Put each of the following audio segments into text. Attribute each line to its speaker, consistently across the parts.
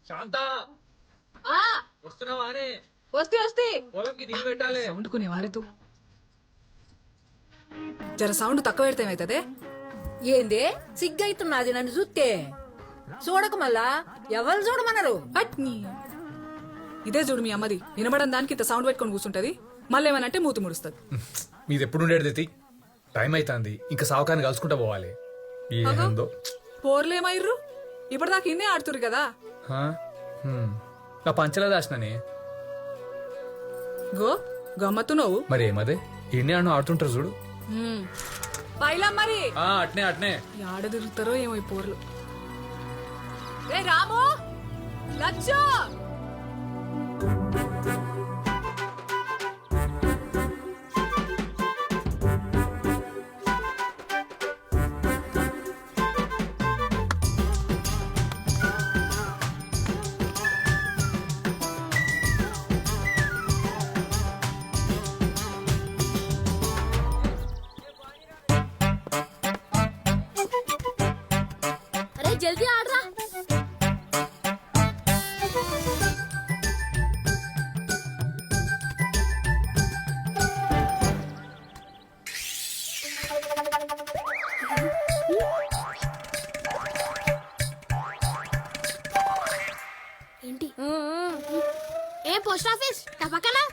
Speaker 1: శాంత వస్తున్నావా?
Speaker 2: వస్తే వస్తే
Speaker 1: పొలంకి నీళ్ళు పెట్టాలి.
Speaker 2: సౌండ్కునే వారితో జర సౌండ్ తక్కువ పెడితే ఏమైతుంది?
Speaker 3: ఏందే సిగ్గైతున్నది నన్ను చూస్తే? చూడక మళ్ళా ఎవరు చూడమన్నారు?
Speaker 2: అట్నీ ఇదే చూడు మీ అమ్మది వినబడం దానికి ఇంత సౌండ్ పెట్టుకొని కూర్చుంటది. మళ్ళీ ఏమనంటే మూతి ముడుస్తుంది.
Speaker 1: మీది ఎప్పుడు ఉండేది? టైం అవుతుంది, ఇంకా సావకాన్ని కలుసుకుంటా పోవాలి. ఏందో
Speaker 2: పోర్లేమైర్రు ఇప్పటిదాకా ఇన్నే ఆడుతురు కదా.
Speaker 1: నా పంచలా దాచిననే.
Speaker 2: గో గమ్మత్తు నువ్వు
Speaker 1: మరి ఏమదే ఇన్నే అన్న ఆడుతుంటారు చూడు.
Speaker 2: పైలా మరి
Speaker 1: అట్నే అట్నే
Speaker 2: ఆడ తిరుగుతారో ఏమో ఈ పోర్లు. రే రాము, లచ్చో
Speaker 4: జల్దీ ఆడరా. ఏంటి? ఏ పోస్ట్ ఆఫీస్ టపక్కనా?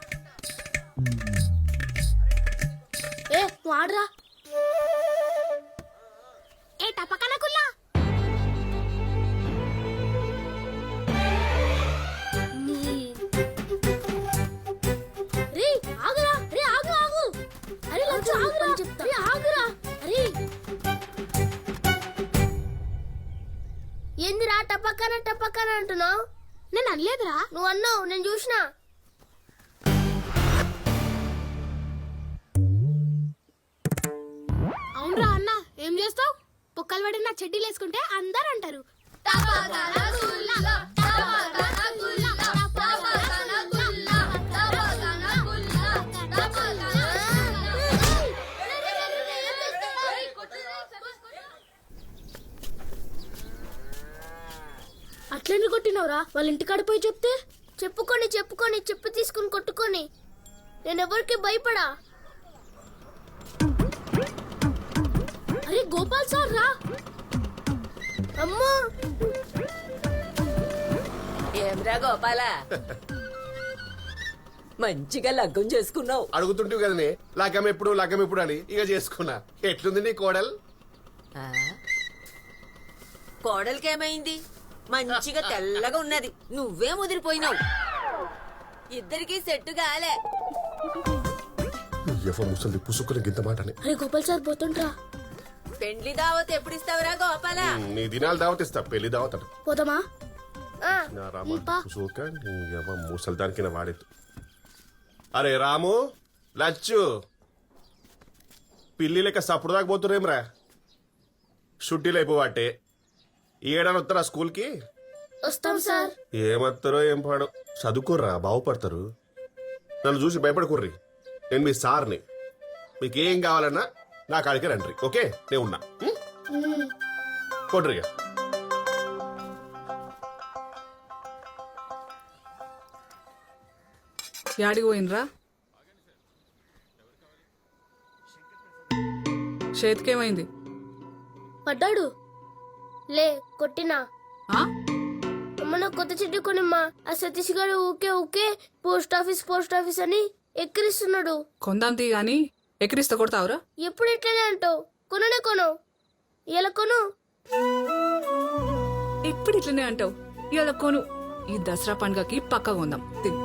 Speaker 4: ఏ నువ్వు ఆడరా. ఏ టపక్కన కుల్లా. ఏందిరా టపక్కన టపక్కన అంటున్నావు? నేను అనలేదురా. నువ్వు అన్నావు, నేను చూసినా. అవునరా అన్న, ఏం చేస్తావు? పొక్కలు పడి నా చెడ్డీలు వేసుకుంటే అందరు అంటారు అట్లనే కొట్టినవరా? వాళ్ళ ఇంటికాడ పోయి చెప్తే? చెప్పుకొని చెప్పు తీసుకుని కొట్టుకొని. నేనెవరికి భయపడా. అరే గోపాల్ సార్ రా. అమ్మో
Speaker 3: ఏమ్రా గోపాల, మంచిగా లగ్గం చేసుకున్నావు.
Speaker 5: అడుగుతుంటివి కదనే లగ్గం ఎప్పుడు అని ఇక చేసుకున్నా. ఎట్లుంది నీ కోడలు?
Speaker 3: కోడలికేమైంది? మంచిగా తెల్లగా ఉన్నది. నువ్వే ముదిరిపోయినావు. ఇద్దరికి సెట్టు గాలే.
Speaker 5: ముసలి పుసుకుని గింత మాటని.
Speaker 4: అరే గోపాల్ సార్ పోతుండ్రా.
Speaker 3: పెండ్లి దావత్ ఎప్పుడు ఇస్తావురా గోపాల?
Speaker 5: నీ దినాలు దావత్ ఇస్తా, పెళ్లి దావత్ అంట.
Speaker 4: పోదామా?
Speaker 5: ముసలి దానికి వాడేది. అరే రాము, లచ్చు, పిల్లి లెక్క సప్పుడు దాకా పోతురేమ్రా. షుట్టీలు అయిపోవాటే ఏడాది వస్తారా స్కూల్కి?
Speaker 4: వస్తాం సార్.
Speaker 5: ఏమత్తారో ఏం పాడో, చదువుకోర్రా బాగుపడతారు. నన్ను చూసి భయపడకుర్రి, నేను మీ సార్ని. మీకేం కావాలన్నా నా కాడికి రండి, ఓకే? నేను ఉన్నా. కొట్రిగా
Speaker 2: యాడికి పోయినరా? చేతికేమైంది?
Speaker 4: పడ్డాడు. లే కొట్టినా. అమ్మ కొత్త చెట్టు కొనిమ్మా. ఆ సతీష్ గారు ఊకే పోస్ట్ ఆఫీస్ అని ఎక్కిరిస్తున్నాడు.
Speaker 2: కొందాం తీ గాని ఎక్కిరిస్తా కొడతావురా?
Speaker 4: ఎప్పుడు ఎట్లనే అంటావు? కొననే కొను. ఇలా కొను.
Speaker 2: ఎప్పుడు ఇట్లనే అంటావు? ఇలా కొను. ఈ దసరా పండుగకి పక్కా కొందాం. తిను.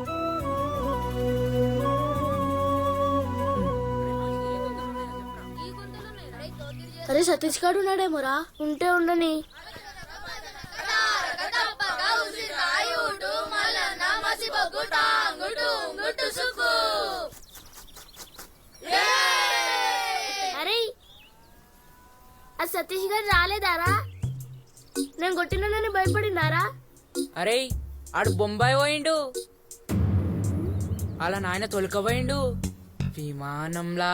Speaker 4: అరే సతీష్ గారు ఉన్నాడేమోరా. ఉంటే ఉండని. అరే సతీష్ గారు రాలేదారా? నేను కొట్టినానని భయపడినారా?
Speaker 6: అరే ఆడు బొంబాయి పోయిండు, అలా నాయన తొలకపోయిండు విమానంలా.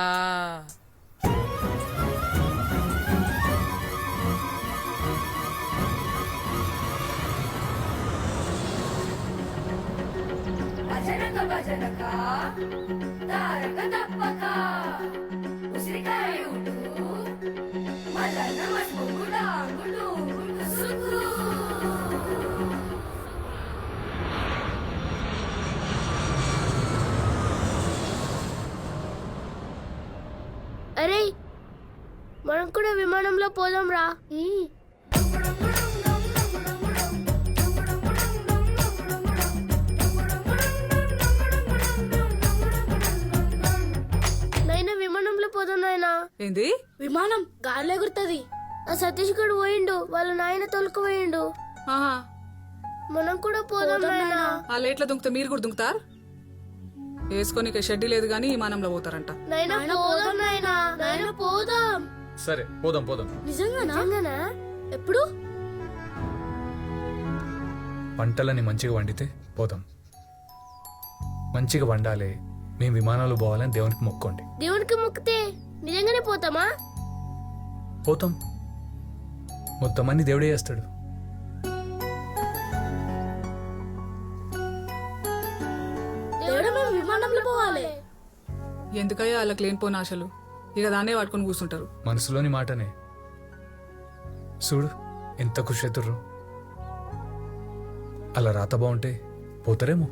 Speaker 4: అరే మనం కూడా విమానంలో పోదాం రా. నైనా విమానంలో పోదాం నాయనా.
Speaker 2: ఏంది?
Speaker 4: విమానం గాలి ఎగురుతుంది. ఆ సతీష్ గడు పోయిండు, వాళ్ళ నాయన తొలకపోయిండు.
Speaker 2: ఆహా,
Speaker 4: మనం కూడా పోదాం నాయనా.
Speaker 2: ఆ లేట్ల దుంకుతే మీరు కూడా దుంకుతారు. వేసుకొని షెడ్డి లేదు గానీ విమానంలో పోతారంట.
Speaker 4: నైనా పోదాం నాయనా. నాయనా పోదాం.
Speaker 1: సరే పోదాం పోదాం.
Speaker 4: నిజంగానా? ఎప్పుడు?
Speaker 1: పంటలని మంచిగా వండితే పోదాం. మంచిగా వండాలి, మేము విమానాలు పోవాలని దేవునికి మొక్కోండి.
Speaker 4: దేవునికి మొక్కితే నిజంగానే పోతామా?
Speaker 1: పోతాం, మొత్తం అన్ని దేవుడే చేస్తాడు.
Speaker 4: దేవుడు మేము విమానంలో పోవాలి.
Speaker 2: ఎందుకయ్యా వాళ్ళకి లేనిపోని ఆశలు? ఇక దాన్నే పట్టుకొని కూర్చుంటారు.
Speaker 1: మనసులోని మాటనే. చూడు ఎంత ఖుషి అవుతుర్రు. అలా రాత బాగుంటే పోతారేమో.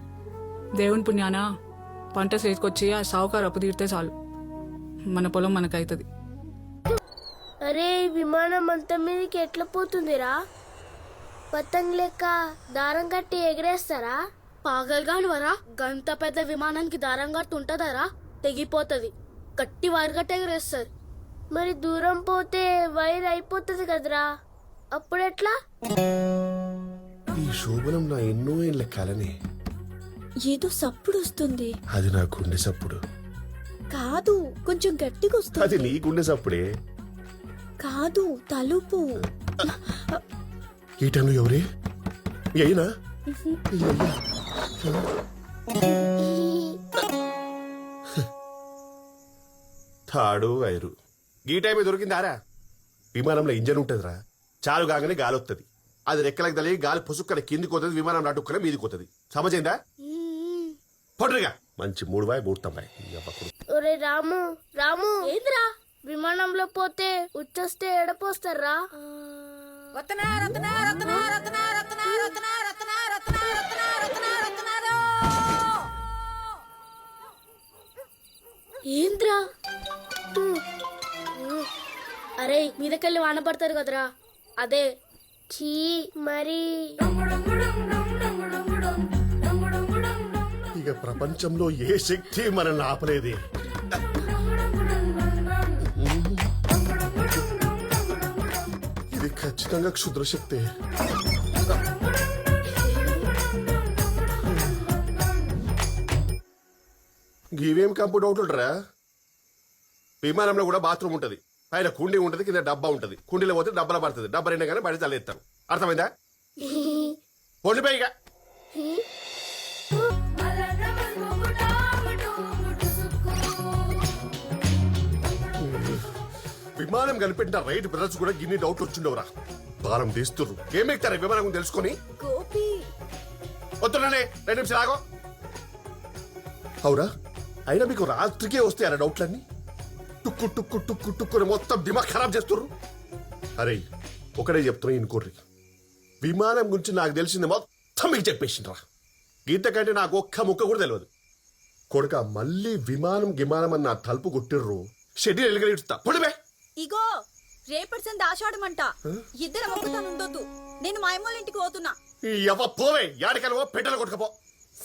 Speaker 2: దేవుని పుణ్యాన పంట చేతికొచ్చి ఆ సావుకారు అప్పు తీరితే చాలు, మన పొలం మనకైతుంది.
Speaker 4: అరే విమానం అంత మీదకి ఎట్లా పోతుందిరా? పతంగ్ లెక్క దారం కట్టి ఎగరేస్తారా?
Speaker 7: పాగల్గాని వరా, గంత పెద్ద విమానానికి దారం కట్టి ఉంటదారా? తెగిపోతుంది. గట్టి వైర్ కట్టి ఎగరేస్తారు.
Speaker 4: మరి దూరం పోతే వైర్ అయిపోతుంది కదరా, అప్పుడెట్లా?
Speaker 5: ఈ శోభనం నా ఎన్నో ఏళ్ళ కలనే.
Speaker 8: ఏదో సప్పుడు వస్తుంది.
Speaker 5: అది నా గుండె సప్పుడు.
Speaker 8: కాదు, కొంచెం గట్టిగా వస్తుంది.
Speaker 5: అది నీ గుండె సప్పుడే.
Speaker 8: కాదు, తలుపు.
Speaker 5: ఈ టైంలో ఎవరే? మీ అయినా? తాడు వైరు ఈ టైమే దొరికిందారా? విమానంలో ఇంజన్ ఉంటుందిరా, చాలు కాగానే గాలి వస్తుంది. అది రెక్కలకు తల్లి గాలి పుసుక్కన కిందికి పోతుంది, విమానం నాటుక్కన మీదికి పోతుంది. సమజైందా? పొట్రిగా మంచి 3
Speaker 4: ఒరే రాము, రాము ఏంద్రా? విమానంలో పోతే ఉచ్చొస్తే ఎడపోస్తారా?
Speaker 7: ఏంద్రా? అరే మీదకెళ్ళి వాన పడతారు కదరా, అదే.
Speaker 4: చీ మరి
Speaker 5: ఇక ప్రపంచంలో ఏ శక్తి మనల్ని ఆపలేదే. ఇది ఖచ్చితంగా క్షుద్ర శక్తే. ఇవేం కంప్యూటర్ అవుతుంటారా? విమానంలో కూడా బాత్రూమ్ ఉంటది, పైన కుండీ ఉంటది, కింద డబ్బా ఉంటది. కుండీలో పోతే డబ్బాలో పడుతుంది, డబ్బా నిండగానే బయట తలెత్తారు. అర్థమైందా? పొండిపోయిగా విమానం కనిపెట్టిన రైట్ బ్రదర్స్ కూడా గిన్ని డౌట్ వచ్చిండవురా. బాలం తీస్తుర్రు. ఏం ఎక్కుతారా విమానం తెలుసుకొని? వస్తున్నానే 2 నిమిషాలు ఆగో. అవురా, అయినా మీకు రాత్రికే వస్తాయరా డౌట్లన్నీ? టుక్కు టుక్కు టుక్కు టుక్కుని మొత్తం దిమాగ్ ఖరాబ్ చేస్తుర్రు. అరే ఒకటే చెప్తున్నా ఇనుకోర్రి, విమానం గురించి నాకు తెలిసింది మొత్తం మీకు చెప్పేసిండ్రా. గీత కంటే నాకు ఒక్క ముక్క కూడా తెలియదు. కొడుక మళ్ళీ విమానం అన్న తలుపు కొట్టిర్రు, షెడ్యూల్ ఎలుగలిస్తా పొడివే.
Speaker 8: ఇగో రేపటి సంది ఆషాఢమంట, ఇద్దరు ఒక్కతాను ఉండొద్దు. నేను మా అమ్మోళ్ళ ఇంటికి పోతున్నా.
Speaker 5: ఎవ పోవే, యాడికలవో పెట్టెలు కొట్టుకపో.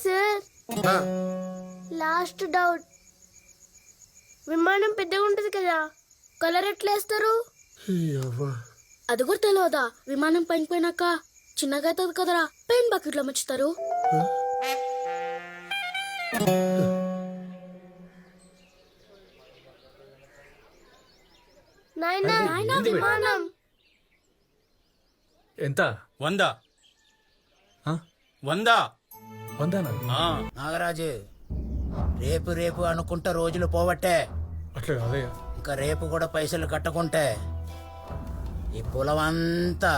Speaker 4: Sir, last doubt. విమానం పెద్దగా ఉంటది కదా, కలర్ ఎట్లా వేస్తారు?
Speaker 7: అది కూడా తెలియదా? విమానం పైన పోయినాక చిన్నగా అవుతుంది కదరా, పెయిన్ బకెట్లో ముంచుతారు.
Speaker 4: నాయనా విమానం
Speaker 1: ఎంత
Speaker 9: 100.
Speaker 1: ఆ?
Speaker 9: 100.
Speaker 1: వందానా?
Speaker 10: నాగరాజు, రేపు రేపు అనుకుంటా రోజులు పోవట్టే.
Speaker 1: అట్లే అదయ్యా.
Speaker 10: ఇంకా రేపు కూడా పైసలు కట్టకుంటే ఈ పొలం అంతా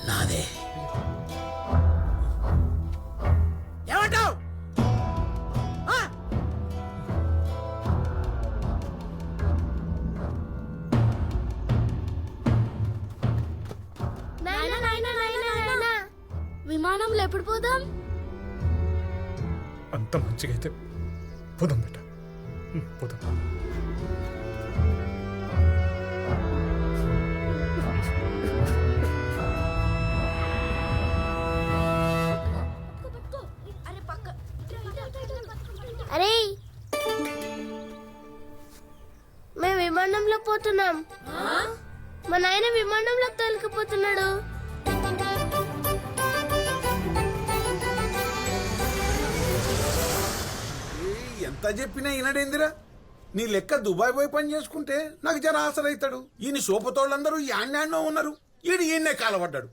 Speaker 10: నాదే. ఏమంటావ్? ఆ?
Speaker 4: నాయనా నాయనా నాయనా నాయనా విమానంలో ఎప్పుడు పోదాం?
Speaker 1: అంత మంచిగా అయితే పోదాం బెట్ట, పోదాం.
Speaker 4: అరే మేము విమానంలో పోతున్నాం. మా నాయన విమానంలో తోలుకుపోతున్నాడు.
Speaker 11: ఎంత చెప్పినా ఈనడేందిరా? నీ లెక్క దుబాయ్ పోయి పని చేసుకుంటే నాకు జర ఆసరైతాడు. ఈయన సోపతోళ్ళందరూ యాడ్నో ఉన్నారు, ఈయన్నే కాలపడ్డాడు.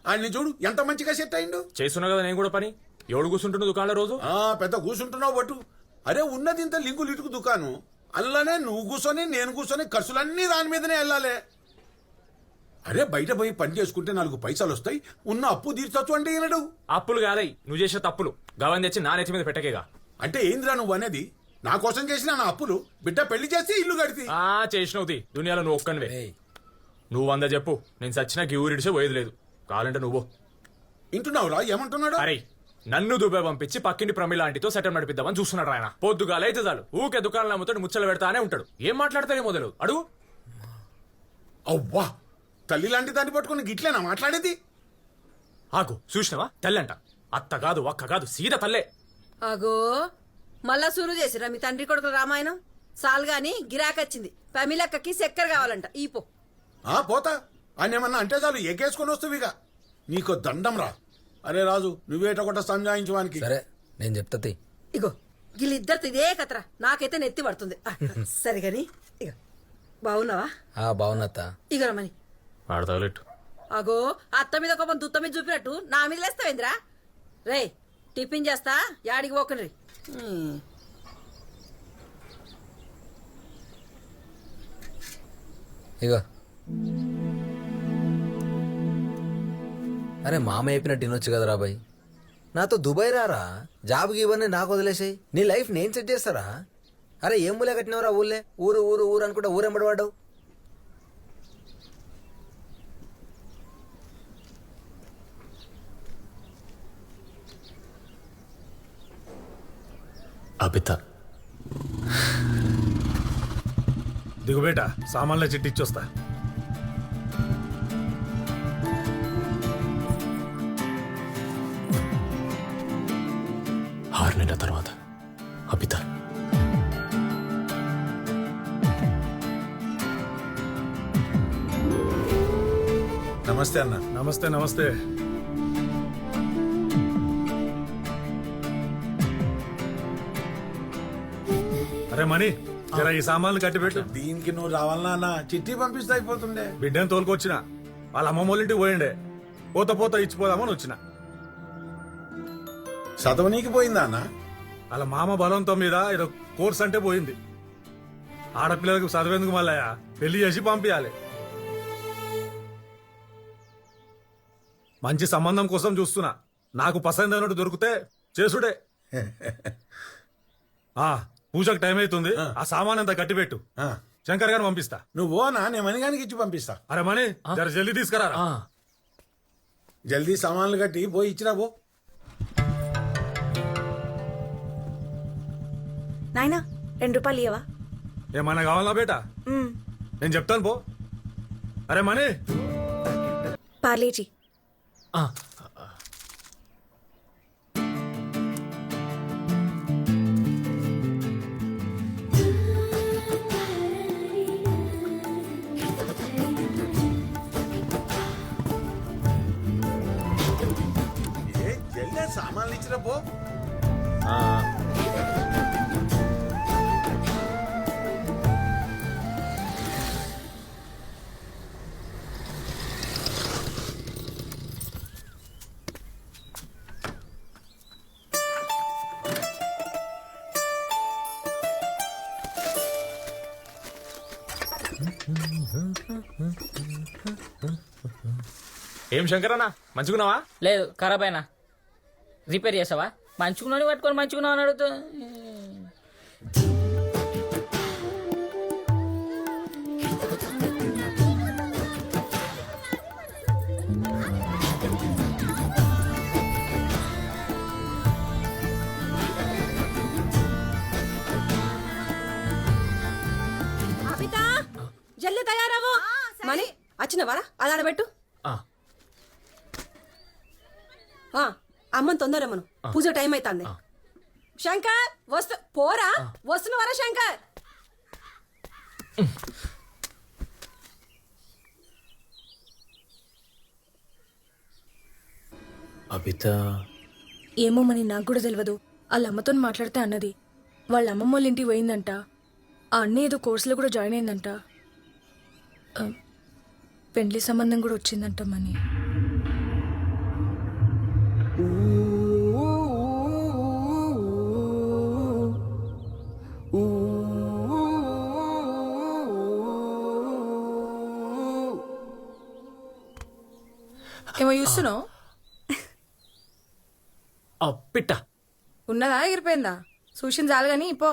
Speaker 11: ఆయన్ని చూడు ఎంత మంచిగా సెట్ అయిండు.
Speaker 9: చేస్తున్నా కదా నేను కూడా పని. ఎవడు కూర్చుంటున్నా దుకాణంలో రోజు?
Speaker 11: పెద్ద కూర్చుంటున్నావు బట్టు. అరే ఉన్నది ఇంత లింకులు ఇటుకు దుకాణం, అందులోనే నువ్వు కూర్చొని నేను కూర్చొని ఖర్చులన్నీ దాని మీదనే వెళ్ళాలి. అరే బయట పోయి పని చేసుకుంటే 4 పైసలు వస్తాయి, ఉన్న అప్పు తీర్చొచ్చు అంటే ఈనడు.
Speaker 9: అప్పులు కాదై, నువ్వు చేసే తప్పులు గవని తెచ్చి నా నెత్తి మీద పెట్టకేగా.
Speaker 11: అంటే ఏందిరా నువ్వు అనేది? నా కోసం చేసిన నా అప్పులు బిడ్డ పెళ్లి చేసి ఇల్లు కడితే
Speaker 9: చేసినవుది. దునియాలో నువ్వు ఒక్కనివే. నువ్వు 100 చెప్పు, నేను సచ్చినా గిఊరిడిసే పోయేది లేదు. కావాలంటే నువ్వు
Speaker 11: వింటున్నావురా ఏమంటున్నాడు?
Speaker 9: అరే నన్ను దుబాయ్ పంపించి పక్కింటి ప్రమిలాంటితో సెటప్ నడిపిద్దామని చూస్తున్నాడు ఆయన. పొద్దుగాల అయితే చాలు ఊకే దుకాణంలో అమ్ముతాడు, ముచ్చలు పెడతానే ఉంటాడు. ఏం మాట్లాడతానే మొదలు అడుగు.
Speaker 11: అవ్వా, తల్లి లాంటి దాన్ని పట్టుకుని గిట్లేనా మాట్లాడేది?
Speaker 9: ఆకు చూసినవా? తల్లంట. అత్త కాదు, ఒక్క కాదు, సీత తల్లే.
Speaker 3: అగో మళ్ళా సూరు చేసిరా మీ తండ్రి కొడుకుల రామాయణం. సాల్గాని గిరాకొచ్చింది, పమిలక్కకి చక్కెర కావాలంట. ఈపో
Speaker 11: పోతా ఆయన ఏమన్నా అంటే చాలు ఎగేసుకొని వస్తువిగా. నీకు దండం రా. అరే రాజు, నువ్వేట కొట్ట సంజాయించడానికి.
Speaker 10: సరే నేను చెప్తా.
Speaker 3: ఇగో వీళ్ళిద్దరితో ఇదే కథరా, నాకైతే నెత్తి పడుతుంది. సరిగాని ఇగ బాగున్నావా?
Speaker 10: బాగున్నత్త.
Speaker 3: ఇగో రమని
Speaker 9: ఆడతావులెట్టు.
Speaker 3: అగో అత్త మీద కోపం దుత్త మీద చూపినట్టు నా మీద లేస్తావేంద్రా? రే టిఫిన్ చేస్తా, యాడికి పోకండి.
Speaker 10: ఇగో అరే మామ చెప్పినట్టు వినొచ్చు కదా రాబాయ్. నాతో దుబాయ్ రారా, జాబ్కి ఇవన్నీ నాకు వదిలేసాయి. నీ లైఫ్ నేను సెట్ చేస్తారా? అరే ఏం మూలే కట్టినవరా ఊళ్ళే? ఊరు ఊరు ఊరు అనుకుంటా ఊరెంబడి వాడావు.
Speaker 9: అబిత
Speaker 1: దిగుబేట, సామాన్ల చిట్టి ఇచ్చొస్తా.
Speaker 9: 6 నెలల తర్వాత అబిత.
Speaker 11: నమస్తే అన్న.
Speaker 1: నమస్తే నమస్తే. అరే మణి, జర ఈ సామాన్లు కట్టిపెట్టు.
Speaker 11: దీనికి నువ్వు రావాలన్నా అన్న, చిట్టి పంపిస్తే అయిపోతుండే.
Speaker 1: బిడ్డను తోలుకొచ్చిన, వాళ్ళ అమ్మమ్మ వాళ్ళ ఇంటికి పోయిండే. పోత పోత ఇచ్చిపోదామని వచ్చిన.
Speaker 11: చదవనీకి పోయిందా అన్న?
Speaker 1: వాళ్ళ మామ బలంతో మీద ఏదో కోర్స్ అంటే పోయింది. ఆడపిల్లలకు చదివేందుకు మళ్ళా పెళ్లి చేసి పంపించాలి. మంచి సంబంధం కోసం చూస్తున్నా. నాకు పసంద్ అయినట్టు దొరికితే చేసుడే. పూజకు టైం అవుతుంది, ఆ సామాన్ అంతా కట్టిపెట్టు. శంకర్ గారిని పంపిస్తా.
Speaker 11: నువ్వు నా నేను మణిగానికి ఇచ్చి పంపిస్తా.
Speaker 1: అరే మణి, జర జల్దీ తీసుకురా.
Speaker 11: జల్దీ సామాన్లు కట్టి పోయి ఇచ్చిరా పో.
Speaker 8: నాయనా 2 రూపాయలు ఇవ్వవా?
Speaker 1: ఏమన్నా కావాలా బేటా? నేను చెప్తాను పో. అరే మణి,
Speaker 8: పార్లేజీ.
Speaker 11: జల్దీ సామాన్లు ఇచ్చిరా పో.
Speaker 9: ఏం శంకరన్నా మంచుకున్నావా?
Speaker 6: లేదు ఖరాబ్ అయినా రిపేర్ చేసావా? మంచుకున్నాను పట్టుకొని మంచుకున్నావు అని అడుగుతా.
Speaker 3: అబిత జల్లి తయారవు. మని వచ్చినవారా? అది ఆడబెట్టు.
Speaker 9: ఆ,
Speaker 3: అమ్మని తొందరమ్మను, పూజ టైం అవుతుంది. శంకర్ పోరా, వస్తున్నవారా శంకర్?
Speaker 9: అబిత
Speaker 7: ఏమో మరి నాకు కూడా తెలియదు. వాళ్ళ అమ్మతో మాట్లాడితే అన్నది వాళ్ళ అమ్మమ్మ వాళ్ళ ఇంటికి పోయిందంట. ఆ అన్న ఏదో కోర్సులో కూడా జాయిన్ అయిందంట. పెండ్లి సంబంధం కూడా వచ్చిందంట మని.
Speaker 2: ఏమో చూస్తున్నావు?
Speaker 9: పిట్ట
Speaker 2: ఉన్నదా ఎగిరిపోయిందా? చూసిన చాలు కానీ పో.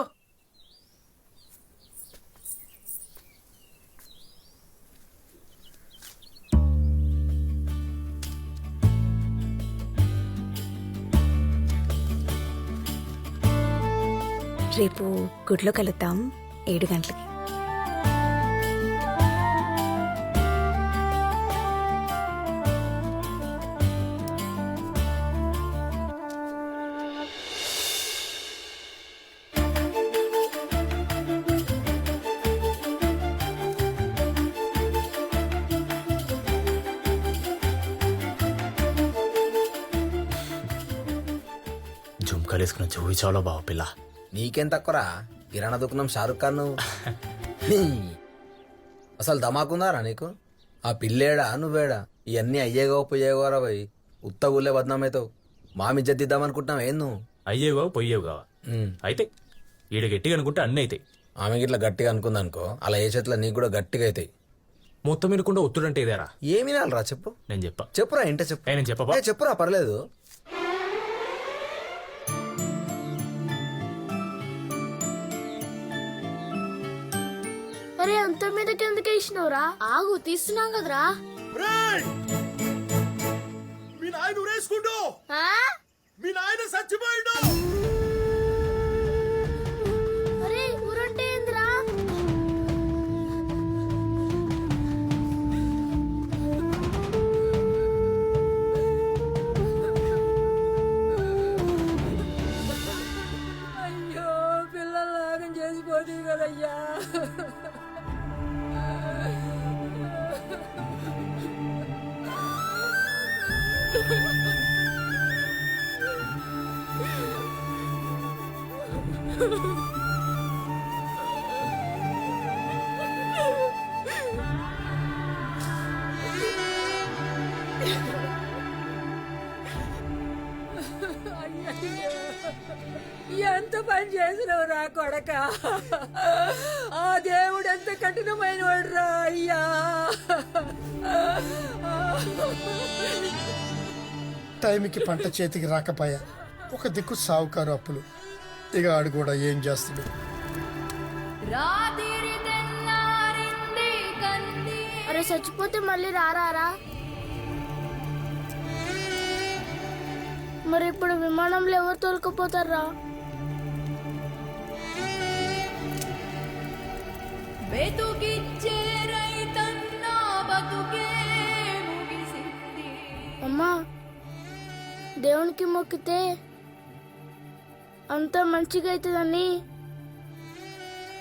Speaker 8: రేపు గుడిలో కలుద్దాం 7 గంటలకి.
Speaker 9: జుంకాలేసుకున్న చెవి చాలా బావ పిల్ల.
Speaker 10: నీకేం తక్కువరా? కిరాణా దుకాణం షారుఖ్ ఖాన్ నువ్వు. అసలు ధమాకుందారా నీకు? ఆ పిల్లేడా నువ్వేడా? ఇవన్నీ అయ్యేగో పొయ్యేగోరా భయ్. ఉత్త ఊళ్ళే బద్నామైతావు. మామి జద్దిద్దామనుకుంటున్నావు ఏం నువ్వు?
Speaker 9: అయ్యేవా పొయ్యేవుగా అయితే ఈడ గట్టిగా అనుకుంటే అన్నీ అవుతాయి.
Speaker 10: ఆమె గిట్లా గట్టిగా అనుకుందనుకో, అలా ఏ చేతిలో నీకు కూడా గట్టిగా అవుతాయి.
Speaker 9: మొత్తం వినకుండా ఒత్తుడంటే ఇదేరా?
Speaker 10: ఏమి నాలరా చెప్పు.
Speaker 9: నేను చెప్పా.
Speaker 10: చెప్పురా ఏంటో చెప్పు.
Speaker 9: నేను చెప్పబా.
Speaker 10: చెప్పురా పర్లేదు.
Speaker 4: అరే అంత మీదకి ఎందుకు వేసినవురా? ఆగు తీస్తున్నాం కదరా.
Speaker 5: మీ నాయన ఊరేసుకుంటూ
Speaker 4: ఆ?
Speaker 5: మీ నాయన చచ్చిపోయిండు.
Speaker 4: అరే ఊరంటే ఏందిరా?
Speaker 3: అయ్యో పిల్లలు లాగం చేసిపోతుంది కదయ్యా. ఎంత పని చేసినవు రా కొడక. ఆ దేవుడు ఎంత కఠినమైన వాడు రా అయ్యా.
Speaker 12: టైంకి పంట చేతికి రాకపోయా. ఒక దిక్కు సావుకారు అప్పులు. ఇక ఆడు కూడా ఏం చేస్తాడు?
Speaker 4: అరే చచ్చిపోతే మళ్ళీ రారా? మరి ఇప్పుడు విమానంలో ఎవరు తోలుకుపోతారా? అమ్మా దేవునికి మొక్కితే అంత మంచిగా అవుతుందని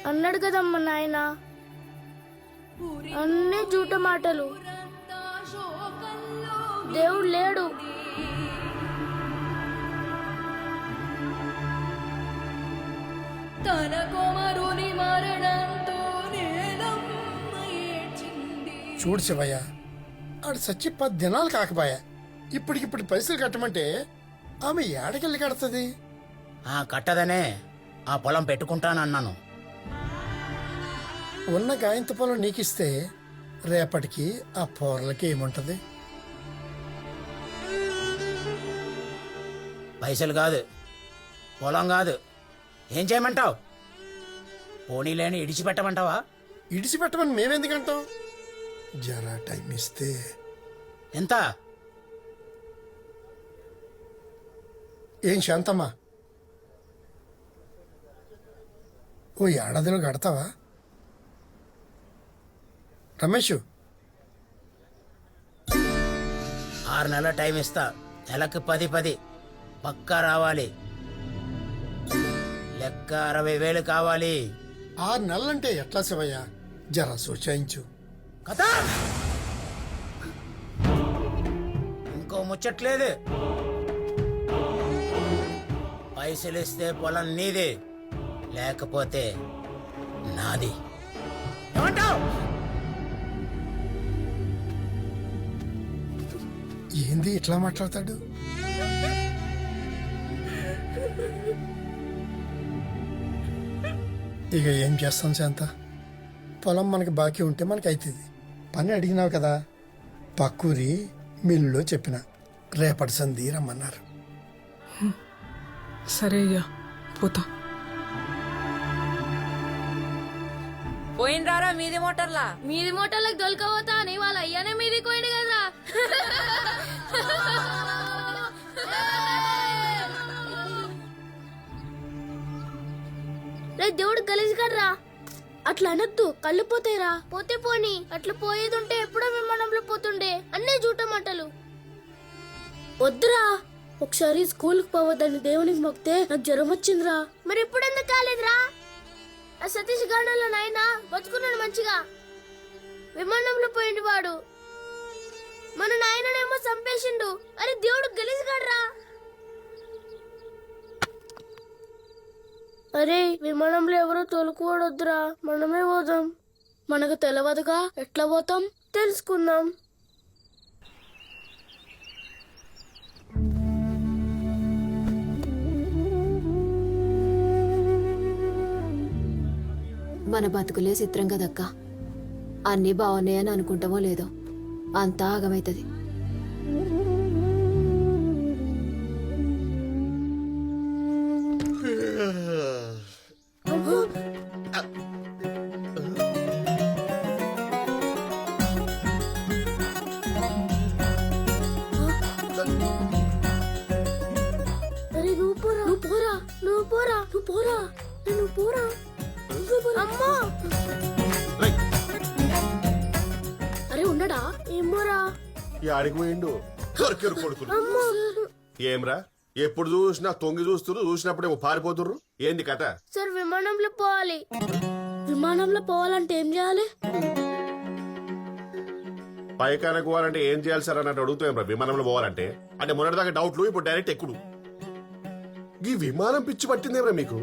Speaker 4: అన్నాడు కదమ్మా నాయన. అన్నీ జూట మాటలు. దేవుడు లేడు.
Speaker 12: చూడు శివయ్య, ఆడు చచ్చి 10 దినాలు కాకపోయా. ఇప్పటికిప్పుడు పైసలు కట్టమంటే ఆమె ఏడకెళ్ళి కడుతుంది?
Speaker 13: కట్టదనే ఆ పొలం పెట్టుకుంటానన్నాను.
Speaker 12: ఉన్న గాయంత పొలం నీకిస్తే రేపటికి ఆ పోర్లకి ఏముంటది?
Speaker 13: పైసలు కాదు, పొలం కాదు, ఏం చేయమంటావు? పోనీలేని ఇడిచిపెట్టమంటావా?
Speaker 12: ఇడిచిపెట్టమని మేమెందుకంటాం? జరా టైం ఇస్తే.
Speaker 13: ఎంత?
Speaker 12: ఏం శాంతమ్మా, ఓ ఏడాదిలో కడతావా? రమేష్,
Speaker 13: 6 నెలల టైం ఇస్తా. నెలకు 10 పక్కా రావాలి. లెక్క 60,000 కావాలి.
Speaker 12: 6 నెలలంటే ఎట్లా శివయ్య? జరా సూచాయించు.
Speaker 13: కథ ఇంకో ముచ్చట్లేదు. పైసలు ఇస్తే పొలం నీది, లేకపోతే నాది. ఏమంటావు?
Speaker 12: ఏంది ఇట్లా మాట్లాడతాడు? ఇక ఏం చేస్తాం శాంత? పొలం మనకి బాకీ ఉంటే మనకి అవుతుంది. పని అడిగినావు కదా, పక్కూరి మిల్లులో చెప్పిన రేపటి సంధి రమ్మన్నారు.
Speaker 2: సరే అయ్యా, పోతా.
Speaker 3: పోయినరారా మీది మోటార్లా?
Speaker 4: మీది మోటార్లకు దొలకపోతా అని వాళ్ళ అయ్యానే మీది పోయిండు కదా. రే దేవుడు గలీజ్ కర్రా, అట్లా అనొద్దు, కళ్ళు పోతాయిరా. పోతే పోని, అట్లా పోయేదుంటే ఎప్పుడో విమానంలో పోతుండే. అన్నీ జూట మాటలు వద్దురా. ఒకసారి స్కూల్కి పోవద్దని దేవునికి మొక్కితే నాకు జ్వరం వచ్చిందిరా. మరి ఇప్పుడు ఎందుకు కాలేదురా? ఆ సతీష్ గార్డెన్లో నాయనా బతుకున్నాడు మంచిగా, విమానంలో పోయిండు వాడు. మన నాయననేమో చంపేసిండు. అరే దేవుడు గలీజ్ గాడ్రా. అరే విమానంలో ఎవరో తోలుకోవడొద్దురా, మనమే పోదాం. మనకు తెలియదుగా, ఎట్లా పోతాం? తెలుసుకుందాం.
Speaker 14: మన బతుకులే చిత్రం కదక్క. అన్నీ బాగున్నాయని అనుకుంటామో లేదో, అంతా ఆగమైతుంది.
Speaker 4: అరే నువ్వు పోరా, నువ్వు పోరా, నువ్వు పోరా, నువ్వు పోరా, నువ్వు పోరా. అమ్మా, అరే ఉన్నాడా? ఏమోరా.
Speaker 5: ఆడికి పోయిండు కొరికెరు కొడుకులు. ఏమ్రా, ఎప్పుడు చూసినా తొంగి చూస్తున్నారు, చూసినప్పుడేమో పారిపోతుర్రు. ఏంది కథ?
Speaker 4: సార్ విమానంలో పోవాలి. విమానంలో పోవాలంటే ఏం చేయాలి?
Speaker 5: పైకానకు పోవాలంటే ఏం చేయాలి సార్ అన్నట్టు అడుగుతాం. విమానంలో పోవాలంటే అంటే మొన్నటిదాకా డౌట్లు, ఇప్పుడు డైరెక్ట్ ఎక్కుడు. ఈ విమానం పిచ్చి పట్టిందేమ్రా మీకు?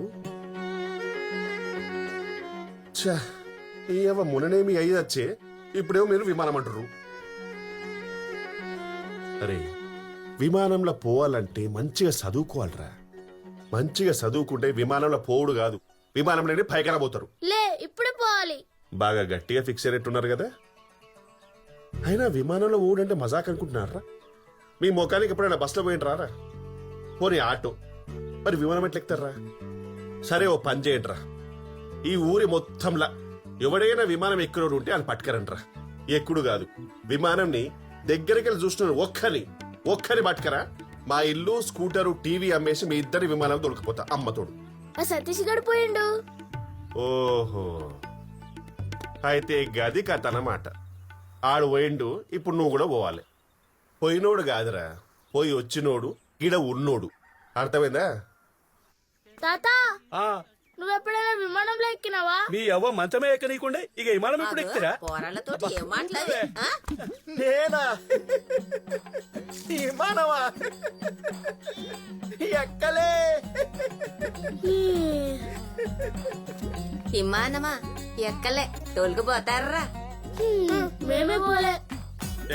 Speaker 5: ముననేమి అయ్యి వచ్చే, ఇప్పుడేమో మీరు విమానం అంటారు. అరే విమానంలో పోవాలంటే మంచిగా చదువుకోవాలరా. మంచిగా చదువుకుంటే విమానంలో పోవుడు కాదు, విమానంలోనే పైకన పోతారు.
Speaker 4: లే ఇప్పుడే పోవాలి.
Speaker 5: బాగా గట్టిగా ఫిక్స్ అయినట్టున్నారు కదా. అయినా విమానంలో పోవుడంటే మజాక్ అనుకుంటున్నారా? మీ ముఖానికి ఎప్పుడైనా బస్సులో పోయింటారా? పోనీ ఆటో, మరి విమానం ఎట్లా ఎక్కుతారా? సరే ఓ పని చేయండిరా, ఈ ఊరి మొత్తంలా ఎవడైనా విమానం ఎక్కినోడు ఉంటే అని పట్టుకరంట్రా. ఎక్కుడు కాదు, విమానంని దగ్గరికి వెళ్ళి చూస్తున్న ఒక్కని పట్టుకరా. మా ఇల్లు, స్కూటరు, టీవీ అమ్మేసి మీ ఇద్దరి విమానం దొరికిపోతా అమ్మతోడు.
Speaker 4: ఆ సతీష్ గడు పోయిండు.
Speaker 5: ఓహో, అయితే గది కథ అన్నమాట. ఆడు పోయిండు, ఇప్పుడు నువ్వు కూడా పోవాలి. పోయినోడు కాదురా, పోయి వచ్చినోడు, ఈడ ఉన్నోడు. అర్థమైందా?
Speaker 4: తాత, నువ్వెప్పుడైనా విమానంలో ఎక్కినావా?
Speaker 1: మీ అవ్వ మంచమే ఎక్కనీకుండే, ఇక విమానం ఇప్పుడు ఎక్కుతారా?
Speaker 3: పోరాళ్ళతోటి ఏం మాట్లాడే?
Speaker 10: నేనా? విమానమా? ఎక్కలే.
Speaker 3: విమానమా ఎక్కలే, తోలుకుపోతారా?
Speaker 4: మేమే పోలే.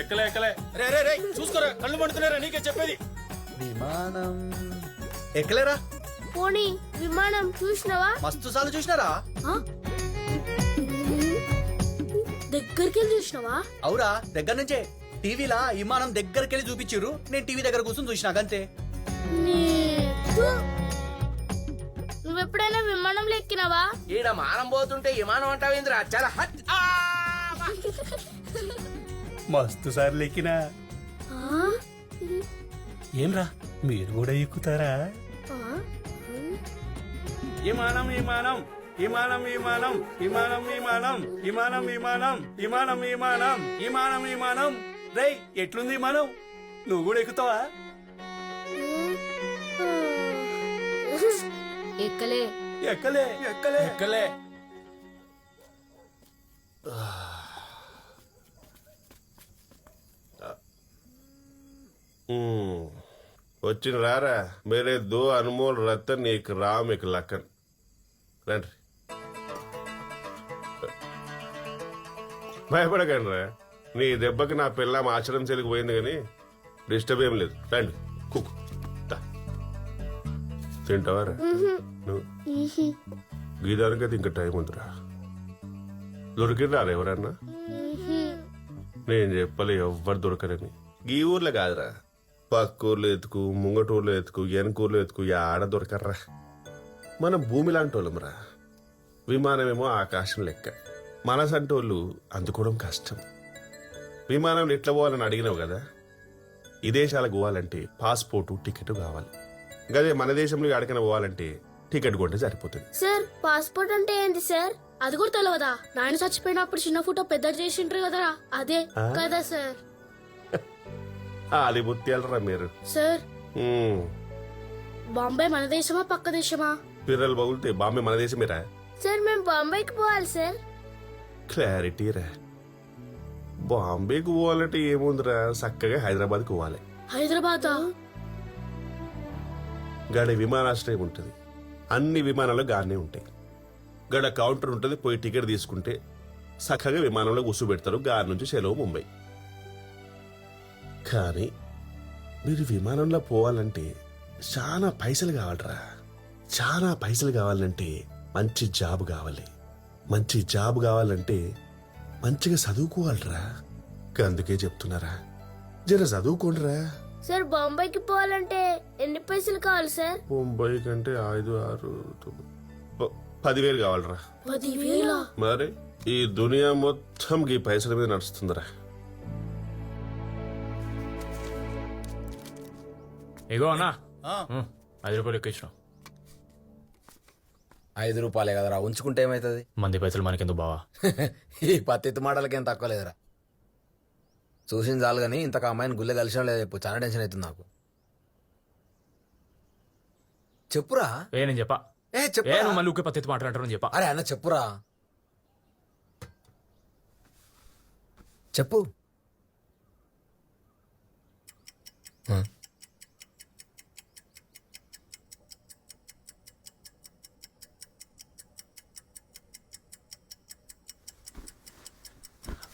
Speaker 9: ఎక్కలే ఎక్కలే. రే రే రే, చూసుకోరా, కళ్ళు మండుతున్నారా? నీకే చెప్పేది.
Speaker 10: విమానం ఎక్కలేరా?
Speaker 4: పోనీ విమానం చూసినావా?
Speaker 10: మస్తు సార్లు చూసినారా?
Speaker 4: దగ్గరికి వెళ్ళి చూసినావా?
Speaker 13: అవురా, దగ్గర నుంచే టీవీలా విమానం దగ్గరికి వెళ్ళి చూపించారు. నేను టీవీ దగ్గర కూర్చొని చూసినా అంతే.
Speaker 4: నువ్వెప్పుడైనా విమానంలో ఎక్కినావా?
Speaker 13: ఈడ మానం పోతుంటే విమానం అంటావేంద్రా? చాలా మస్తు సార్లు ఎక్కినా. ఏమ్రా, మీరు కూడా ఎక్కుతారా? విమానం విమానం విమానం విమానం విమానం విమానం విమానం విమానం విమానం విమానం విమానం విమానం. రేయ్, ఎట్లుంది విమానం? నువ్వు కూడా ఎక్కుతావా?
Speaker 14: ఎక్కలే
Speaker 13: ఎక్కలే ఎక్కలే ఎక్కలే.
Speaker 5: వచ్చిన రారా మేరే దో అన్మోల్ రతన్ ఏక్ రామ్ ఏక్ లఖన్ రండి. భయపడకండి రా, నీ దెబ్బకి నా పిల్లం ఆశ్రమం చెలికి పోయింది కానీ డిస్టర్బ్ ఏం లేదు. రండి కుక్ తింటావారా? నువ్వు గీదానికైతే ఇంకా టైం ఉందిరా. దొరికిండ్రా ఎవరన్నా? నేను చెప్పలే ఎవ్వరు దొరకరని. ఈ ఊర్లో కాదురా, పక్కూర్లో ఎత్తుకు, ముంగటూర్లో ఎత్తుకు, వెనకూర్లో ఎత్తుకు, ఆడ దొరకర్రా. మనం భూమి లాంటి వాళ్ళంరా. విమానమేమో ఆకాశం లెక్క. మనసంటోళ్ళు అందుకోవడం కష్టం. విమానంలో ఎట్లా పోవాలని అడిగినావు కదా. విదేశాలకు పోవాలంటే పాస్పోర్టు టికెట్ కావాలి. గదే మన దేశంలో ఎక్కడికైనా పోవాలంటే టికెట్ కొంటే సరిపోతుంది.
Speaker 4: సార్, పాస్పోర్ట్ అంటే ఏంటి సార్? అది కూడా తెలియదా? నాయన చచ్చిపోయినప్పుడు చిన్న ఫోటో పెద్ద చేసిండ్రు కదా, అదే కదా సార్?
Speaker 5: అది బుత్తియాలరా మీరు.
Speaker 4: సార్, బాంబే మన దేశమా పక్క దేశమా?
Speaker 5: పిల్లలు బగులితే బాంబే మన దేశమేరా.
Speaker 4: సార్, మేము బాంబేకి పోవాలి సార్.
Speaker 5: క్లారిటీ రా. బాంబేకి పోవాలంటే ఏముందిరా, చక్కగా హైదరాబాద్కి పోవాలి.
Speaker 4: హైదరాబాదా?
Speaker 5: గడ విమానాశ్రయం ఉంటుంది. అన్ని విమానాలు గానే ఉంటాయి. గడ కౌంటర్ ఉంటుంది. పోయి టికెట్ తీసుకుంటే చక్కగా విమానంలో కూర్చోబెడతారు. గారి నుంచి సెలవు ముంబై. కానీ మీరు విమానంలో పోవాలంటే చాలా పైసలు కావాలరా. చాలా పైసలు కావాలంటే మంచి జాబ్ కావాలి. మంచి జాబ్ కావాలంటే మంచిగా చదువుకోవాలరా. అందుకే చెప్తున్నారా, జర చదువుకోండిరా.
Speaker 4: సార్, బాంబేకి పోవాలంటే ఎన్ని పైసలు కావాలి సార్?
Speaker 5: ముంబై కంటే 5, 6, 10,000 కావాలరా.
Speaker 4: 10,000?
Speaker 5: మరి ఈ దునియా మొత్తం ఈ పైసల మీద నడుస్తుందిరా.
Speaker 9: ఇగో అన్నా 5 రూపాయలు ఎక్కించినావు.
Speaker 10: 5 రూపాయలే కదరా, ఉంచుకుంటే ఏమైతుంది?
Speaker 9: మంది పైసలు మనకెందుకు బావా?
Speaker 10: ఈ పత్తి మాటలకేం తక్కువ లేదురా. చూసింది చాలు కానీ ఇంతకు అమ్మాయిని గుళ్ళె కలిసిన లేదు చెప్పు. చాలా టెన్షన్ అవుతుంది నాకు. చెప్పురా.
Speaker 9: నేను చెప్పా.
Speaker 10: చెప్పు.
Speaker 9: నువ్వు మళ్ళీ ఊకే పత్తి మాట్లాడతాను చెప్పా.
Speaker 10: అరే అన్న చెప్పురా. చెప్పు.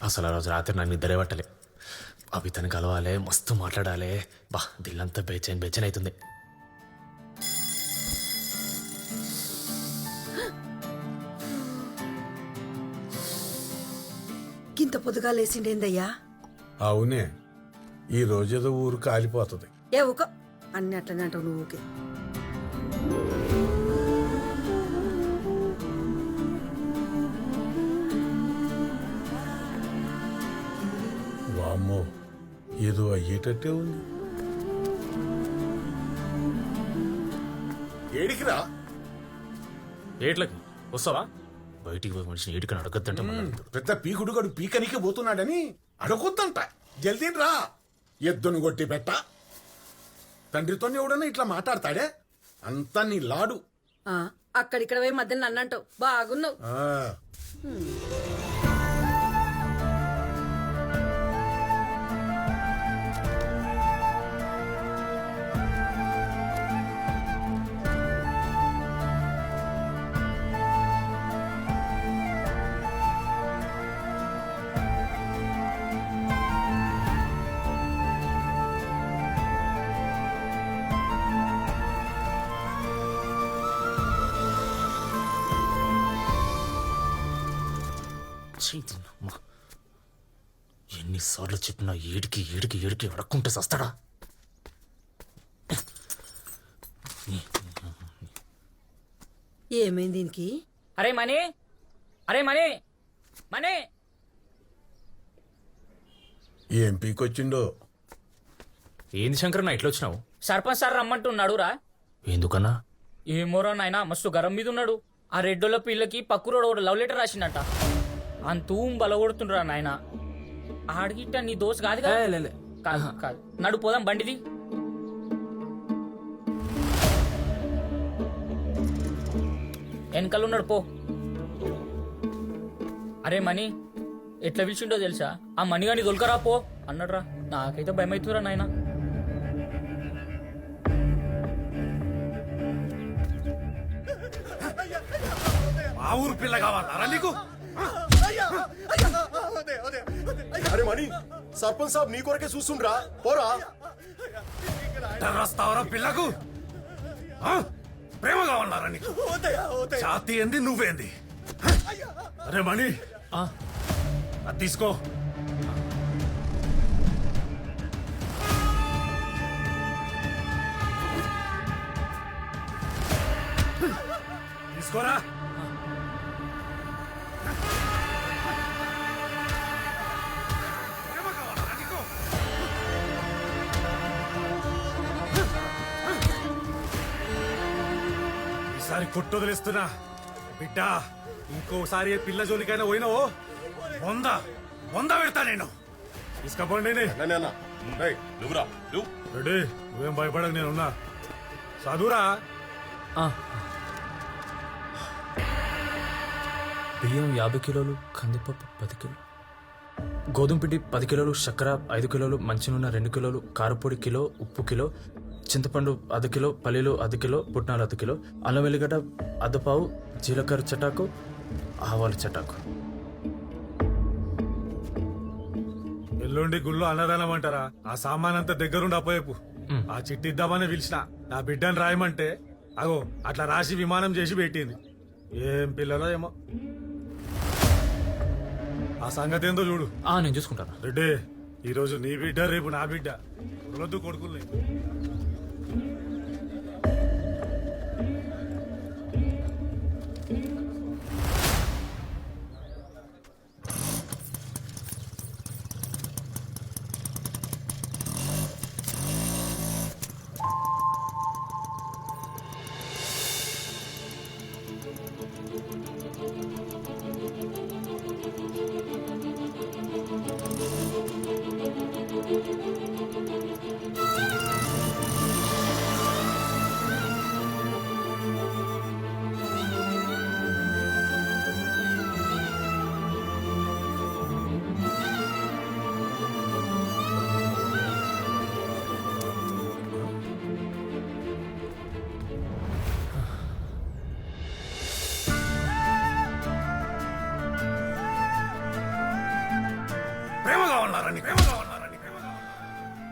Speaker 9: అసలు ఆ రోజు రాత్రి నాకు నిద్రే పట్టలే. అభితను కలవాలి, మస్తు మాట్లాడాలి. బా, దిల్లంతా బేచైన్ బేచైన్ అవుతుంది.
Speaker 3: ఇంత పొద్దుగా లేచిండేందయ్యా?
Speaker 11: అవునే, ఈ రోజేదో ఊరు కాలిపోతుంది.
Speaker 3: ఏ ఊక అన్ని అట్లనే అంటావు నువ్వు. ఊకే
Speaker 11: వామ్మో, ఏదో అయ్యేటట్టే ఉంది. ఏడికిరా?
Speaker 9: ఏట్లకి వస్తావా? బయటికి పోయి మనిషిని ఏడికని అడగద్దంటే
Speaker 11: పెద్ద పీకుడుగడు పీకనికి పోతున్నాడని అడగొద్దంట. జల్దీ రా. ఎద్దును కొట్టి పెట్ట. తండ్రితో ఎవడన్నా ఇట్లా మాట్లాడతాడే? అంతా నీ లాడు.
Speaker 3: అక్కడిక్కడ పోయి మధ్యలో నన్ను అంటావు. బాగున్నావు.
Speaker 9: ఎన్నిసార్లు చెప్పినా ఏడికి ఏడికి ఏడికి అడక్కుంటే సస్తాడా.
Speaker 3: ఏమైంది దీనికి?
Speaker 6: అరే మనీ, అరే మనీ, మనీ.
Speaker 11: ఏం పీకొచ్చిండో.
Speaker 9: ఏంది శంకరన్న ఇట్లా వచ్చినావు?
Speaker 6: సర్పంచ్ సార్ రమ్మంటున్నాడు రా.
Speaker 9: ఎందుకన్నా?
Speaker 6: ఏమోరా నాయనా మస్తు గరం మీద ఉన్నాడు. ఆ రెడ్డోళ్ళ పిల్లకి పక్కురోడు ఒకడు లవ్ లెటర్ రాసిండట. అంతూం బలగొడుతుండ్రా నాయన. ఆడిగిట్ట నీ దోస్త్ కాదు కదా? కాదు కాదు. నడు పోదాం బండిది. వెనకాల పో. అరే మనీ ఎట్లా పిలిచిండో తెలుసా? ఆ మనీ గాని దొలకరా పో అన్నాడ్రా. నాకైతే భయం అవుతుందిరా నాయన.
Speaker 1: మా ఊరు పిల్ల కావాలా నీకు?
Speaker 5: అరే మణి, సర్పంచ్ సాబ్ నీ కొరకే చూస్తుండ్రా, పోరా.
Speaker 1: రస్తావరా పిల్లకు? ప్రేమ కావాలన్నారా నీకు? ఛాతీ ఏంది, నువ్వేంది? అరే మణి, అది తీసుకో. తీసుకోరా. ఈసారి కొట్టు వదిలేస్తున్నా బిడ్డ. ఇంకోసారి ఏ పిల్ల జోలికైనా పోయినావో వంద పెడతా నేను. తీసుకపోండి. రెడీ, నువ్వేం భయపడకు, నేనున్నా. చదువురా.
Speaker 9: బియ్యం 50 కిలోలు, కందిపప్పు 10 కిలోలు, గోధుమ పిండి 10 కిలోలు, చక్కెర 5 కిలోలు, మంచినూనె 2 కిలోలు, కారపొడి కిలో, ఉప్పు కిలో, చింతపండు 1/2 కిలో, పల్లీలు 1/2 కిలో, పుట్నాలు 1/2 కిలో, అల్లం వెల్లిగడ్డ 1/2 పావు, జీలకర్ర చటాకు, ఆవాల చటాకు.
Speaker 1: ఎల్లుండి గుళ్ళు అన్నదానం అంటారా? ఆ సామాన్ అంతా దగ్గరుండి అప్పయపు. ఆ చిట్టి ఇద్దామని పిలిచిన. నా బిడ్డని రాయమంటే అగో అట్లా రాసి విమానం చేసి పెట్టింది. ఏం పిల్లలో ఏమో. ఆ సంగతి ఏందో చూడు.
Speaker 9: నేను చూసుకుంటాను.
Speaker 1: రెడ్డి, ఈరోజు నీ బిడ్డ, రేపు నా బిడ్డ. ఉరవద్దు కొడుకుల్ని.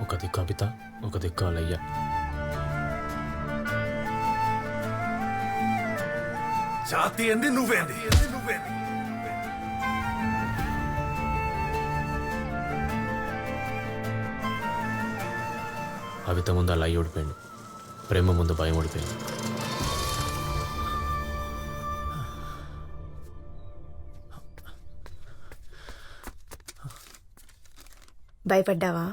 Speaker 9: ఒక దిక్కు కవిత, ఒక దిక్కు అలయ్య.
Speaker 1: ఛాతీ ఏంది, నువ్వేంది?
Speaker 9: కవిత ముందు అలయ్య ఓడిపోయింది, ప్రేమ ముందు భయం ఓడిపోయింది.
Speaker 7: భయపడ్డావా?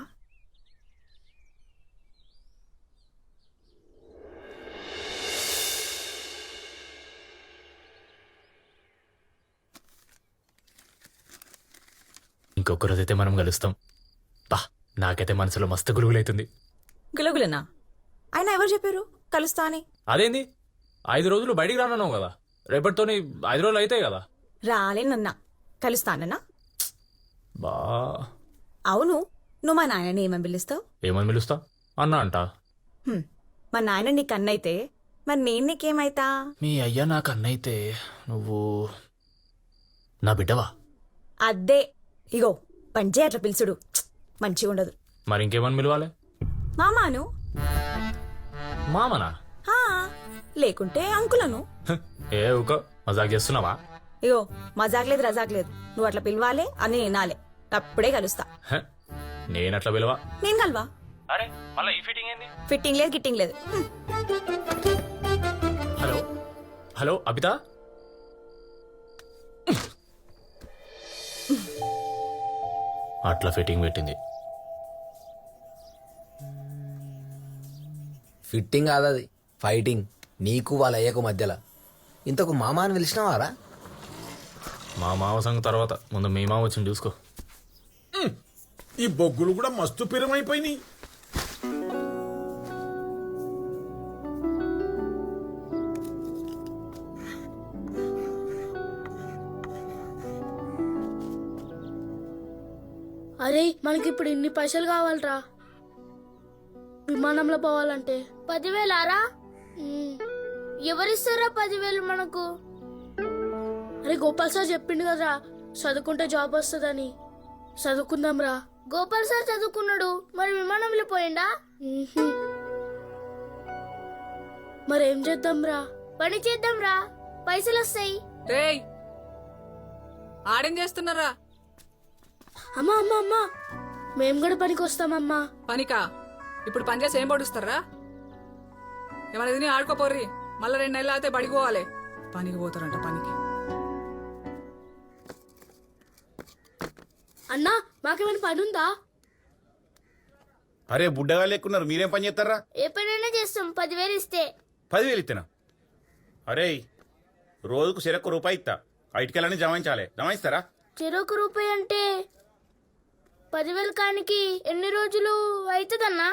Speaker 9: ఇంకొకరోజైతే మనం కలుస్తాం. నాకైతే మనసులో మస్తు గురుగులైతుంది.
Speaker 7: గులగులనా? ఆయన ఎవరు చెప్పారు కలుస్తా అని?
Speaker 9: అదేంది 5 రోజులు బయటికి రానున్నావు కదా, రేపటితోని 5 రోజులు అవుతాయి కదా.
Speaker 7: రాలేనన్నా, కలుస్తానన్నా.
Speaker 9: బా
Speaker 7: అవును, నువ్వు మా నాయనని ఏమని పిలుస్తావు?
Speaker 9: ఏమని పిలుస్తా? అన్నా అంట.
Speaker 7: మా నాయన నీకు అన్నైతే మరి నేను నీకేమైతా?
Speaker 9: మీ అయ్యా నాకు అన్నైతే నువ్వు నా బిడ్డవా?
Speaker 7: అద్దే, ఇగో పంచే అట్లా పిలుచుడు మంచిగా ఉండదు.
Speaker 9: మరి ఇంకేమని పిలవాలి?
Speaker 7: మామాను.
Speaker 9: మామనా?
Speaker 7: లేకుంటే అంకులను.
Speaker 9: ఏ ఊకో, మజాక్ చేస్తున్నావా?
Speaker 7: ఇగో మజాక్ లేదు రజాక్ లేదు, నువ్వు అట్లా పిలవాలి అని వినాలే.
Speaker 8: అప్పుడే కలుస్తా.
Speaker 9: హ, నేనట్లా విలువ.
Speaker 8: నేను కలవా?
Speaker 9: అరే మళ్ళీ ఈ ఫిట్టింగ్ ఏంది?
Speaker 8: ఫిట్టింగ్ లేదు గిట్టింగ్ లేదు.
Speaker 9: హలో హలో అబిత, అట్లా ఫిట్టింగ్ పెట్టింది.
Speaker 10: ఫిట్టింగ్ కాదు అది, ఫైటింగ్. నీకు వాళ్ళ అయ్యకు మధ్యలో. ఇంతకు మామ అని పిలిచినావారా?
Speaker 9: మా మామ సంగతి తర్వాత, ముందు మీ మామ వచ్చింది చూసుకో.
Speaker 11: ఈ బొగ్గులు కూడా మస్తు పిరమైపోయినాయి.
Speaker 4: అరే మనకి ఇప్పుడు ఇన్ని పైసలు కావాలరా విమానంలో పోవాలంటే. 10,000రా? ఎవరిస్తారా 10,000 మనకు? అరే గోపాల్ సార్ చెప్పిండు కదరా చదువుకుంటే జాబ్ వస్తుందని. చదువుకుందాం రా. గోపాల్ సార్ చదువుకున్నాడు, మరి విమానంలో పోయిండా? మరేం చేద్దాం రా? పని చేద్దాం రా, పైసలు వస్తాయి.
Speaker 2: రేయ్ ఆడేం చేస్తున్నారా?
Speaker 4: అమ్మా అమ్మా అమ్మా, మేము కూడా పనికి వస్తామమ్మా.
Speaker 2: పనికా? ఇప్పుడు పని చేసి ఏం పడుస్తారా? ఏమైనా తిని ఆడుకోపోర్రి, మళ్ళీ 2 నెలలు అయితే బడికి పోవాలి. పనికి పోతారంట పనికి.
Speaker 4: అన్నా మాకేమైనా పని ఉందా?
Speaker 13: అరే బుడ్డగా లేకున్నారు, మీరేం పని చేస్తారా?
Speaker 4: ఏ పనైనా చేస్తాం, 10,000 ఇస్తే.
Speaker 13: 10,000 ఇస్తానా? అరే రోజుకు సిరకు రూపాయి ఇస్తా, ఐటికెళ్ళని జమాయించాలి. జమాయిస్తారా?
Speaker 4: చెరొక రూపాయి అంటే 10,000 కానికి ఎన్ని రోజులు అవుతుందన్నా?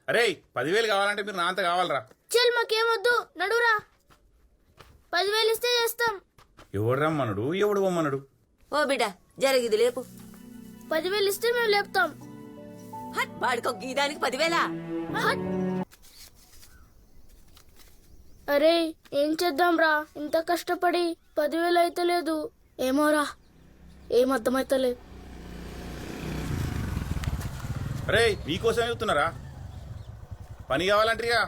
Speaker 13: అరే 10,000 కావాలంటే మీరు నా అంత కావాలరా.
Speaker 4: చల్ మాకేమొద్దు, నడురా. 10,000 ఇస్తే చేస్తాం.
Speaker 13: ఎవడు రమ్మనుడు, ఎవడు పొమ్మనుడు?
Speaker 3: ఓ బిడ్డ జరిగిది లేపు.
Speaker 4: 10,000 ఇస్తే మేము లేపుతాం.
Speaker 3: వాడికి ఒక గీదానికి 10,000.
Speaker 4: హట్. అరే ఏం చేద్దాం రా, ఇంత కష్టపడి 10,000 అయితే లేదు. ఏమోరా, ఏం అర్థమైతలేదు.
Speaker 13: అరే మీకోసం చెప్తున్నారా? పని కావాలంటారుగా.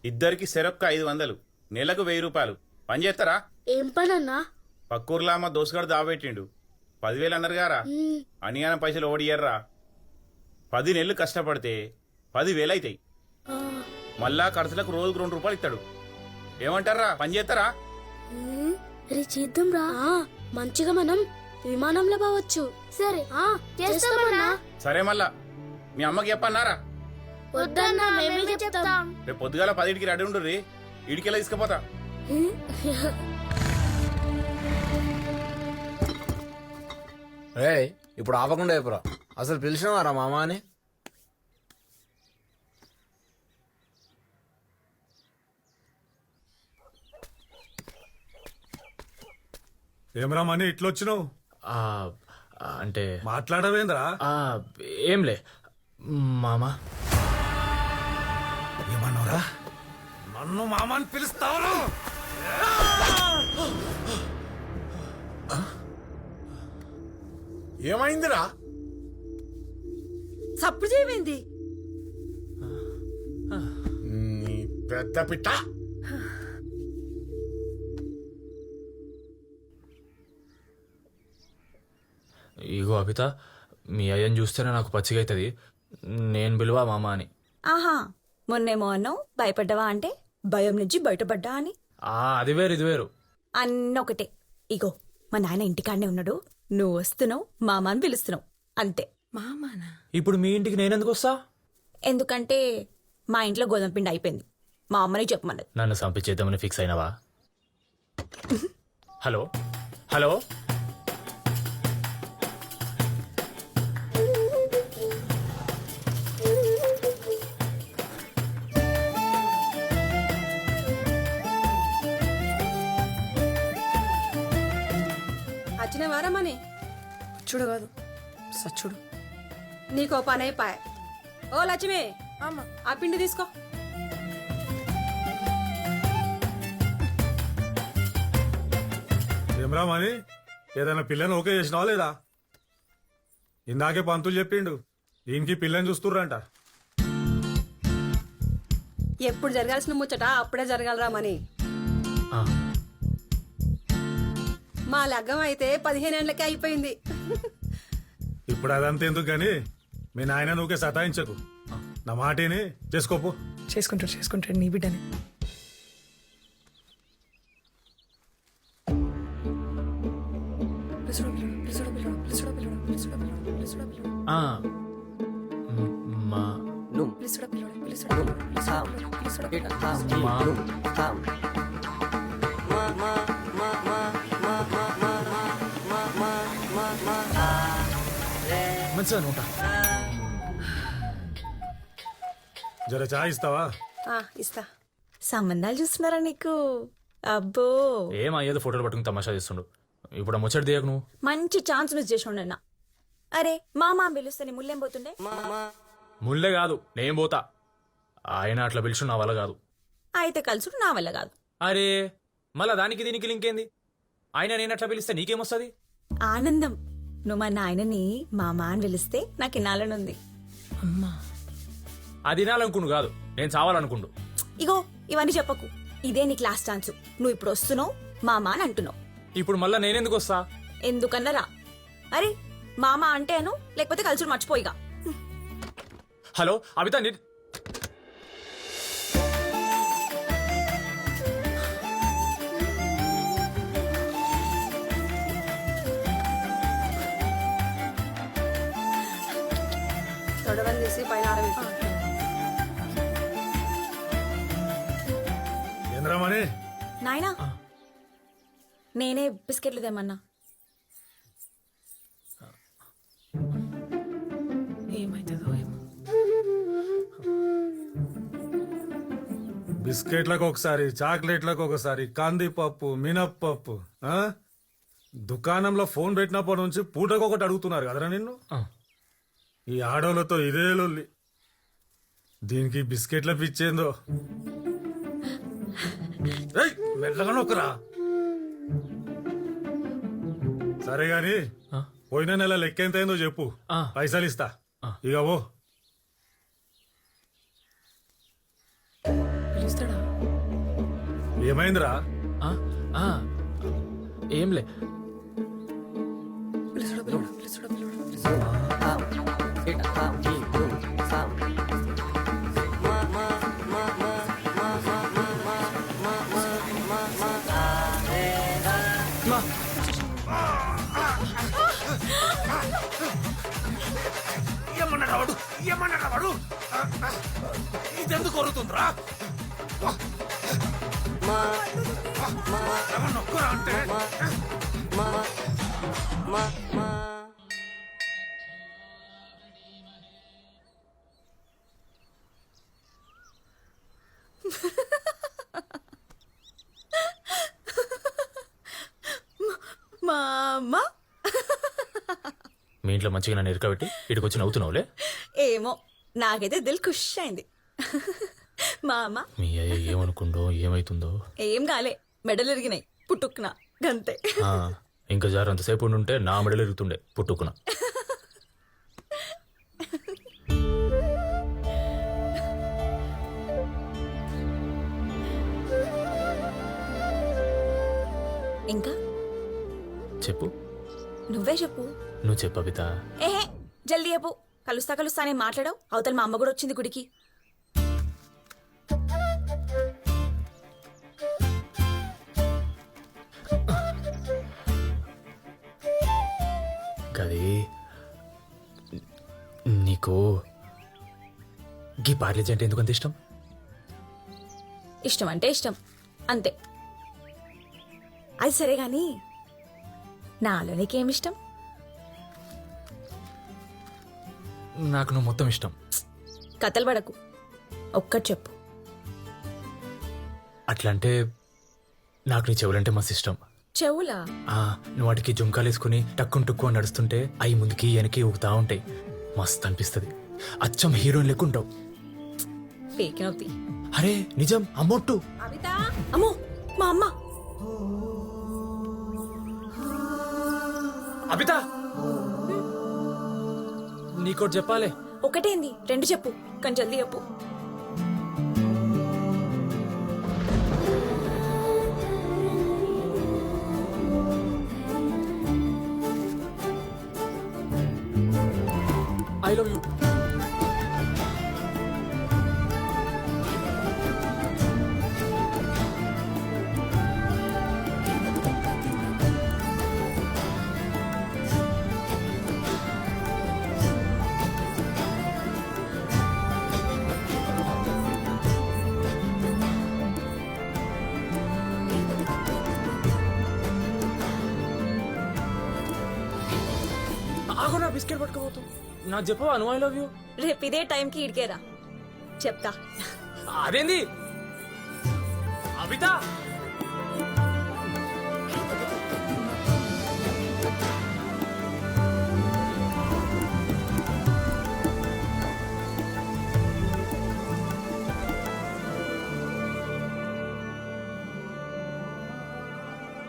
Speaker 13: ఇద్దరికి సెరొక్క 500, నెలకు 1,000 రూపాయలు. పని చేస్తారా?
Speaker 4: ఏం పని అన్నా?
Speaker 13: పక్కూర్లో అమ్మ దోసుగాడు దాబెట్టిండు. 10,000 అన్నారు గారా అని ఆయన పైసలు ఓడియర్రా. 10 నెలలు కష్టపడితే 10,000 అవుతాయి. మళ్ళా ఖర్చులకు రోజుకు 2 రూపాయలు ఇస్తాడు. ఏమంటారా? పని చేస్తారా?
Speaker 4: అరే చేద్దాం రా, మంచిగా మనం విమానంలో పోవచ్చు. సరే చేస్తామన్నా.
Speaker 13: సరే మళ్ళా మీ అమ్మకి చెప్పన్నారా?
Speaker 4: వద్దన్నా, మేమే చెప్తాం.
Speaker 13: రేపు పొద్దుగాల 10కి రెడీ ఉండుర్రి, ఇడికెళ్ళి తీసుకుపోతా.
Speaker 10: రే ఇప్పుడు ఆపకుండా అయిపోరా, అసలు పిలిచినవారా మామ అని?
Speaker 1: ఏమరా మనీ ఇట్లొచ్చినావు?
Speaker 9: ఆ, అంటే
Speaker 1: మాట్లాడవేంద్రా?
Speaker 9: ఏంలే మామా.
Speaker 1: ఏమన్నారా? నన్ను మామని పిలుస్తావు?
Speaker 11: ఏమైందిరా?
Speaker 3: సప్పుడు చేయమైంది.
Speaker 11: నీ పెద్ద పిట్ట.
Speaker 9: ఇగో అబిత, మీ అయ్యని చూస్తేనే నాకు పచ్చిగా అవుతుంది. నేను పిలువా మామ అని.
Speaker 8: ఆహా, మొన్నేమో అన్నావు భయపడ్డావా అంటే భయం నుంచి బయటపడ్డా అని.
Speaker 9: అది వేరు ఇది వేరు.
Speaker 8: అన్నొకటే. ఇగో మా నాయన ఇంటికాడనే ఉన్నాడు, నువ్వు వస్తున్నావు మామ అని పిలుస్తున్నావు అంతే.
Speaker 3: మామానా?
Speaker 9: ఇప్పుడు మీ ఇంటికి నేనెందుకు వస్తా?
Speaker 8: ఎందుకంటే మా ఇంట్లో గోధుమ పిండి అయిపోయింది, మా అమ్మని చెప్పమన్నది.
Speaker 9: నన్ను సంపించేద్దామని ఫిక్స్ అయినవా? హలో హలో,
Speaker 3: వచ్చిన వారమని
Speaker 7: చూడు కాదు సచ్చుడు.
Speaker 3: నీకో పని అయిపోయా. ఓ లక్ష్మి, ఆ పిండి తీసుకో.
Speaker 1: ఏమరా మనీ, ఏదైనా పిల్లని ఓకే చేసినావా లేదా? ఇందాకే పంతులు చెప్పిండు దీనికి పిల్లని చూస్తుర్రంట.
Speaker 3: ఎప్పుడు జరగాల్సిన ముచ్చట అప్పుడే జరగాలరా మని. మా లగ్గం అయితే 15 ఏళ్ళకే అయిపోయింది.
Speaker 1: ఇప్పుడు అదంతా ఎందుకు గాని మీ నాయన నువ్వుకే సతాయించకు. నా మాటని చేసుకోపో.
Speaker 7: చేసుకుంటాడు నీ బిడ్డని.
Speaker 9: ఆ, మా మంచిగా నోట
Speaker 1: జర చాయ్ ఇస్తావా?
Speaker 3: ఇస్తా.
Speaker 8: సంబంధాలు చూస్తున్నారా నీకు? అబ్బో
Speaker 9: ఏం అయ్యేది ఫోటోలు పట్టుకుని తమాషా చేస్తుండు. ఇప్పుడు ఆ ముచ్చట దిగకు నువ్వు.
Speaker 8: మంచి ఛాన్స్ మిస్ చేసి ఉండన్నా. అరే మామ పిలుస్తే నీ ముళ్ళేం పోతుండే?
Speaker 9: ముల్లే కాదు నేను పోతా. ఆయన అట్లా పిలిచి నా వల్ల కాదు.
Speaker 8: అయితే కలుసుడు నా వల్ల కాదు.
Speaker 9: అరే మళ్ళా దానికి దీనికి లింక్ ఏంది? ఆయన నేను అట్లా పిలిస్తే నీకేమొస్తుంది?
Speaker 8: ఆనందం. నువ్వు మా నాయనని మామ అని పిలిస్తే నాకు ఇనాలనుంది.
Speaker 9: అది వినాలనుకుండు కాదు, నేను చావాలనుకుండు.
Speaker 8: ఇగో ఇవన్నీ చెప్పకు. ఇదే నీ క్లాస్ ఛాన్స్. నువ్వు ఇప్పుడు వస్తున్నావు మామ అని అంటున్నావు.
Speaker 9: ఇప్పుడు మళ్ళా నేనెందుకు వస్తా?
Speaker 8: ఎందుకన్నరా? అరే మామ అంటే అను, లేకపోతే కలుసుడు మర్చిపోయిగా.
Speaker 9: హలో అబితా
Speaker 3: తొడవని తీసి పైన ఆరబెట్టు.
Speaker 1: ఏంద్రమని
Speaker 8: నాయనా నేనే బిస్కెట్లు తెమ్మన్నా.
Speaker 7: ఏమైతుందో ఏమో.
Speaker 1: బిస్కెట్లకు ఒకసారి, చాక్లెట్లకు ఒకసారి, కందిపప్పు, మినప్పప్పు. ఆ? దుకాణంలో ఫోన్ పెట్టినప్పటి నుంచి పూటకు ఒకటి అడుగుతున్నారు కదరా నిన్ను. ఈ ఆడోళ్ళతో ఇదే లొల్లి. దీనికి బిస్కెట్ల పిచ్చేందో. మెల్లగా నొక్కరా. సరే గాని పోయిన నెల లెక్క ఎంత అయిందో చెప్పు, పైసలు ఇస్తా. ఇక ఓ
Speaker 7: పిలుస్తాడా?
Speaker 1: ఏమైందిరా?
Speaker 9: ఏంలే.
Speaker 1: ఏమన్నాడు వాడు? ఇదెందుకు కొరుతుందిరా? నొక్కురా అంటే
Speaker 8: మామ
Speaker 9: మీ ఇంట్లో మంచిగా నన్ను ఇరకబెట్టి ఇటుకు వచ్చి నవ్వుతున్నావులే.
Speaker 8: ఏమో నాకైతే దిల్ ఖుష్ అయింది. మామ
Speaker 9: మీ అయ్య ఏమనుకుందో ఏమైతుందో.
Speaker 8: ఏం కాలే, మెడలు ఎరిగినాయి పుట్టుకున్నా గంతే.
Speaker 9: ఇంకా జారంతసేపు ఉండుంటే నా మెడలు ఇరుగుతుండే పుట్టుకున్న.
Speaker 8: ఇంకా
Speaker 9: చెప్పు.
Speaker 8: నువ్వే చెప్పు.
Speaker 9: నువ్వు చెప్పు అబితా.
Speaker 8: ఏహే జల్దీ చెప్పు. కలుస్తానే మాట్లాడావు. అవతల మా అమ్మ కూడా వచ్చింది గుడికి.
Speaker 9: గది నీకు గీ పార్లేజ్ అంటే ఎందుకంత ఇష్టం?
Speaker 8: ఇష్టం అంటే ఇష్టం అంతే. అది సరే గాని నాలో నీకేమిష్టం?
Speaker 9: నాకు నువ్వు మొత్తం ఇష్టం.
Speaker 8: కథలు పడకు, ఒక్కటి చెప్పు.
Speaker 9: అట్లా అంటే నాకు నీ చెవులంటే మస్తు ఇష్టం.
Speaker 8: చెవులా?
Speaker 9: నువ్వు వాటికి జుంకాలు వేసుకుని టక్కుని టుక్కు అని నడుస్తుంటే అవి ముందుకి వెనక్కి ఊగుతా ఉంటాయి. మస్తు అనిపిస్తుంది. అచ్చం హీరోయిన్ లెక్కుంటావు.
Speaker 8: పేకినవుతి.
Speaker 9: అరే నిజం అమ్మొట్టు.
Speaker 8: అమ్మో మా అమ్మ.
Speaker 9: అబితా నీకోటి చెప్పాలి.
Speaker 8: ఒకటేంది, రెండు చెప్పు, కానీ జల్దీ చెప్పు.
Speaker 9: I love you. ఆగు, నా బిస్కెట్ పట్టుకోబోతావు. నాకు చెప్పవా నువ్వు ఐ లవ్ యూ?
Speaker 8: రేపు ఇదే టైంకి ఇడికేరా చెప్తా.
Speaker 9: అదేంది అవిత?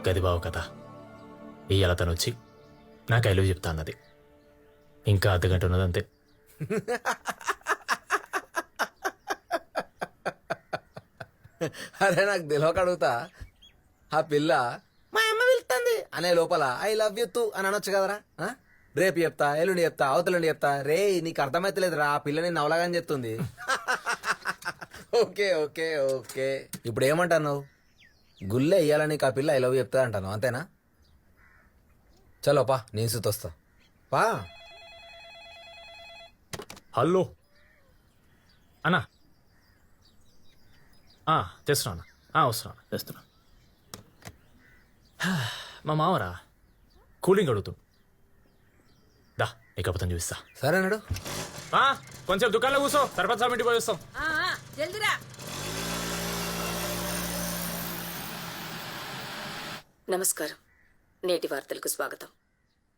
Speaker 9: గది బావు కదా, ఇయ్యాల తను వచ్చి నాకు ఐ లవ్ చెప్తా అన్నది. ఇంకా అర్ధగంట ఉన్నదంతే.
Speaker 10: అరే నాకు తెలియక అడుగుతా, ఆ పిల్ల మా అమ్మ వెళ్తుంది అనే లోపల ఐ లవ్ యూ తూ అని అనొచ్చు కదరా? ఆ? రేపు చెప్తా, ఎల్లుండి చెప్తా, అవతలుండి చెప్తా. రే నీకు అర్థమైతలేదురా, ఆ పిల్ల నేను అవలాగని చెప్తుంది. ఓకే ఓకే ఓకే, ఇప్పుడు ఏమంటావు నువ్వు? గుల్లే ఇయ్యాలని నీకు ఆ పిల్ల ఐ లవ్ చెప్తా అంటాను, అంతేనా? చలో పా, నేను సుతొస్తా పా.
Speaker 9: హలో అన్నా, చేస్తున్నా వస్తున్నా చేస్తున్నా. మా మావరా కూలింగ్ అడుగుతూ దా ఇకపోతే చూపిస్తా.
Speaker 10: సరే నడు.
Speaker 9: కొంచెం దుకాణంలో కూర్చో, సర్పంచ్ సాబ్ ఇంటికి పోయి వస్తాం.
Speaker 3: జల్దిరా.
Speaker 15: నమస్కారం. నేటి వార్తలకు స్వాగతం.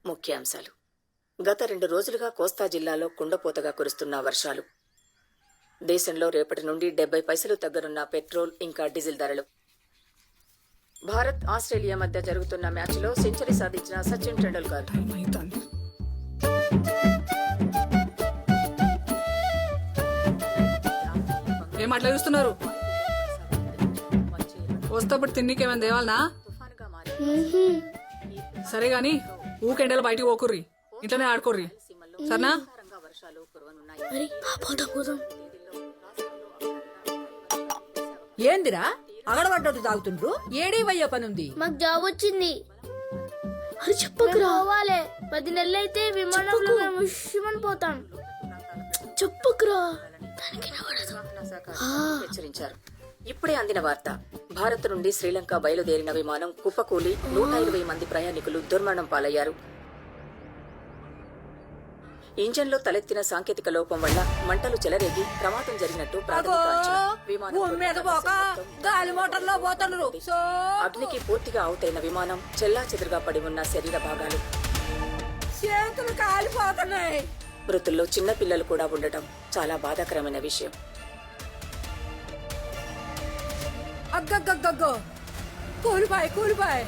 Speaker 15: ముఖ్యాంశాలు. గత 2 రోజులుగా కోస్తా జిల్లాలో కుండపోతగా కురుస్తున్న వర్షాలు. దేశంలో రేపటి నుండి 70 పైసలు తగ్గనున్న పెట్రోల్ ఇంకా డీజిల్ ధరలు. భారత్ ఆస్ట్రేలియా మధ్య జరుగుతున్న మ్యాచ్లో సెంచరీ సాధించిన సచిన్ టెండూల్కర్.
Speaker 2: ఏం అట్లా చూస్తున్నారు? వస్తేప్పుడు తిన్నీకేమైనా దేవాలనా? సరే గాని ఊకెండలు బయటికి పోకుర్రి, ఇంట్లోనే ఆడుకోర్రి, సరేనా?
Speaker 3: ఏందిరా అగడబడ్డట్టు తాగుతుండ్రు? ఏడీ వయ్యో పనుంది.
Speaker 4: మాకు జాబ్ వచ్చింది. అది చెప్పకురా. పోవాలే 10 నెలలైతే విమానంలో మేము ఉష్మని పోతాం. చెప్పకురా.
Speaker 15: హెచ్చరించారు. ఇప్పుడే అందిన వార్త. భారత్ నుండి శ్రీలంక బయలుదేరిన విమానం కుప్పకూలి 120 మంది ప్రయాణికులు దుర్మరణం పాలయ్యారు. ఇంజన్లో తలెత్తిన సాంకేతిక లోపం వల్ల మంటలు చెలరేగి ప్రమాదం జరిగినట్టు ప్రాథమిక అంచనా. అగ్నికి పూర్తిగా అవుతైన విమానం చెల్లాచెదురుగా పడి ఉన్న శరీర భాగాలు.
Speaker 3: చేతులు కాలిపోతున్నాయి.
Speaker 15: మృతుల్లో చిన్న పిల్లలు కూడా ఉండటం చాలా బాధాకరమైన విషయం.
Speaker 3: అగ్గగ్గగ్గో కూలిపాయ్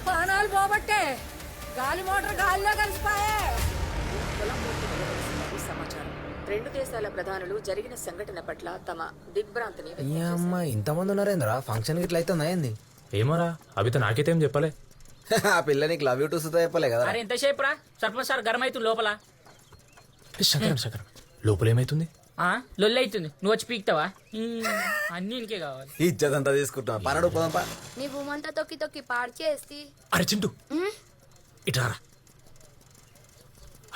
Speaker 3: ప్రాణాలు పోబట్టే గాలి మోటార్ గాలిలో కలిసిపాయే.
Speaker 15: సమాచారం. 2 దేశాల ప్రధానులు జరిగిన సంఘటన పట్ల తమ దిగ్భ్రాంతిని
Speaker 10: ఇంతమంది ఉన్నారేంద్రా? ఫంక్షన్ గిట్ల అవుతుందా ఏంది?
Speaker 9: ఏమోరా అవిత నాకైతే ఏం చెప్పలే.
Speaker 10: ఆ పిల్ల నీకు లవ్ యూ టూ సుతా చెప్పలే కదా?
Speaker 6: అరే ఎంతసేపు రా, సర్పంచ్ సార్ గరం అవుతుంది లోపల.
Speaker 9: శంకరం లోపల ఏమైతుంది?
Speaker 6: లొల్లి అవుతుంది, నువ్వు వచ్చి పీక్తావా? అన్ని ఇంకే కావాలి.
Speaker 10: ఇచ్చేదంతా తీసుకుంటున్నా. పనడు పోదాంపా.
Speaker 4: నీ భూమంతా తొక్కి తొక్కి పాడు చేసి.
Speaker 9: అరే చింటూ ఇట్రారా.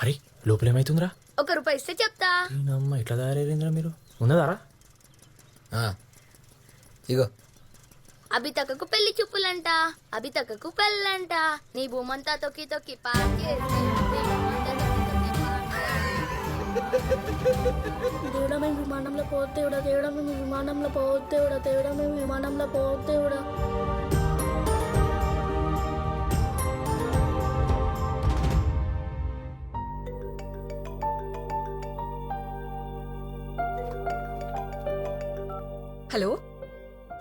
Speaker 9: అరే లోపల ఏమైతుందిరా?
Speaker 4: 1 రూపాయి ఇస్తే చెప్తా.
Speaker 9: అమ్మ ఇట్లా తయారైందిరా మీరు. ఉన్నదారా?
Speaker 10: ఇగో
Speaker 4: అభితకకు పెళ్లి చూపులంట, అభితకకు పెళ్ళంట. నీ భూమంతా తొక్కి తొక్కి పాడు చేసి. దేవుడా మేము విమానంలో పోతేవుడా, దేవుడా మేము విమానంలో పోతేవుడా, దేవుడా మేము విమానంలో పోతేవుడా.
Speaker 3: హలో,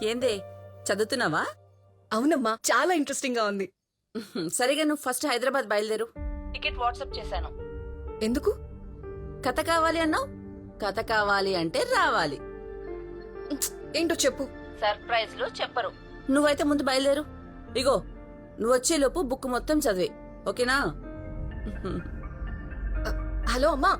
Speaker 15: ఏందే చదువుతున్నావా?
Speaker 3: అవునమ్మా, చాలా ఇంట్రెస్టింగ్ గా ఉంది.
Speaker 15: సరిగా నువ్వు ఫస్ట్ హైదరాబాద్ బయలుదేరు. టికెట్ వాట్సాప్ చేశాను.
Speaker 3: ఎందుకు?
Speaker 15: కథ కావాలి అన్నావు. కథ కావాలి అంటే రావాలి.
Speaker 3: ఏంటో చెప్పు.
Speaker 15: సర్ప్రైజ్ లో చెప్పరు. నువ్వైతే ముందు బయలుదేరు. ఇగో నువ్వు వచ్చేలోపు బుక్ మొత్తం చదివే, ఓకేనా?
Speaker 7: హలో అమ్మా.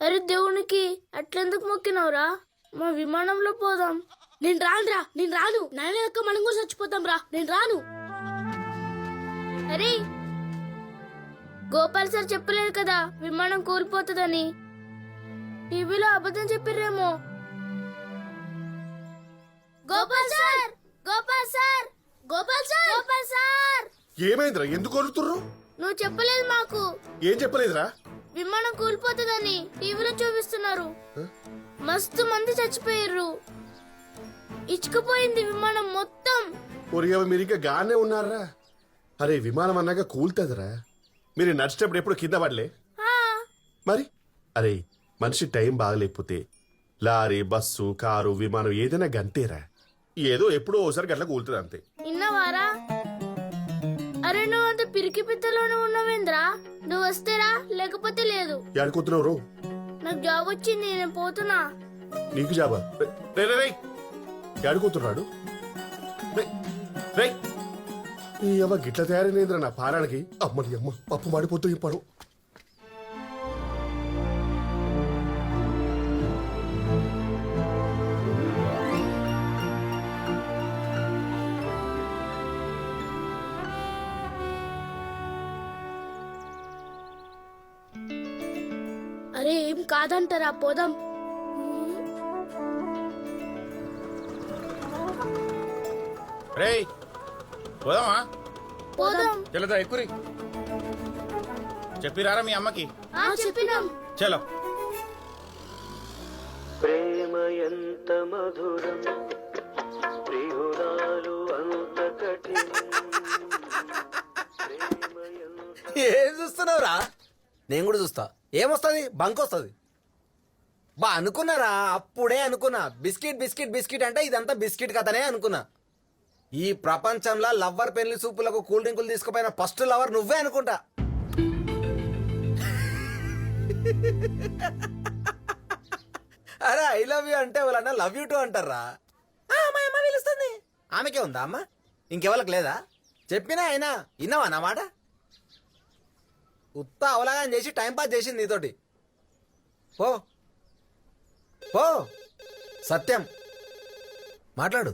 Speaker 4: అరే దేవునికి అట్లెందుకు మొక్కినవురా? మా విమానంలో పోదాం. నేను రాను. నాయన యొక్క మనం కూడా చచ్చిపోతాం రా. నేను రాను. అరే గోపాల్ సార్ చెప్పలేదు కదా విమానం కూలిపోతుందని. టీవీలో అబద్ధం చెప్పిర్రేమో. Gopal sir, Gopal sir, Gopal sir, Gopal sir.
Speaker 5: ఏమైందిరా? ఎందుకు కొడుతుర్రు?
Speaker 4: నువ్వు చెప్పలేదు మాకు.
Speaker 5: ఏం చెప్పలేదురా?
Speaker 4: విమానం కూలిపోతుందని టీవీలో చూపిస్తున్నారు. మస్తు మంది చచ్చిపోయారు. ఇచ్చుకుపోయింది విమానం మొత్తం.
Speaker 5: ఒరిగా మీరు ఇంకా గానే ఉన్నారా? అరే విమానం అన్నాక కూలుతుందిరా. మీరు నడిచేటప్పుడు ఎప్పుడు కింద పడలే మరి? అరే మనిషి టైం బాగలేకపోతే లారీ, బస్సు, కారు, విమానం ఏదైనా గంతేరా. ఏదో ఎప్పుడో ఓసారి గట్ల కూలుతుంది అంతే.
Speaker 4: ఇన్నవారా? అరే నువ్వు అంత పిరికి పిత్తలోనే ఉన్నావేంద్రా? నువ్వు వస్తేరా, లేకపోతే లేదు.
Speaker 5: ఎడుకుతున్నావు?
Speaker 4: నాకు జాబ్ వచ్చింది, నేను పోతున్నా.
Speaker 5: నీకు జాబా? ఎడుకుతున్నాడు గిట్ల తయారైందిరా నా పారానికి. అమ్మని అమ్మ పప్పు మాడిపోతూ ఇప్పారు.
Speaker 4: అరే ఏం కాదంటారా, పోదాం.
Speaker 13: రేయ్ పోదామా?
Speaker 4: పోదాం.
Speaker 13: చల్లదా ఎక్కురి. చెప్పిరారా మీ అమ్మకి?
Speaker 4: చెప్పినాం.
Speaker 13: చలో.
Speaker 16: ప్రేమ ఎంత మధురం, ప్రియురాలు అంత కఠినం.
Speaker 10: ఏం చూస్తున్నావురా? నేను కూడా చూస్తా. ఏమొస్తుంది? బంక్ వస్తుంది. బా అనుకున్నారా? అప్పుడే అనుకున్నా బిస్కెట్ బిస్కెట్ బిస్కెట్ అంటే ఇదంతా బిస్కెట్ కథనే అనుకున్నా. ఈ ప్రపంచంలో లవ్వర్ పెళ్లి సూపులకు కూల్ డ్రింకులు తీసుకుపోయిన ఫస్ట్ లవర్ నువ్వే అనుకుంటా. అరే ఐ లవ్ యూ అంటే వాళ్ళన్నా లవ్ యూ టూ అంటారా? మా అమ్మ పిలుస్తుంది. ఆమెకే ఉందా అమ్మ? ఇంకెవరికి లేదా? చెప్పినా అయినా విన్నావా నా మాట? ఉత్తా అవలాగా చేసి టైంపాస్ చేసింది నీతోటి. పో పో, సత్యం మాట్లాడు.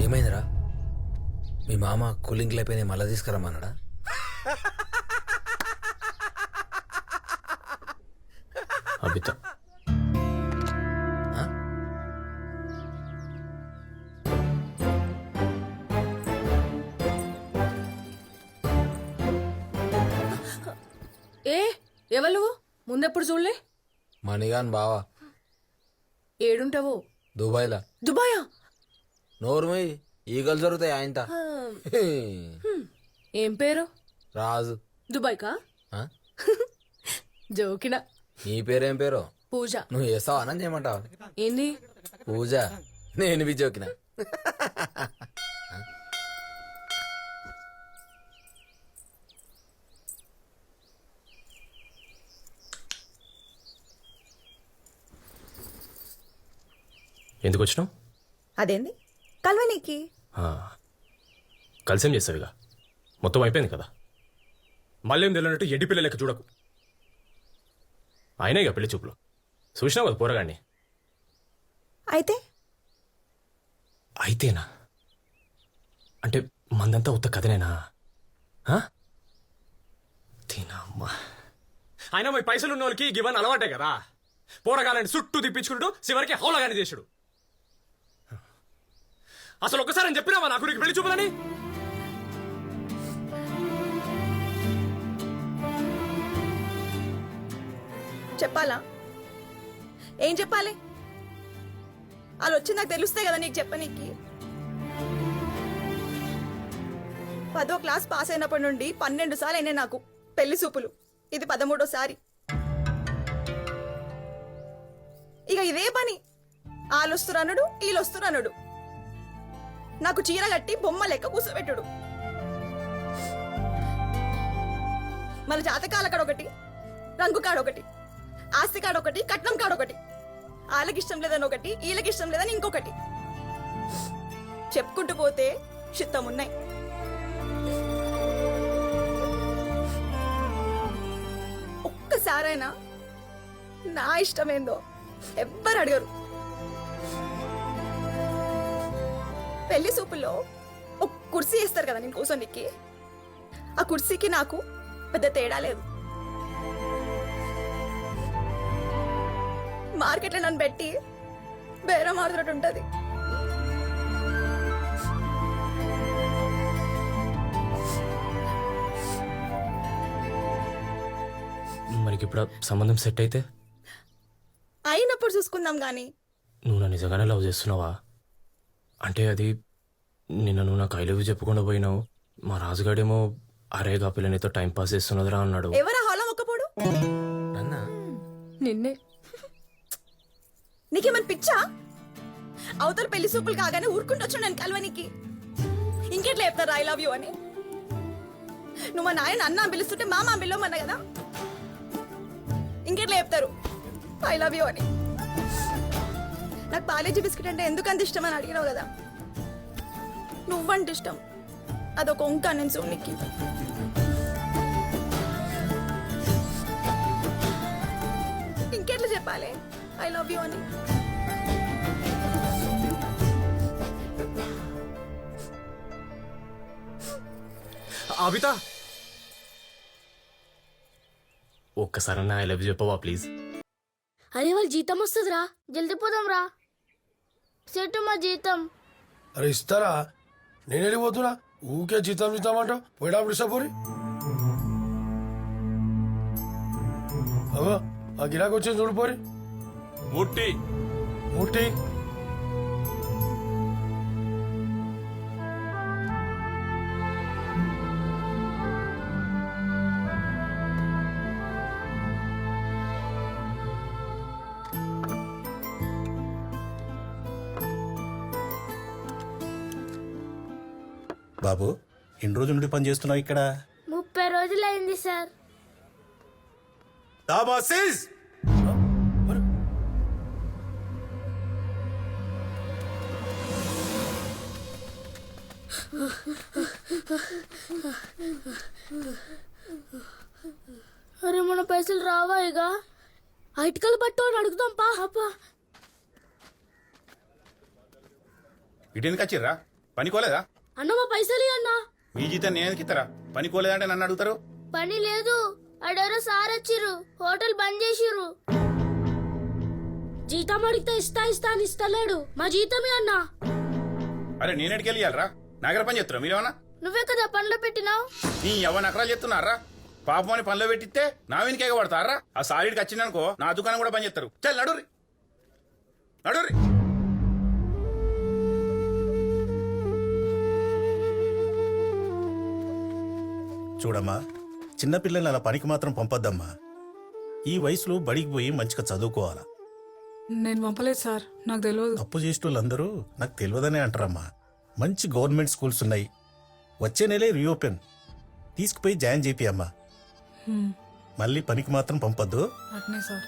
Speaker 10: ఏమైందిరా? మీ మామ కూలింగ్ లేపని మళ్ళా తీసుకురమ్మన్నాడా?
Speaker 9: అబితా
Speaker 7: ఎవరు ముందెప్పుడు చూడలే?
Speaker 10: మణిగాన్ బావా.
Speaker 7: ఏడుంటావు?
Speaker 10: దుబాయ్లా.
Speaker 7: దుబాయా?
Speaker 10: నోరుమై ఈగలు జరుగుతాయి ఆయనత.
Speaker 7: ఏం పేరు?
Speaker 10: రాజు.
Speaker 7: దుబాయ్ కా? జోకినా.
Speaker 10: నీ పేరేం పేరు?
Speaker 7: పూజ.
Speaker 10: నువ్వు చేస్తావా అని చేయమంటావా?
Speaker 7: ఏంది
Speaker 10: పూజ? నేను బి జోకినా.
Speaker 9: ఎందుకు వచ్చినావు?
Speaker 8: అదేంది కల్వనీకి?
Speaker 9: కలిసేం చేస్తావుగా? మొత్తం అయిపోయింది కదా. మళ్ళీ ఏం తెలియనట్టు ఎడ్డి పిల్ల లెక్క చూడకు. ఆయనే ఇక పెళ్లి చూపులు చూసినావు కదా పోరగాన్ని.
Speaker 8: అయితే
Speaker 9: అయితేనా అంటే మందంతా ఉత్త కథనేనా? తినమ్మా. అయినా మీ పైసలు ఉన్న వాళ్ళకి గివన్ అలవాటే కదా. పోరగాలని చుట్టూ తిప్పించుకుంటూ చివరికి హౌలగాని చేసుడు. అసలు ఒకసారి అని చెప్పినావా నాకు నీకు పెళ్లి చూపులని?
Speaker 8: చెప్పాలా?
Speaker 3: ఏం చెప్పాలి? వాళ్ళు వచ్చి నాకు తెలుస్తాయి కదా నీకు చెప్పనీకి. 10వ క్లాస్ పాస్ అయినప్పటి నుండి 12 సార్లు అయినాయి నాకు పెళ్లి చూపులు. ఇది 13వసారి. ఇక ఇదే పని, వాళ్ళు వస్తురనుడు వీళ్ళు వస్తురనుడు, నాకు చీర కట్టి బొమ్మ లెక్క కూర్చోబెట్టుడు. మళ్ళీ జాతకాల కాడొకటి, రంగు కాడొకటి, ఆస్తి కాడొకటి, కట్నం కాడొకటి, వాళ్ళకి ఇష్టం లేదని ఒకటి, వీళ్ళకి ఇష్టం లేదని ఇంకొకటి. చెప్పుకుంటూ పోతే చిత్తం ఉన్నాయి. ఒక్కసారైనా నా ఇష్టమేందో ఎవ్వరు అడగరు. పెళ్లి సూపుల్లో ఒక కుర్చీ వేస్తారు కదా నేను కూర్చోనికి, ఆ కుర్చీకి నాకు పెద్ద తేడా లేదు. మార్కెట్లో నన్ను పెట్టి బేరం ఆడుతున్నట్టు ఉంటది.
Speaker 9: మరికి ఇప్పుడు సంబంధం సెట్ అయితే
Speaker 3: అయినప్పుడు చూసుకుందాం గాని.
Speaker 9: నువ్వు నా నిజంగానే లవ్ చేస్తున్నావా? అంటే అది నిన్న నువ్వు నాకు ఐ లవ్ యూ చెప్పకుండా పోయినావు, మా రాజుగాడేమో అరే గా పిల్లనితో టైం పాస్ చేస్తున్నదిరా అన్నాడు.
Speaker 3: ఎవరా హాలో ఒక్కపోడు?
Speaker 7: నిన్నే.
Speaker 3: నీకేమని పిచ్చా? అవతల పెళ్లి సూపులు కాగానే ఊరుకుంటూ నేను కలవనికి. ఇంకెట్లా చెప్తారు ఐ లవ్ యూ అని? నువ్వు మా నాయన అన్న పిలుస్తుంటే మామ పిలవమన్నా కదా, ఇంకెట్లా చెప్తారు ఐ లవ్ యూ అని? నాకు పాలేజీ బిస్కెట్ అంటే ఎందుకు అంత ఇష్టం అని అడిగినావు కదా, నువ్వంటే ఇష్టం, అదొక వంక నేను సోనికి. ఇంకెట్లా చెప్పాలి ఐ లవ్ యూ అని?
Speaker 9: అబిత ఒక్కసారి నా ఐ లవ్ యూ చెప్పవా ప్లీజ్?
Speaker 4: అరే వాళ్ళ జీతం వస్తుందిరా, జల్దీ పోదాం రా. సెట్ మా జీతం.
Speaker 12: అరే ఇస్తారా? నేను వెళ్ళిపోతున్నా, ఊకే జీతం జీతామంటావు. పోయేటప్పుడు ఇస్తా పోరి. అవో ఆ గిరాకి వచ్చింది చూడు పోరి.
Speaker 13: ముట్టి
Speaker 12: ముట్టి
Speaker 17: బాబు, ఎన్ని రోజుల నుండి పని చేస్తున్నావు ఇక్కడ?
Speaker 4: 30 రోజులైంది సార్. అరే మన పైసలు రావా? ఇక ఐటికలు పట్టు అని అడుగుదాం పా.
Speaker 13: ఇటెందుకు వచ్చిర్రా? పనికోలేదా?
Speaker 4: అన్న మా పైసలు అన్నా.
Speaker 13: మీ జీతం నేను ఇస్తారా? పనికోలేదంటే నన్ను అడుగుతారు.
Speaker 4: పని లేదు, అడెవరో సార్ వచ్చిర్రు, హోటల్ బంద్ చేసిర్రు. జీతం అడిగితే ఇస్తా అని ఇస్తలేడు. మా జీతమే అన్నా.
Speaker 13: అరే నేనేటికి వెళ్ళాలరా? నగర పని చేస్తున్నా మీరేమన్నా?
Speaker 4: నువ్వే కదా పనిలో పెట్టినావు.
Speaker 13: నీ ఎవరు నకరాలు చెప్తున్నారా? పాపం అని పనిలో పెట్టిస్తే నా వెనుక ఎగబడతారా? ఆ సారీడికి వచ్చిందనుకో నా దుకాణం కూడా పని చేస్తారు. చల్ నడురి నడురి.
Speaker 17: చూడమ్మా, చిన్నపిల్లల్ని అలా పనికి మాత్రం పంపొద్దమ్మా. ఈ వయసులో బడికి పోయి మంచిగా చదువుకోవాలా.
Speaker 2: నేను పంపలేదు సార్, నాకు తెలియదు.
Speaker 17: తప్పు చేసేటోళ్ళందరూ నాకు తెలియదనే అంటారమ్మా. మంచి గవర్నమెంట్ స్కూల్స్ ఉన్నాయి, వచ్చే నెలే రీఓపెన్. తీసుకుపోయి జాయిన్ చేపియమ్మా. మళ్ళీ పనికి మాత్రం పంపొద్దు.
Speaker 2: అట్నే సార్.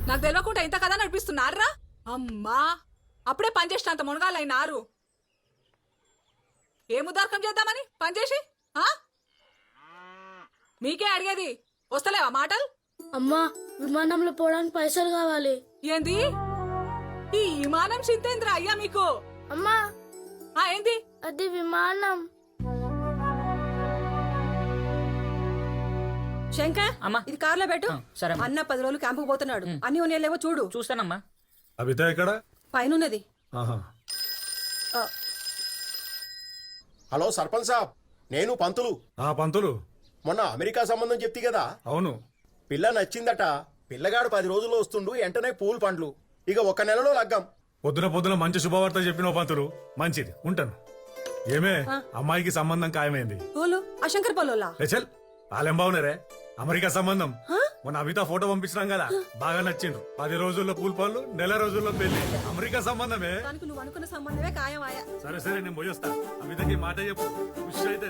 Speaker 2: నాకు తెలియకుండా ఇంత కదా నడిపిస్తున్నారా? అమ్మా, అప్పుడే పనిచేసిన అంత మునగాలైనారు. ఏ ముదార్కం చేద్దామని పనిచేసి మీకే అడిగేది, వస్తలేవా మాటలు?
Speaker 4: అమ్మా, విమానంలో పోవడానికి పైసలు కావాలి.
Speaker 2: ఏంది ఈ విమానం చింతేంద్ర అయ్యా మీకు?
Speaker 4: అమ్మా
Speaker 2: ఏంది
Speaker 4: అది విమానం?
Speaker 3: శంకర్
Speaker 6: అమ్మా.
Speaker 3: ఇది కార్లో పెట్టు
Speaker 6: సరే అమ్మా.
Speaker 3: అన్న 10 రోజులు క్యాంపుకు పోతున్నాడు అన్ని ఉన్నాయేమో చూడు.
Speaker 6: చూస్తానమ్మా.
Speaker 1: అబిత ఎక్కడ?
Speaker 3: పైనున్నది.
Speaker 1: ఆహా.
Speaker 5: హలో సర్పంచ్ సాబ్, నేను పంతులు.
Speaker 1: పంతులు,
Speaker 5: మొన్న అమెరికా సంబంధం చెప్తి కదా.
Speaker 1: అవును.
Speaker 5: పిల్ల నచ్చిందట. పిల్లగాడు 10 రోజుల్లో వస్తుండు, వెంటనే పూలు పండ్లు. ఇక 1 నెలలో లగ్గం.
Speaker 1: పొద్దున మంచి శుభవార్త చెప్పిన పంతులు. మంచిది, ఉంటాను. ఏమే, అమ్మాయికి సంబంధం ఖాయమైంది.
Speaker 3: ఓలు ఆ శంకర్ పొలోలా
Speaker 1: చల్, వాళ్ళేం బాగున్నారే. అమెరికా సంబంధం. మొన్న అమితా ఫోటో పంపించినాం కదా, బాగా నచ్చిండ్రు. 10 రోజుల్లో పూల పనులు, నెల రోజుల్లో పెళ్లి. అమెరికా సంబంధమే.
Speaker 3: దానికి నువ్వు అనుకున్న సంబంధమే ఖాయమాయా.
Speaker 1: సరే నేను పోయొస్తా. అమితకి మాట చెప్పు, ఖుషి అయితే.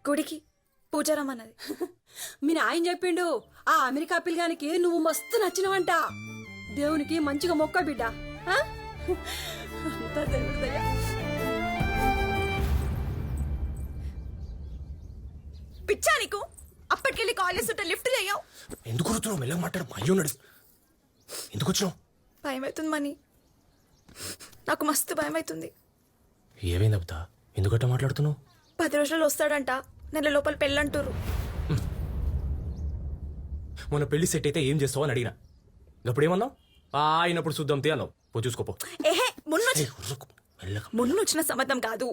Speaker 3: గుడికి పూజారం అన్నది. మీ నాయన చెప్పిండు ఆ అమెరికా పిల్లగానికి నువ్వు మస్తు నచ్చినవంట. దేవునికి మంచిగా మొక్క బిడ్డ. అంతా దేవుడి దయ.
Speaker 8: పిచ్చా నీకు? అప్పటికెళ్ళి కాల్ చేస్తుంటే లిఫ్ట్ చేయవు.
Speaker 9: ఎందుకు కూర్చున్నావు? మెల్లగా మాట్లాడు. అయ్యో నడు. ఎందుకు వచ్చినావు?
Speaker 8: భయం అవుతుంది మని. నాకు మస్తు భయం అవుతుంది.
Speaker 9: ఏమైంది అబిత? ఎందుకట్ట మాట్లాడుతున్నావు?
Speaker 8: 10 రోజులు వస్తాడంట, నెల లోపల పెళ్ళంటారు.
Speaker 9: మొన్న పెళ్లి సెట్ అయితే ఏం చేస్తావు అని అడిగినా. అప్పుడేమన్నావు? అయినప్పుడు చూద్దాం తే అన్నావు. పో చూసుకోపో.
Speaker 8: ఏహే, మున్నొచ్చిన సంబంధం కాదు.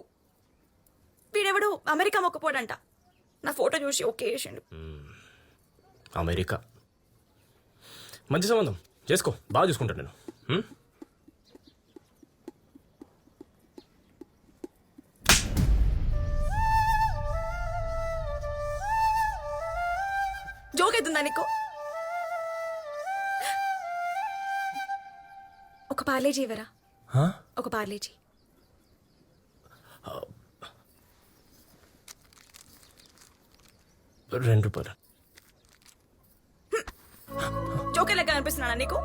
Speaker 8: వీడెవడు అమెరికా మొక్కపోడంట. నా ఫోటో చూసి ఓకే చేసిండు.
Speaker 9: అమెరికా మంచి సంబంధం, చేసుకో. బాగా చూసుకుంటాను నేను.
Speaker 8: జోక్ అవుతుందా నీకు? ఒక పార్లేజీ ఇవ్వరా? ఒక పార్లేజీ.
Speaker 9: ₹2.
Speaker 8: జోకే లెక్క అనిపిస్తున్నానా నీకు?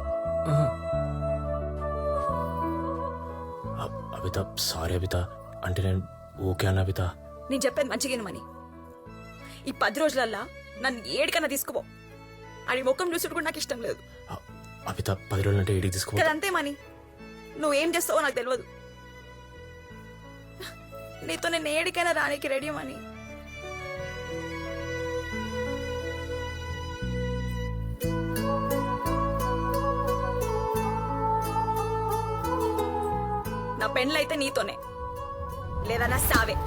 Speaker 9: అబిత, సారీ అబిత. అంటే నేను ఓకే అన్న అబిత.
Speaker 8: నేను చెప్పేది మంచిగానమని. ఈ 10 రోజులల్లా నన్ను ఏడికన్నా తీసుకుపో. అది ముఖం చూసుడు కూడా నాకు ఇష్టం లేదు.
Speaker 9: అబిత, 10 రోజులు అంటే ఏడికి తీసుకో.
Speaker 8: అంతే మని. నువ్వేం చేస్తావో నాకు తెలియదు. నీతో నేను ఏడికైనా రానికి రెడీ మని. నా పెండ్లైతే నీతోనే, లేదా నా సావే.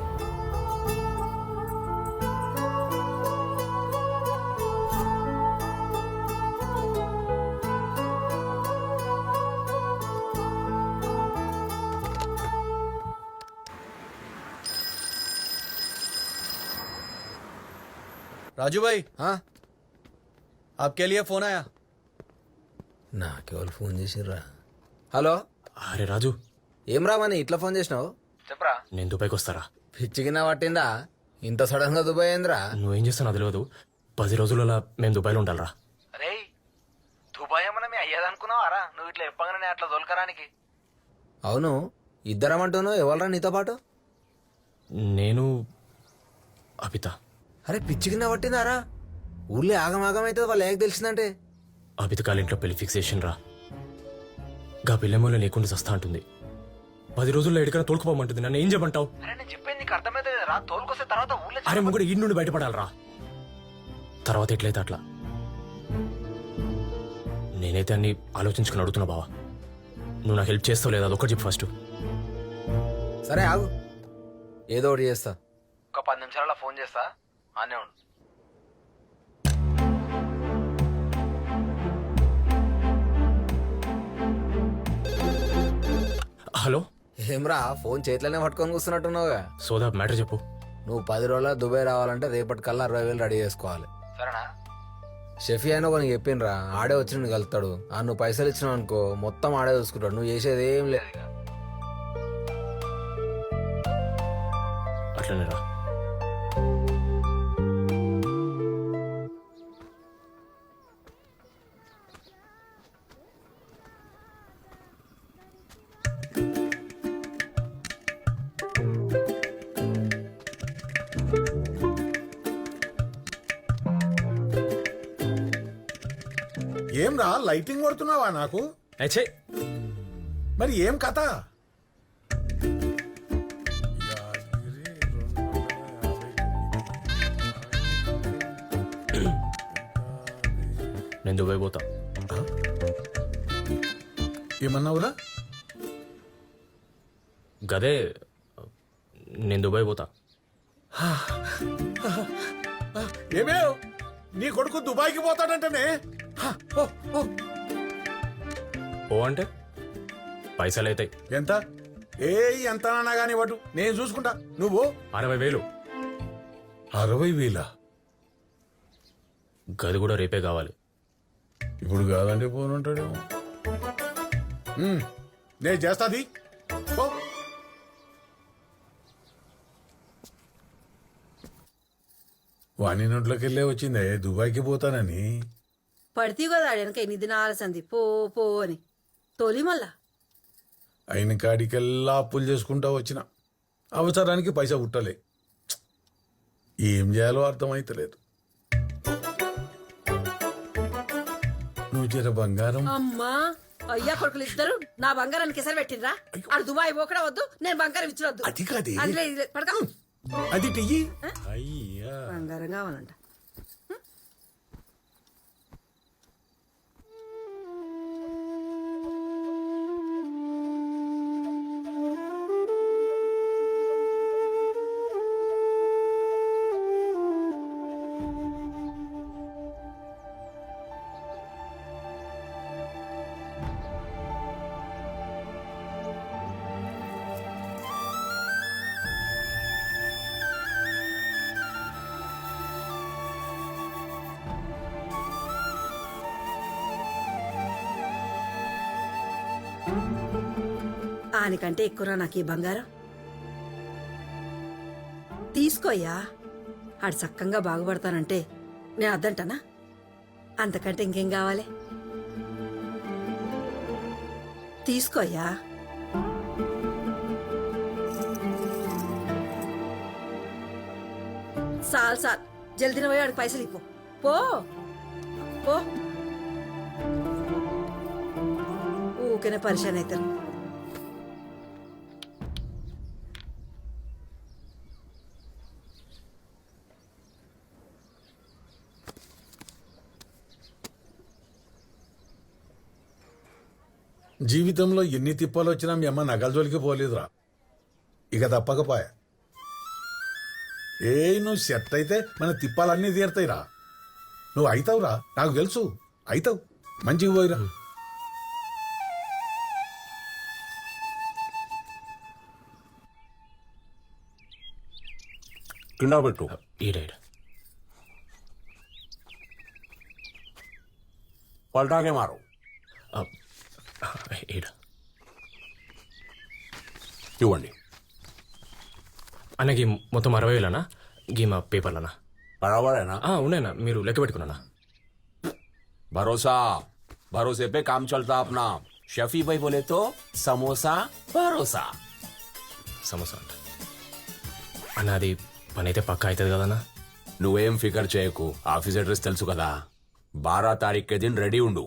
Speaker 10: राजू भाई, हाँ आपके लिए फोन आया. నాకేవాళ్ళు ఫోన్ చేసిర్రా? హలో.
Speaker 9: అరే రాజు,
Speaker 10: ఏం రామని ఇట్లా ఫోన్ చేసినావు? చెప్పరా.
Speaker 9: నేను దుబాయ్కి వస్తారా?
Speaker 10: పిచ్చికినా పట్టిందా? ఇంత సడన్ గా దుబాయ్ ఏంద్రా?
Speaker 9: నువ్వేం చేస్తావు తెలియదు. 10 రోజులలో మేము దుబాయ్లో ఉండాలరా.
Speaker 10: అరే దుబాయ్ ఏమన్నా మీ అయ్యేదనుకున్నావారా? నువ్వు ఇట్లా చెప్పగానే అట్లా దొలకరానికి. అవును, ఇద్దరం అంటున్నావు. ఎవరరా నీతో పాటు?
Speaker 9: నేను, అబిత.
Speaker 10: అరే పిచ్చి కింద పట్టిందారా? ఊర్లో ఆగమాగం అవుతుంది వాళ్ళు ఏక తెలిసిందంటే.
Speaker 9: అబిత కాలింట్లో పెళ్లి ఫిక్స్ చేసిండ్రా. గా పిల్లెమ్మలో లేకుండా సస్తా అంటుంది. 10 రోజుల్లో ఎడికైనా తోలుకుపోమంటుంది. నన్ను ఏం చెప్పంటావు? అరే ముగ్గురు ఈ నుండి బయటపడాలరా. తర్వాత ఎట్లయితే అట్లా. నేనైతే అన్ని ఆలోచించుకుని అడుగుతున్నా బావా. నువ్వు నాకు హెల్ప్ చేస్తావు లేదా అదొక్కటి చెప్పు ఫస్ట్.
Speaker 10: సరే ఆగు, ఏదో ఒకటి చేస్తా. ఒక 10 నిమిషాలలో ఫోన్ చేస్తా, ఆనే ఉండు.
Speaker 9: హలో.
Speaker 10: ఏమ్రా ఫోన్ చేతిలోనే పట్టుకొని కూర్చున్నట్టున్నావుగా.
Speaker 9: సోదా మ్యాటర్ చెప్పు.
Speaker 10: నువ్వు 10 రోజుల్లో దుబాయ్ రావాలంటే రేపటికల్లా 60,000 రెడీ చేసుకోవాలి. సరేనా? షెఫీ అయినా కొన్ని చెప్పిండ్రా, ఆడే వచ్చి నేను కలుతాడు. నువ్వు పైసలు ఇచ్చినావు అనుకో మొత్తం ఆడే చూసుకుంటాడు. నువ్వు చేసేది ఏం లేదు ఇక.
Speaker 9: అట్లనే రా.
Speaker 11: ఏం రా లైటింగ్ కొడుతున్నావా నాకు?
Speaker 9: అచ్చే
Speaker 11: మరి ఏం కథ?
Speaker 9: నేను దుబాయ్ పోతా.
Speaker 11: ఏమన్నావురా?
Speaker 9: గదే నేను దుబాయ్ పోతా.
Speaker 11: ఏమే నీ కొడుకు దుబాయ్కి పోతాడంటేనే.
Speaker 9: ఓ అంటే పైసలు అవుతాయి.
Speaker 11: ఎంత? ఎంత అన్నా గానీ వాటు నేను చూసుకుంటా. నువ్వు
Speaker 9: 60,000.
Speaker 11: 60,000?
Speaker 9: గది కూడా రేపే కావాలి.
Speaker 11: ఇప్పుడు కాదంటే పోనుంటాడేమో. నేను చేస్తాది. వాణి నోట్లోకి వెళ్ళే వచ్చిందే దుబాయ్కి పోతానని.
Speaker 18: పడితే కదా వెనక ఎన్ని దినాల సంది పో పో అని తోలి మళ్ళా
Speaker 11: అయిన కాడికెల్లా అప్పులు చేసుకుంటా వచ్చిన. అవసరానికి పైసా పుట్టలే. ఏం చేయాలో అర్థమైతలేదు. నువ్వు జర బంగారం.
Speaker 18: అమ్మా అయ్యా కొడుకులు ఇద్దరు నా బంగారానికి ఎసరు పెట్టిండ్రా. ఆడు దుబాయ్ పోకడా వద్దు, నేను బంగారం ఇచ్చినొద్దు.
Speaker 11: అది కాదే.
Speaker 18: పడక
Speaker 11: అది టియ్యి.
Speaker 18: బంగారం కావాలంట. ఆనికంటే ఎక్కువరా నాకు ఈ బంగారం. తీసుకోయ్యా, ఆడు చక్కంగా బాగుపడతానంటే నేను అద్దంటానా? అంతకంటే ఇంకేం కావాలి? తీసుకోయ్యా. సాల్ జల్దిన పోయి ఆడికి పైసలు ఇప్పు. పో పో, ఊకనే పరిశాన్ అవుతారు.
Speaker 11: జీవితంలో ఎన్ని తిప్పాలు వచ్చినా మీ అమ్మ నగల జోలికి పోలేదురా. ఇక తప్పకపోయా. నువ్వు సెట్ అయితే మన తిప్పాలన్నీ తీరుతాయిరా. నువ్వు అవుతావురా, నాకు తెలుసు అవుతావు. మంచిగా పోయిరా. కింద పెట్టు. పల్టాకే మారు. ఇవ్వండి.
Speaker 9: అన్నకి మొత్తం 60,000 గీ మా పేపర్లనా?
Speaker 11: బరాబరేనా?
Speaker 9: ఉన్నాయన్నా, మీరు లెక్క పెట్టుకున్నా.
Speaker 19: भरोसा, भरोसे पे काम चलता अपना. शफी भाई बोले तो समोसा भरोसा.
Speaker 9: సమోసా అంట అన్న. అది పని అయితే పక్కా అవుతుంది కదన్నా?
Speaker 19: నువ్వేం ఫికర్ చేయకు. ఆఫీస్ అడ్రస్ తెలుసు కదా. 12 తారీఖు దిన్ రెడీ ఉండు.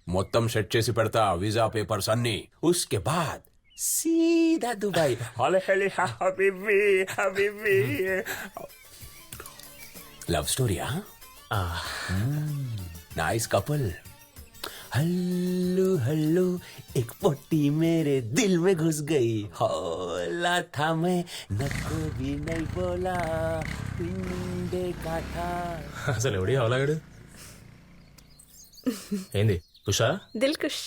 Speaker 19: మొత్తం సెట్ చేసి పెడతా వీసా పేపర్స్ అన్ని. ఉస్కే బాద్ సీదా దుబాయ్. హబీబీ హబీబీ. లవ్ స్టోరీయా? Nice couple. हल्लू हल्लू एक पोटी मेरे दिल में घुस गई. होला था मैं नको भी नहीं बोला. पिंडे काटा.
Speaker 9: అసలు ఎవడి అవలాగాడు? ఏంది కుషా?
Speaker 3: దిల్కుష్.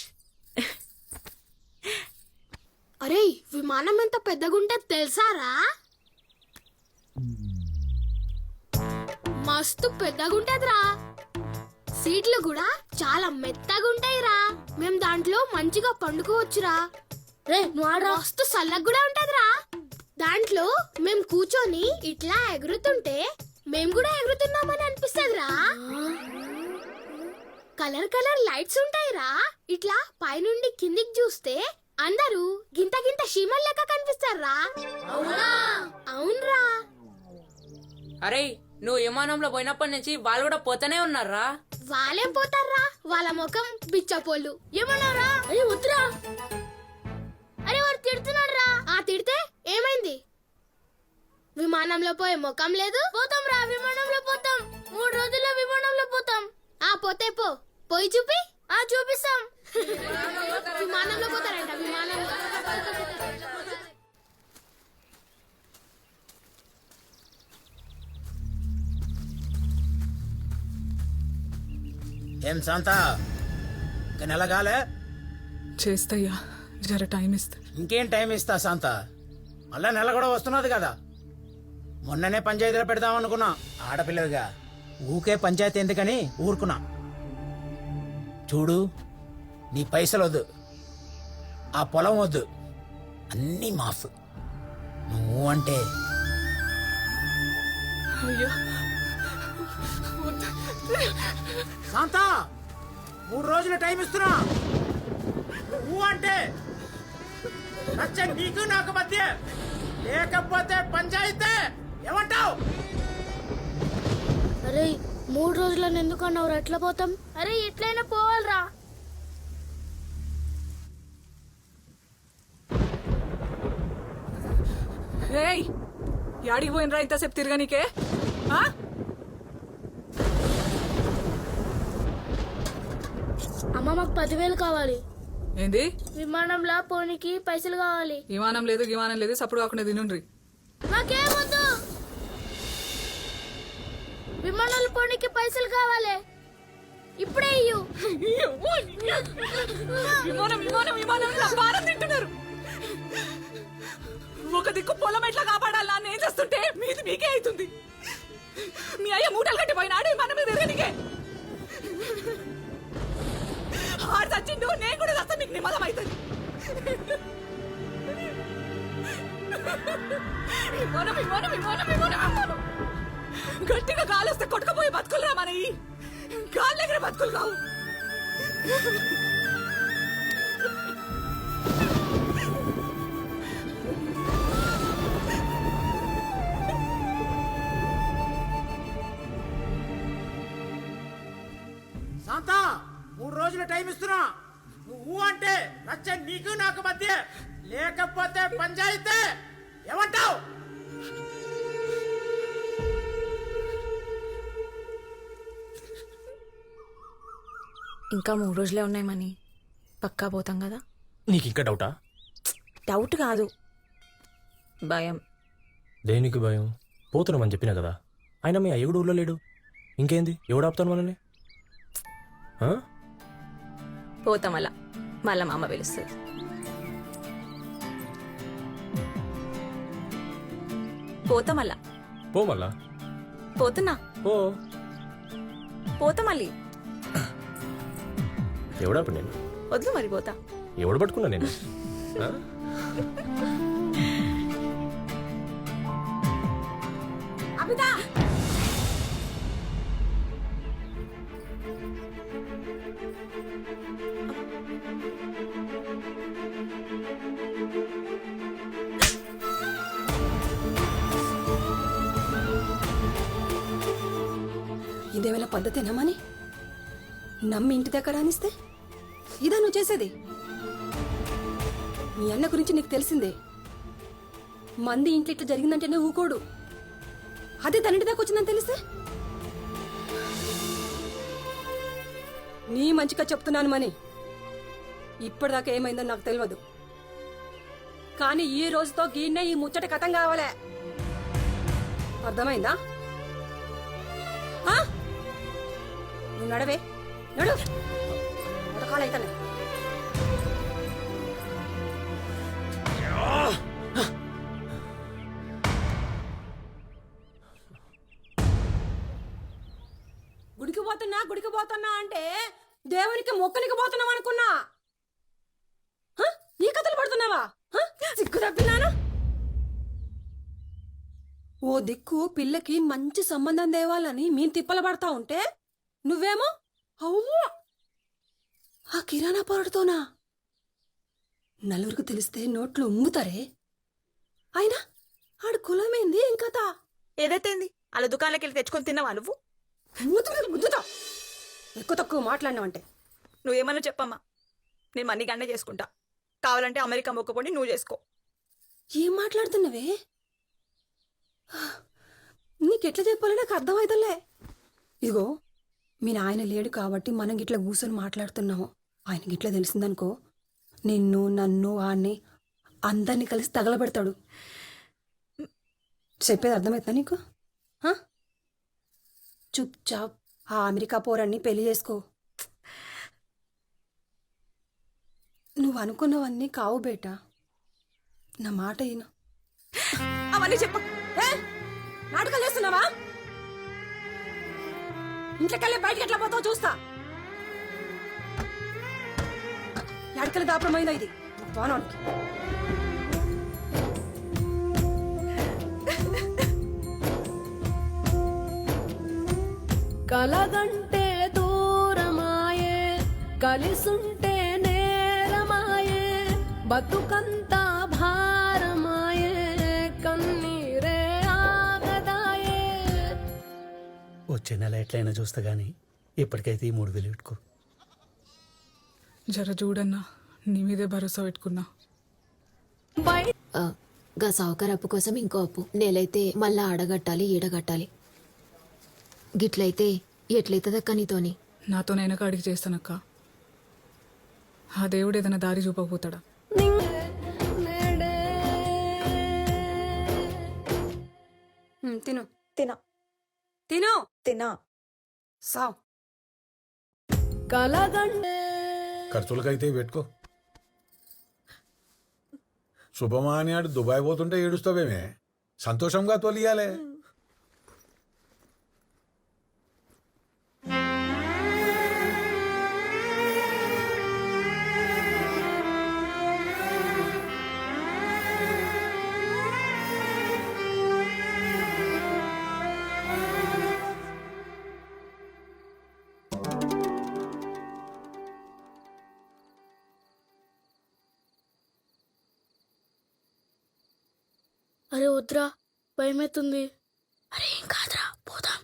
Speaker 4: అరే విమానం ఎంత పెద్దగుంటే తెలుసారా? మస్తు పెద్దగుంటదిరా. సీట్లు కూడా చాలా మెత్తగుంటాయిరా. మేం దాంట్లో మంచిగా పండుకోవచ్చురా. రే మస్తు సల్లగా కూడా ఉంటదిరా. దాంట్లో మేం కూర్చొని ఇట్లా ఎగురుతుంటే మేం కూడా ఎగురుతున్నామని అనిపిస్తదిరా. కలర్ కలర్ లైట్స్ ఉంటాయిరా. ఇట్లా పైనుండి కిందికి చూస్తే అందరూ గింత గింత షీమల్ లెక్క కనిపిస్తారా. అవునరా.
Speaker 6: అరే నువ్వు విమానంలో పోయినప్పటి నుంచి వాళ్ళు కూడా పోతానే ఉన్నారా?
Speaker 4: వాళ్ళేం పోతారా, వాళ్ళ ముఖం బిచ్చపోళ్ళు. ఏమన్నారా? అరే వద్దురా. అరే వాడు తిడుతున్నాడు రా. ఆ తిడితే ఏమైంది? విమానంలో పోయే ముఖం లేదు. పోతాం రా, విమానంలో పోతాం. 3 రోజుల్లో విమానంలో పోతాం. ఆ పోతే పోయి చూపి. ఆ చూపిస్తాం. విమానంలో పోతారంట, విమానంలో.
Speaker 20: ఏం శాంత ఇంకా నెలగాలే?
Speaker 2: చేస్తయ్యా, జర టైం ఇస్తా.
Speaker 20: ఇంకేం టైం ఇస్తా శాంత, మళ్ళా నెల కూడా వస్తున్నది కదా. మొన్ననే పంచాయతీలో పెడదాం అనుకున్నా. ఆడపిల్లగా ఊకే పంచాయతీ ఎందుకని ఊరుకున్నా. చూడు, నీ పైసలు వద్దు, ఆ పొలం వద్దు, అన్నీ మాఫ్. నువ్వు అంటే
Speaker 2: అయ్యా
Speaker 20: శాంత 3 రోజులు టైం ఇస్తున్నా. నువ్వు అంటే నచ్చ నీకు నాకు మధ్య, లేకపోతే పంచాయతీ ఏమంటావు?
Speaker 4: అరే 3 రోజులను ఎందుకు అన్నావు? ఎట్లా పోతాం? అరే ఎట్లయినా పోవాలరా.
Speaker 2: ఏయ్ యాడికి పోయినరా ఇంతసేపు తిరగనీకే?
Speaker 4: అమ్మ మాకు 10,000 కావాలి.
Speaker 2: ఏంది?
Speaker 4: విమానంలో పోనీకి పైసలు కావాలి.
Speaker 2: విమానం లేదు విమానం లేదు, సప్పుడు కాకుండా తినుండ్రి.
Speaker 4: నాకేమొద్దు, విమానాలు పోనీకి పైసలు కావాలి. ఇప్పుడే ఇయ్యు.
Speaker 2: విమానం విమానం విమానం భారం తింటున్నారు. ఒక దిక్కు పొలం ఎట్లా కాపాడాలా అని ఏం చేస్తుంటే మీది మీకే అవుతుంది. మీ అయ్య మూటలు కట్టిపోయినాడు మన మీద ఎరగనికే. ఆడు చచ్చిండు, నేను కూడా చస్తా, మీకు నిమ్మలం అవుతుంది. విమానం విమానం విమానం విమానం విమానం గట్టిగా గాలిస్తే కొట్టుకుపోయి బతుకులరా మనవి. గాలి దగ్గర బతుకులు కావు.
Speaker 20: శాంత 3 రోజులు టైం ఇస్తున్నా. నువ్వు అంటే నచ్చ నీకు నాకు మధ్య, లేకపోతే పంచాయతీ ఏమంటావు?
Speaker 7: ఇంకా 3 రోజులే ఉన్నాయి మనీ. పక్కా పోతాం కదా?
Speaker 9: నీకు ఇంకా డౌటా?
Speaker 7: డౌట్ కాదు, భయం.
Speaker 9: దేనికి భయం? పోతున్నామని చెప్పినా కదా. అయినా మీ అయ్య కూడా ఊళ్ళో లేడు. ఇంకేంది, ఎవడు ఆపుతాను మనల్ని?
Speaker 8: పోతాం అలా, మళ్ళా మా అమ్మ పిలుస్తుంది. పోతాం అలా.
Speaker 9: పో మళ్ళా.
Speaker 8: పోతున్నా. పోతా మళ్ళీ.
Speaker 9: ఎవడాపు నేను?
Speaker 8: వద్దు మరి పోతా.
Speaker 9: ఎవడు పట్టుకున్నా నేను?
Speaker 8: అబితా
Speaker 3: ఇదేమైనా పద్ధతేనామని నమ్మి ఇంటి దగ్గర అనిస్తే ఇదా నువ్వు చేసేది? మీ అన్న గురించి నీకు తెలిసిందే. మంది ఇంట్లో ఇట్లా జరిగిందంటేనే ఊకోడు. అదే తన ఇంటి దాకా వచ్చిందని తెలిస్తే? నీ మంచిగా చెప్తున్నాను మని. ఇప్పటిదాకా ఏమైందో నాకు తెలియదు, కానీ ఈ రోజుతో గీన్నే ఈ ముచ్చట కథం కావాలే. అర్థమైందా? నువ్వు నడవే, నడు. పథకాలైతే
Speaker 18: గుడికి పోతున్నా అంటే దేవునికి మొక్కనికి పోతున్నావు అనుకున్నా. నీ కథలు పడుతున్నావా? సిగ్గు తప్పినాను. ఓ దిక్కు పిల్లకి మంచి సంబంధం తేవాలని మేము తిప్పలు పడతా ఉంటే నువ్వేమో అవ్వా ఆ కిరాణా పొరడుతోనా? నలుగురికి తెలిస్తే నోట్లు ఉమ్ముతారే. అయినా ఆడు కులమేంది ఇంకతా?
Speaker 3: ఏదైతేంది అలా దుకాణాలకి వెళ్ళి తెచ్చుకొని తిన్నావా నువ్వు?
Speaker 18: గుద్దుతా ఎక్కువ తక్కువ మాట్లాడినావంటే.
Speaker 3: నువ్వేమన్నా చెప్పమ్మా, నేను మనీ గండే చేసుకుంటా. కావాలంటే అమెరికా మొక్కుకొని నువ్వు చేసుకో.
Speaker 18: ఏం మాట్లాడుతున్నావే? నీకెట్లా చెప్పాలో నాకు అర్థమైతలే. ఇదిగో మీ నాయన లేడు కాబట్టి మనం గిట్లా కూర్చొని మాట్లాడుతున్నాము. ఆయన గిట్లా తెలిసిందనుకో నిన్ను నన్ను వాడిని అందరినీ కలిసి తగలబెడతాడు. చెప్పేది అర్థమవుతుందా నీకు? చుప్ చాప్ ఆ అమెరికా పోరాన్ని పెళ్లి చేసుకో. నువ్వు అనుకున్నవన్నీ కావు బేటా, నా మాట అయినా.
Speaker 3: అవన్నీ చెప్ప.
Speaker 18: నాటకాలు చేస్తున్నావా? ఇంట్లోకెళ్ళి బయటకి ఎట్లా పోతావు చూస్తా. ఎడకల దాపరమైందా ఇది వానానికి?
Speaker 21: కలగంటే దూరమాయే, కలిసుంటే నేరమాయే, బతుకంతా భారమాయే, కన్నీరే ఆగదాయే.
Speaker 20: వచ్చే నెల ఎట్లయినా చూస్తా గానీ ఇప్పటికైతే ఈ 3000 పెట్టుకో.
Speaker 2: జర చూడన్నా, నీ మీదే భరోసా పెట్టుకున్నా.
Speaker 14: గా సావుకారు అప్పు కోసం ఇంకో అప్పు. నేలైతే మళ్ళా ఆడగట్టాలి ఈడగట్టాలి. గిట్లయితే ఎట్లయితదక్క నీతోని?
Speaker 2: నాతోనైనా కాడికి చేస్తానక్క. ఆ దేవుడు ఏదైనా దారి చూపకపోతాడా?
Speaker 18: తిను
Speaker 3: తినా
Speaker 18: తిను
Speaker 3: తినా
Speaker 18: సావ్.
Speaker 21: కలగంటే
Speaker 11: ఖర్చులకైతే పెట్టుకో. శుభమా అని ఆడు దుబాయ్ పోతుంటే ఏడుస్తావేమే? సంతోషంగా తొలియాలే.
Speaker 4: అరే వద్దురా, భయమవుతుంది. అరే ఏం కాదురా, పోదాం.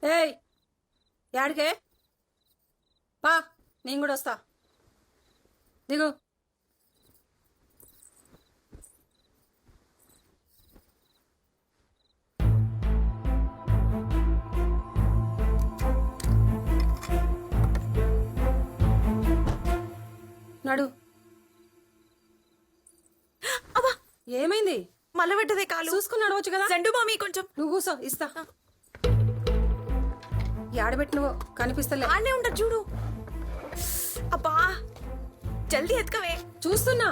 Speaker 18: ఏయ్ యాడికే పా, నేను కూడా వస్తా. దిగు. నడు.
Speaker 3: అబ్బా
Speaker 18: ఏమైంది?
Speaker 3: మళ్ళీ పెట్టదే కాలు.
Speaker 18: చూసుకుని నడవచ్చు కదా.
Speaker 3: సెండు మామీ కొంచెం.
Speaker 18: నువ్వు కూసో, ఇస్తా. యాడబెట్టినవో కనిపిస్తలే.
Speaker 3: ఆనే ఉంటా చూడు. అబ్బా జల్దీ ఎత్తుకవే.
Speaker 18: చూస్తున్నా.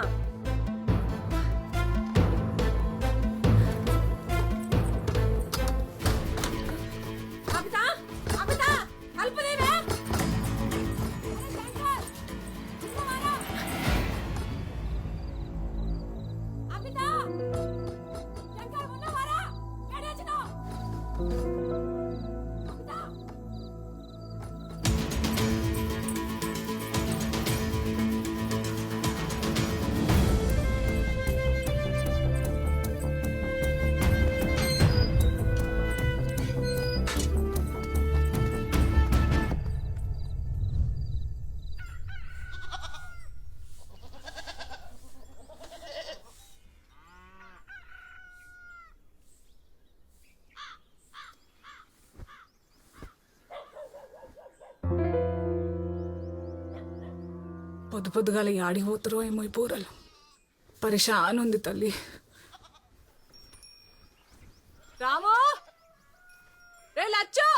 Speaker 2: పొద్దు పొద్దుగాల ఆడికి పోతారో ఏమో ఈ పూరలు పరిశాన్ ఉంది తల్లి. రాము రే లచ్చో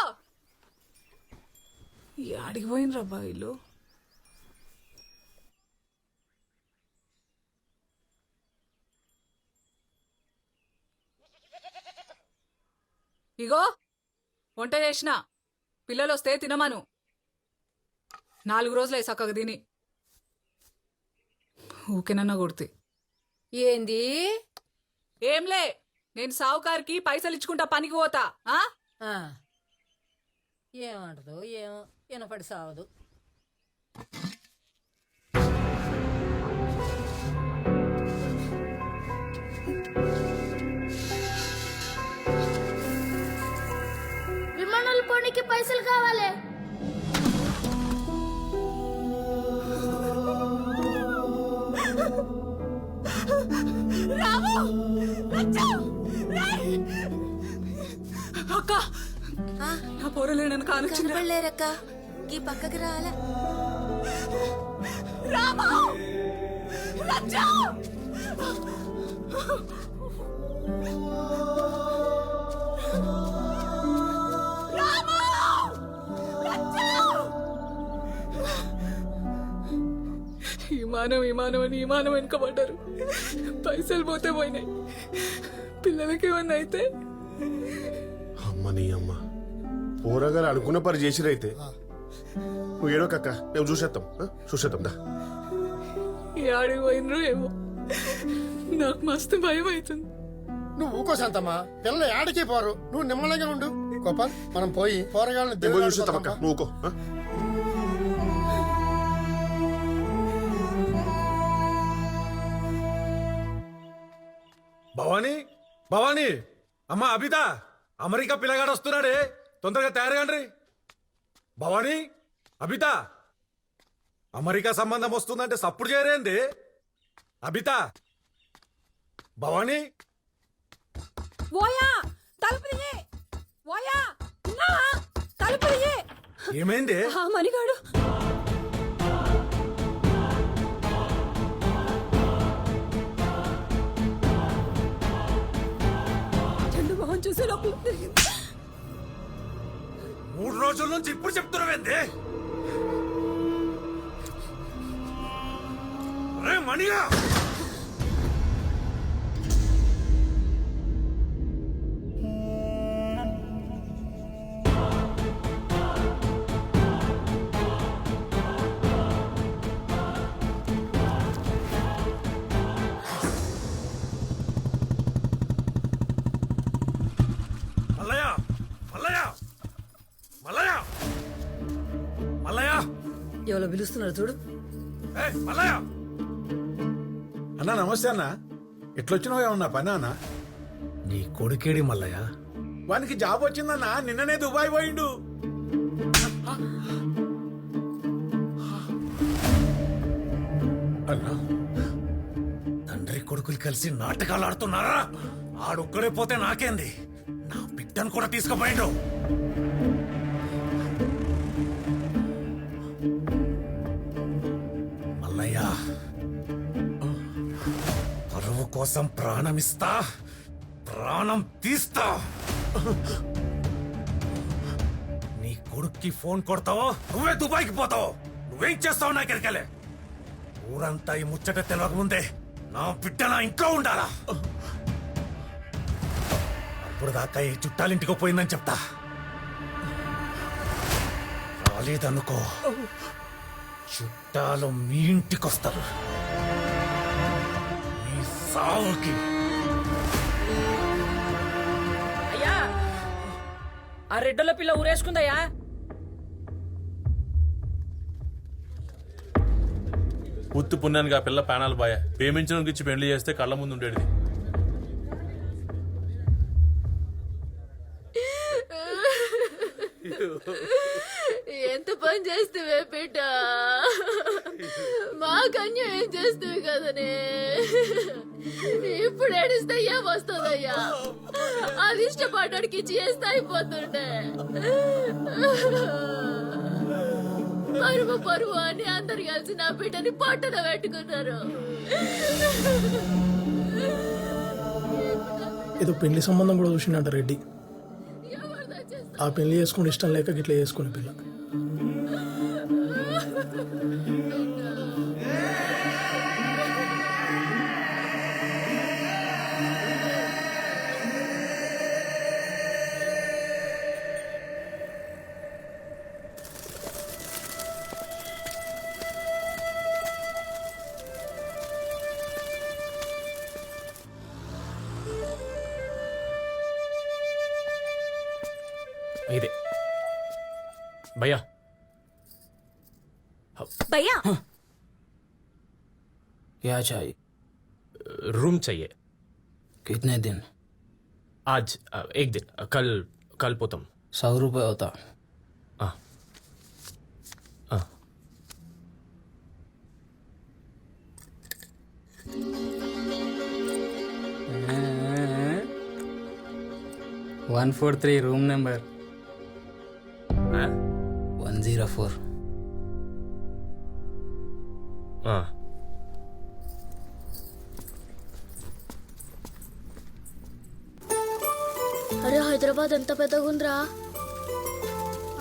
Speaker 2: ఈ ఆడికి పోయినరా బాయిలు. ఇగో వంట చేసిన పిల్లలు వస్తే తినమను. 4 రోజులే చక్కగా తిని ఊకేనన్నా కొడితే.
Speaker 21: ఏంది?
Speaker 2: ఏంలే, నేను సావుకారికి పైసలు ఇచ్చుకుంటా పనికి పోతా.
Speaker 21: ఏమంటదో ఏమో వినపడి సావదు.
Speaker 4: విమానాలు పోనీకి పైసలు కావాలి.
Speaker 2: అక్క నా పోరలే నన్ను
Speaker 3: కనపడలేరక్క ఈ పక్కకి రాలే.
Speaker 2: విమానం అని విమానం వెనుకబడ్డారు. పైసలు పోతే పోయినాయి. పిల్లలకి ఏమన్నా అయితే
Speaker 5: అమ్మ నీ అమ్మ పోరగారు అనుకున్న పని చేసిరైతే నువ్వు ఏడో కక్క మేము చూసేద్దాం దా.
Speaker 2: ఈ ఆడికి పోయినరు ఏమో, నాకు మస్తు భయం అవుతుంది.
Speaker 12: నువ్వు ఊకో శాంతమ్మా, పిల్లలు ఆడికి పోరు, నువ్వు నిమ్మలంగా ఉండు. గోపాల్ మనం పోయి పోరగాళ్ళని
Speaker 5: చూసేద్దాం నువ్వు ఊకో.
Speaker 1: భవానీ అమ్మ అబిత, అమెరికా పిల్లగాడు వస్తున్నాడే, తొందరగా తయారుగాండ్రి. భవానీ అబిత, అమెరికా సంబంధం వస్తుందంటే సప్పుడు చేయరేంది? అబిత భవానీ
Speaker 21: ఓయా తలుపు తీయి. ఓయా నా తలుపు తీయి.
Speaker 1: ఏమైంది?
Speaker 21: మణిగాడు చెండు మొహం చూసే లోపల తిరిగింది.
Speaker 1: 3 రోజుల నుంచి ఇప్పుడు చెప్తున్నావేంది? మణిగా
Speaker 21: ఎవరో పిలుస్తున్నారు చూడు.
Speaker 11: అన్నా నమస్తే అన్న, ఎట్లొచ్చినావు? ఏమన్నా పని అన్న?
Speaker 1: నీ కొడుకేడి మల్లయ్య?
Speaker 11: వానికి జాబ్ వచ్చిందన్నా, నిన్ననే దుబాయ్ పోయిండు.
Speaker 1: అన్నా తండ్రి కొడుకులు కలిసి నాటకాలు ఆడుతున్నారా? ఆడొక్కడే పోతే నాకేంది, నా బిడ్డను కూడా తీసుకుపోయిండు. మల్లయ్య పరువు కోసం ప్రాణమిస్తా, ప్రాణం తీస్తా. నీ కొడుక్కి ఫోన్ కొడతావో నువ్వే దుబాయ్కి పోతావు. నువ్వేం చేస్తావు నాకెరకలే. ఊరంతా ఈ ముచ్చట తెలియకముందే నా బిడ్డ నా ఇంట్లో ఉండాలా. అప్పుడు దాకా ఈ చుట్టాలింటికి పోయిందని చెప్తా. రాలేదనుకో, చుట్టాలు మీ ఇంటికొస్తారు. మీ సావుకి.
Speaker 6: అయ్యా ఆ రెడ్డల పిల్ల ఊరేసుకుందయ్యా.
Speaker 15: ఉత్తు పుణ్యానికి ఆ పిల్ల ప్రాణాలు బాయ. ప్రేమించడానికి ఇచ్చి పెళ్లి చేస్తే కళ్ళ ముందు ఉండేది.
Speaker 4: ఎంత పని చేస్తేవే బిడ్డ, మాకన్య ఏం చేస్తేవి కదనే. ఇప్పుడు ఏడిస్తయ్యా వస్తుందయ్యా, అది ఇష్టపడ్డానికి చేస్తే అయిపోతుండే. పరువు పరువు అని అందరు కలిసి నా బిడ్డని పట్టున పెట్టుకున్నారు.
Speaker 12: ఏదో పెళ్లి సంబంధం కూడా చూసిండంట రెడ్డి. ఆ పెళ్లి చేసుకుని ఇష్టం లేక గిట్లా చేసుకునే పిల్ల.
Speaker 9: ఇదే భయ్యా
Speaker 8: భయ్యా
Speaker 20: क्या चाहिए?
Speaker 9: रूम चाहिए.
Speaker 20: कितने दिन?
Speaker 9: आज एक दिन. कल पोतम.
Speaker 20: 100 रुपये होता.
Speaker 9: हाँ.
Speaker 20: 143 रूम नंबर 104.
Speaker 4: అరే హైదరాబాద్ ఎంత పెద్దగా ఉందిరా.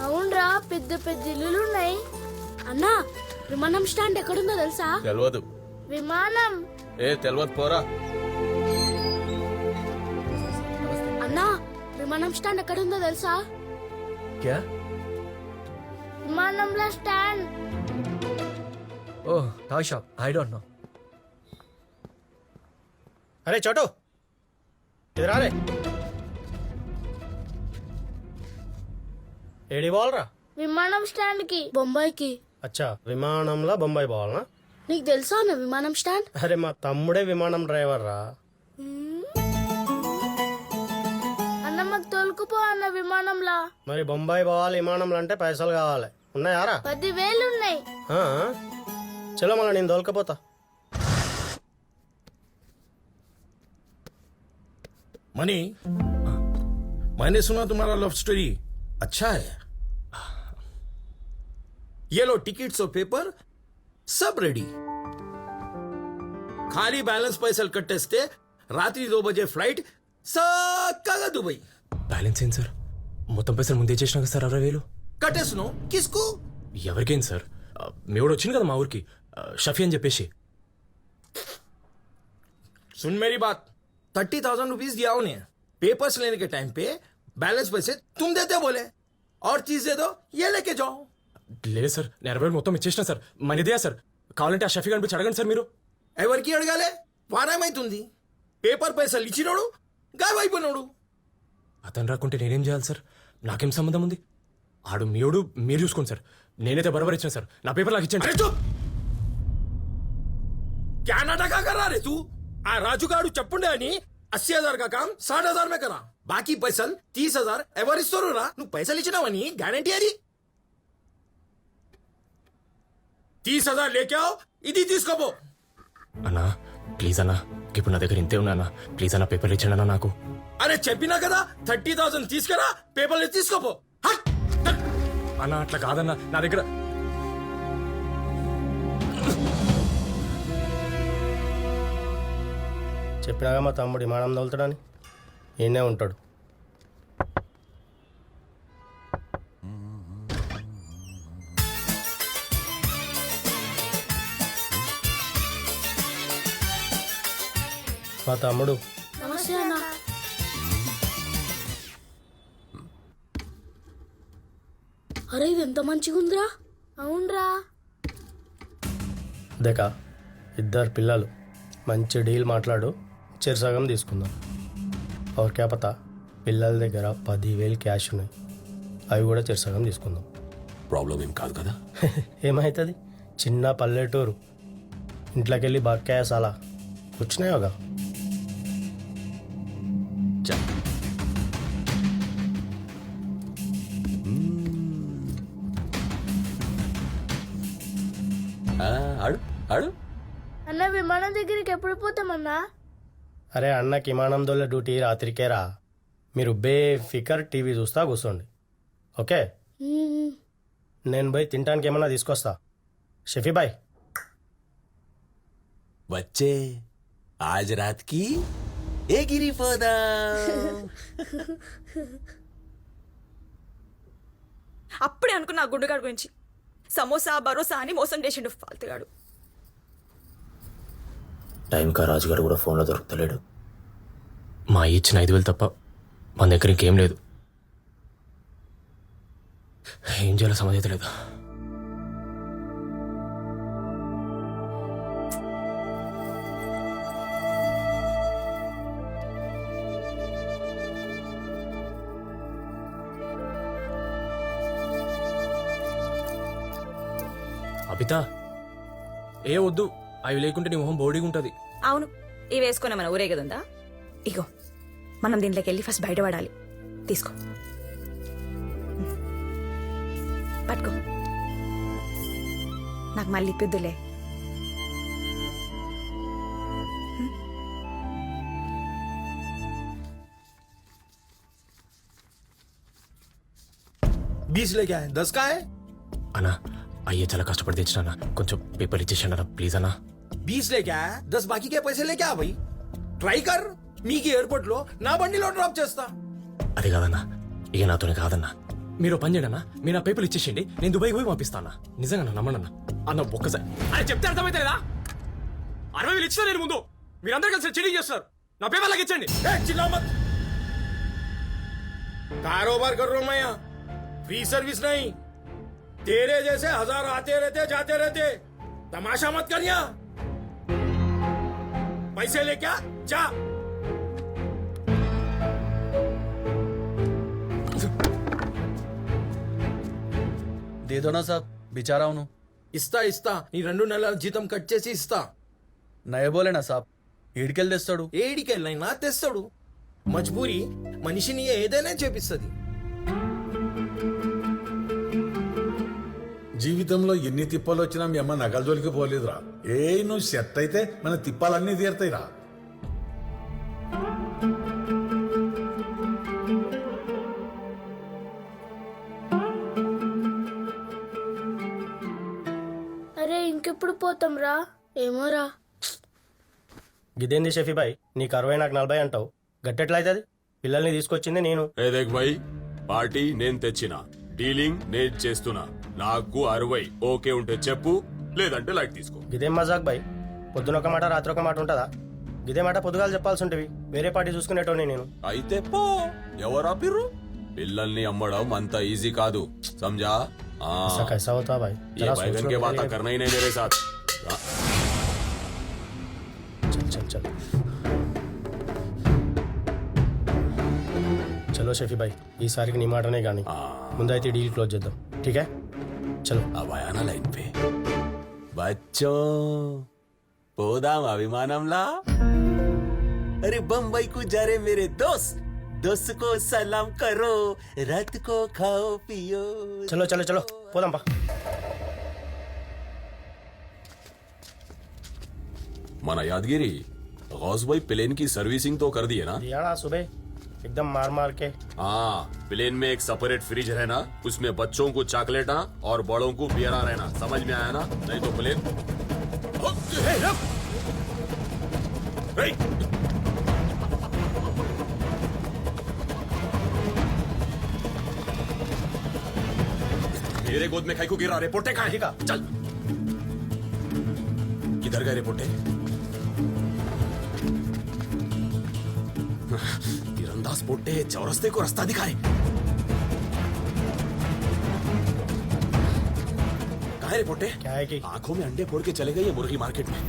Speaker 4: అవునరా, పెద్ద పెద్ద ఇల్లులు ఉన్నాయి. అన్నా, విమానం స్టాండ్ ఎక్కడుందో తెలుసా?
Speaker 15: తెలియదు.
Speaker 4: విమానం
Speaker 15: తెలియదు పోరా.
Speaker 4: అన్నా, విమానం స్టాండ్ ఎక్కడుందో తెలుసా?
Speaker 9: क्या?
Speaker 4: విమానంలో stand.
Speaker 9: Oh, toy shop. I don't know.
Speaker 12: అరే చోటు, ఇద్దరా రే. ఏడి పోవాలరా?
Speaker 4: విమానం స్టాండ్ కి, బొంబాయికి.
Speaker 12: అచ్చా, విమానంలో బొంబాయి పోవాలనా?
Speaker 4: నీకు తెలుసా అన్న విమానం స్టాండ్?
Speaker 12: అరే మా తమ్ముడే విమానం డ్రైవర్ రా.
Speaker 4: అన్న మాకు తోలుకుపో అన్న విమానంలా.
Speaker 12: మరి బొంబాయి పోవాలి విమానంలో అంటే పైసలు కావాలి. ఉన్నాయారా?
Speaker 4: 10,000 ఉన్నాయి.
Speaker 12: ఆ, చలో మళ్ళీ నేను తోలుకపోతా.
Speaker 11: मनी, मैंने सुना तुम्हारा लव स्टोरी अच्छा है. ये लो टिकट्स और पेपर सब रेडी. खाली बैलेंस पैसे कट्टेस्ते रात्रि 2 बजे फ्लाइट सक्कागा दुबई.
Speaker 9: బ్యాలెన్స్ ఏంటి సార్? మొత్తం పైసలు ముందే చేసినా కదా సార్ 60,000.
Speaker 11: कटेसनो किसको?
Speaker 9: ఎవరికేంటి సార్? మీ వాడు వచ్చింది కదా మా ఊరికి, షఫీ అని చెప్పేసి.
Speaker 11: सुन मेरी बात, 30,000 रुपीज दिया उन्हें. पेपर्स लेने के टाइम पे बैलेंस पैसे तुम देते बोले, और चीज दे दो ये लेके जाओ.
Speaker 9: లేదు సార్, నేను 60,000 మొత్తం ఇచ్చేసిన సార్. మనదియా సార్? కావాలంటే ఆ షఫీ కనిపించి అడగండి సార్ మీరు.
Speaker 11: ఎవరికి అడగాలే? వారమైతుంది. పేపర్ పైసలు ఇచ్చినోడు గాయమైపోయినోడు.
Speaker 9: అతను రాకుంటే నేనేం చేయాలి సార్? నాకేం సంబంధం ఉంది? ఆడు మీడు మీరు చూసుకోండి సార్. నేనైతే బరాబర్ ఇచ్చాను సార్. నా పేపర్ నాకు ఇచ్చండి.
Speaker 11: अरे चुप! क्या नाटका कर रहा रे तू? आ राजू गाड़ू चप्पुंडे అని 80,000 का काम 60,000 में करा. बाकी पैसल 30,000 ఎవరు ఇస్తారు రా? నువ్వు పైసలు ఇచ్చినావని గ్యారంటీ అది. 30,000 లేకే आओ, ఇది తీసుకోపో.
Speaker 9: అన్నా ప్లీజ్ అన్నా, ఇప్పుడు నా దగ్గర ఇంతే ఉన్నా అన్నా. ప్లీజ్ అన్నా పేపర్లు ఇచ్చండి అన్నా నాకు.
Speaker 11: అరే చెప్పినా కదా 30,000 తీసుకురా, పేపర్లు తీసుకోపో.
Speaker 9: అన్నా అట్లా కాదన్నా, నా దగ్గర
Speaker 12: చెప్పినాగా మా తమ్ముడు విమానం తోలుతాడని. ఈయనే ఉంటాడు. మా తమ్ముడు
Speaker 4: నమస్తే అన్న. అరే ఇది ఎంత మంచిగా ఉందిరా. అవునరా.
Speaker 12: దేకా, ఇద్దరు పిల్లలు, మంచి డీల్ మాట్లాడు, చెరసగం తీసుకుందాం. और क्या पता, పిల్లల దగ్గర 10,000 క్యాష్ ఉన్నాయి, అవి కూడా చెరసగం తీసుకుందాం.
Speaker 19: ప్రాబ్లం ఏం కాదు కదా?
Speaker 12: ఏమవుతుంది? చిన్న పల్లెటూరు, ఇంట్లోకి వెళ్ళి బక్కాయ సాలా కూర్చున్నాయోగా.
Speaker 19: ఆడు ఆడు
Speaker 4: అన్న విమానం దగ్గరికి ఎప్పుడు పోతామన్నా?
Speaker 12: అరే అన్నకి విమానం దొల్ల డ్యూటీ రాత్రికేరా. మీరు బేఫికర్ టీవీ చూస్తా కూర్చోండి, ఓకే? నేను పోయి తినడానికి ఏమన్నా తీసుకొస్తా. షఫీ బాయ్
Speaker 19: बच्चे आज रात की एगिरी पोदा
Speaker 3: అప్పుడే అనుకున్నా ఆ గుండుగాడు గురించి. సమోసా భరోసా అని మోసం చేసిండు ఫాల్తుగాడు.
Speaker 9: టైంకా రాజుగారు కూడా ఫోన్లో దొరుకుతలేడు. మా ఇచ్చిన 5,000 తప్ప మన దగ్గర ఇంకేం లేదు. ఏం చేయాలో సమజైతే లేదు. అబితా ఏ వద్దు, అవి లేకుంటే నీ మొహం బోడీగా ఉంటుంది.
Speaker 3: అవును, ఇవి వేసుకునే మన ఊరేగదుందా? ఇగో మనం దీంట్లోకి వెళ్ళి ఫస్ట్ బయటపడాలి. తీసుకో, పట్టుకో. నాకు మళ్ళీ ఇప్పిద్దులే.
Speaker 9: అన్నా అయ్యే చాలా కష్టపడి తెచ్చినా, కొంచెం పేపర్ ఇచ్చేసాను అన్న ప్లీజ్ అన్నా.
Speaker 10: 20 लेके आया, 10 बाकी के पैसे लेके आ भाई. ट्राई कर, మీకు ఎయిర్పోర్ట్ లో నా బండిలో డ్రాప్ చేస్తా.
Speaker 9: అది కాదన్నా, ఇక నాతోనే కాదన్నా. మీరు పని చేయండి అన్న, మీరు నా పేపర్లు ఇచ్చేసేయండి, నేను దుబాయ్ పోయి పంపిస్తా అన్న. నిజంగా నమ్మండి అన్న. అన్న ఒక్కసారి అరే చెప్తే అర్థమైతే లేదా? 60,000 ఇచ్చినా నేను ముందు, మీరందరూ కలిసి చీటింగ్ చేస్తారు. నా పేపర్లకు ఇచ్చండి.
Speaker 10: कारोबार कर रहा हूं मैं यहाँ, फ्री सर्विस नहीं. तेरे जैसे 1000 आते रहते जाते रहते, तमाशा मत कर यहाँ. पैसे लेके आ, जा.
Speaker 16: దే దో నా సాబ్, బిచారా అవును.
Speaker 10: ఇస్తా నీ 2 నెలల జీతం కట్ చేసి ఇస్తా.
Speaker 16: నయబోలేనా సాబ్, ఏడికెళ్ళి తెస్తాడు.
Speaker 10: ఏడికెళ్ళైనా తెస్తాడు. మజ్బూరి మనిషిని ఏదైనా చేపిస్తుంది.
Speaker 11: జీవితంలో ఎన్ని తిప్పలు వచ్చినా మీ అమ్మ నగల జోలికి పోలేదురా. నువ్వు సెట్ అయితే మన తిప్పాలన్నీ తీరుతాయిరా.
Speaker 4: అరే ఇంకెప్పుడు పోతాం రా? ఏమోరా.
Speaker 12: గిదేంది షఫీ బాయ్, నీకు 60 నాకు 40 అంటావు, గట్టెట్లా అవుతుంది? పిల్లల్ని తీసుకొచ్చింది నేను.
Speaker 19: ఏ దేఖ్ భాయ్, పార్టీ నేను తెచ్చిన, డీలింగ్ నేను చేస్తున్నా. నాకు 60 ఓకే ఉంటే చెప్పు, లేదంటే లైట్ తీసుకో.
Speaker 12: గిదేం మజాక్ బాయ్, పొద్దున ఒక మాట రాత్రి ఒక మాట ఉంటుందా? గిదే మాట పొద్దుగాలు చెప్పాల్సి ఉంటవి, వేరే పార్టీ చూసుకునేటోని నేను.
Speaker 19: అయితే పో, ఎవరా పిర్రు? పిల్లల్ని అమ్మడం అంత ఈజీ కాదు, సమझा?
Speaker 12: ऐसा कैसा होता भाई?
Speaker 19: ये बैगन के बात करना ही नहीं मेरे साथ.
Speaker 12: चल చలో షఫీ భాయ్, ఈసారికి నీ మాటనే కానీ ముందైతే డీల్ క్లోజ్ చేద్దాం. ఠీక్ హై, చలో.
Speaker 19: अब आया ना लाइन पे. बच्चों పోదాం అభిమానంలా. अरे बम्बई को जा रहे मेरे दोस्त को सलाम करो, रात को खाओ पियो.
Speaker 12: చలో చలో చలో పోదాం పా.
Speaker 19: మన यादगिरी गौस भाई प्लेन की सर्विसिंग तो कर दी है ना?
Speaker 12: दिया ना सुबह, एकदम मार के.
Speaker 19: हाँ, प्लेन में एक सेपरेट फ्रिज रहना, उसमें बच्चों को चॉकलेटा और बड़ों को बियरा रहना. समझ में आया ना? नहीं तो प्लेन. मेरे गोद में खाई को गिरा. रिपोर्टे कहाँ है? चल, किधर गए रिपोर्टे? तीरंदाज पोटे चौरस्ते को रास्ता दिखाए. कहाँ है रिपोर्टे?
Speaker 12: क्या है कि
Speaker 19: आंखों में अंडे फोड़ के चले गए ये मुर्गी मार्केट में.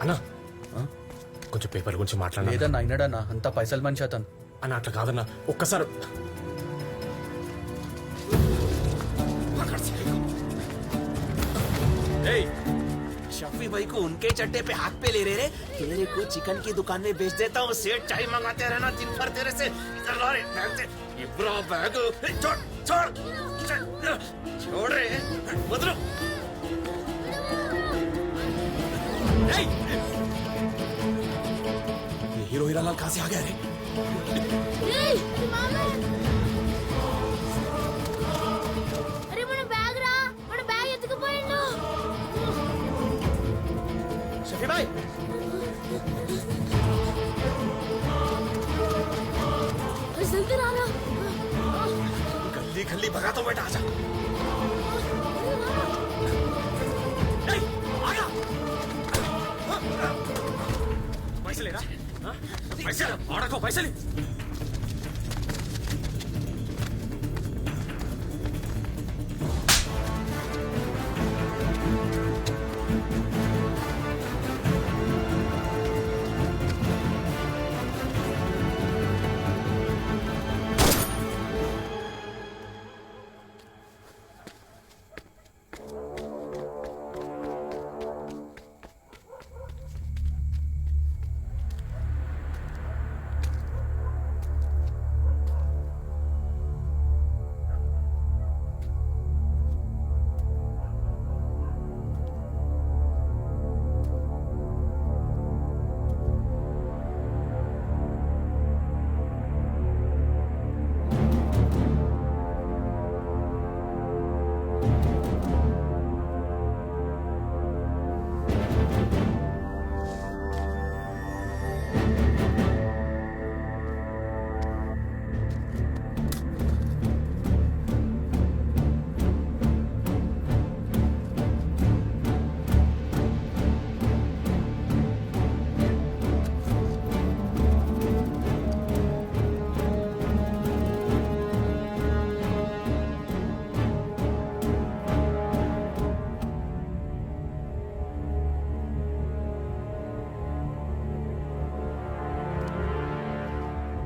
Speaker 9: అన్నా కొంచెం పేపర్ గురించి మాట్లాడాలి.
Speaker 16: లేదన్నా అయినాడన్నా, అంతా పైసలు మనిషి అతను.
Speaker 9: అన్న అట్లా కాదన్నా, ఒక్కసారి
Speaker 19: शफी भाई को उनके चट्टे पे हाथ पे ले रहे रे. तेरे को चिकन की दुकान में बेच देता हूँ. सेठ चाय मंगाते रहना दिन भर तेरे से. इधर ला रे बैग से. इब्रा बैग छोड़ छोड़ छोड़ रे, बदलो. हीरालाल कहाँ से आ गया रे?
Speaker 4: రేయ్, అది మామే. అరే మన బ్యాగ్ రా, మన బ్యాగ్ ఎత్తుకుపోయిండు.
Speaker 12: शफी भाई
Speaker 4: అరే జల్దీ రారా.
Speaker 12: गली गली भगा तो बेटा आजा पैसे लेना पैसे ऑर्डर को पैसे ले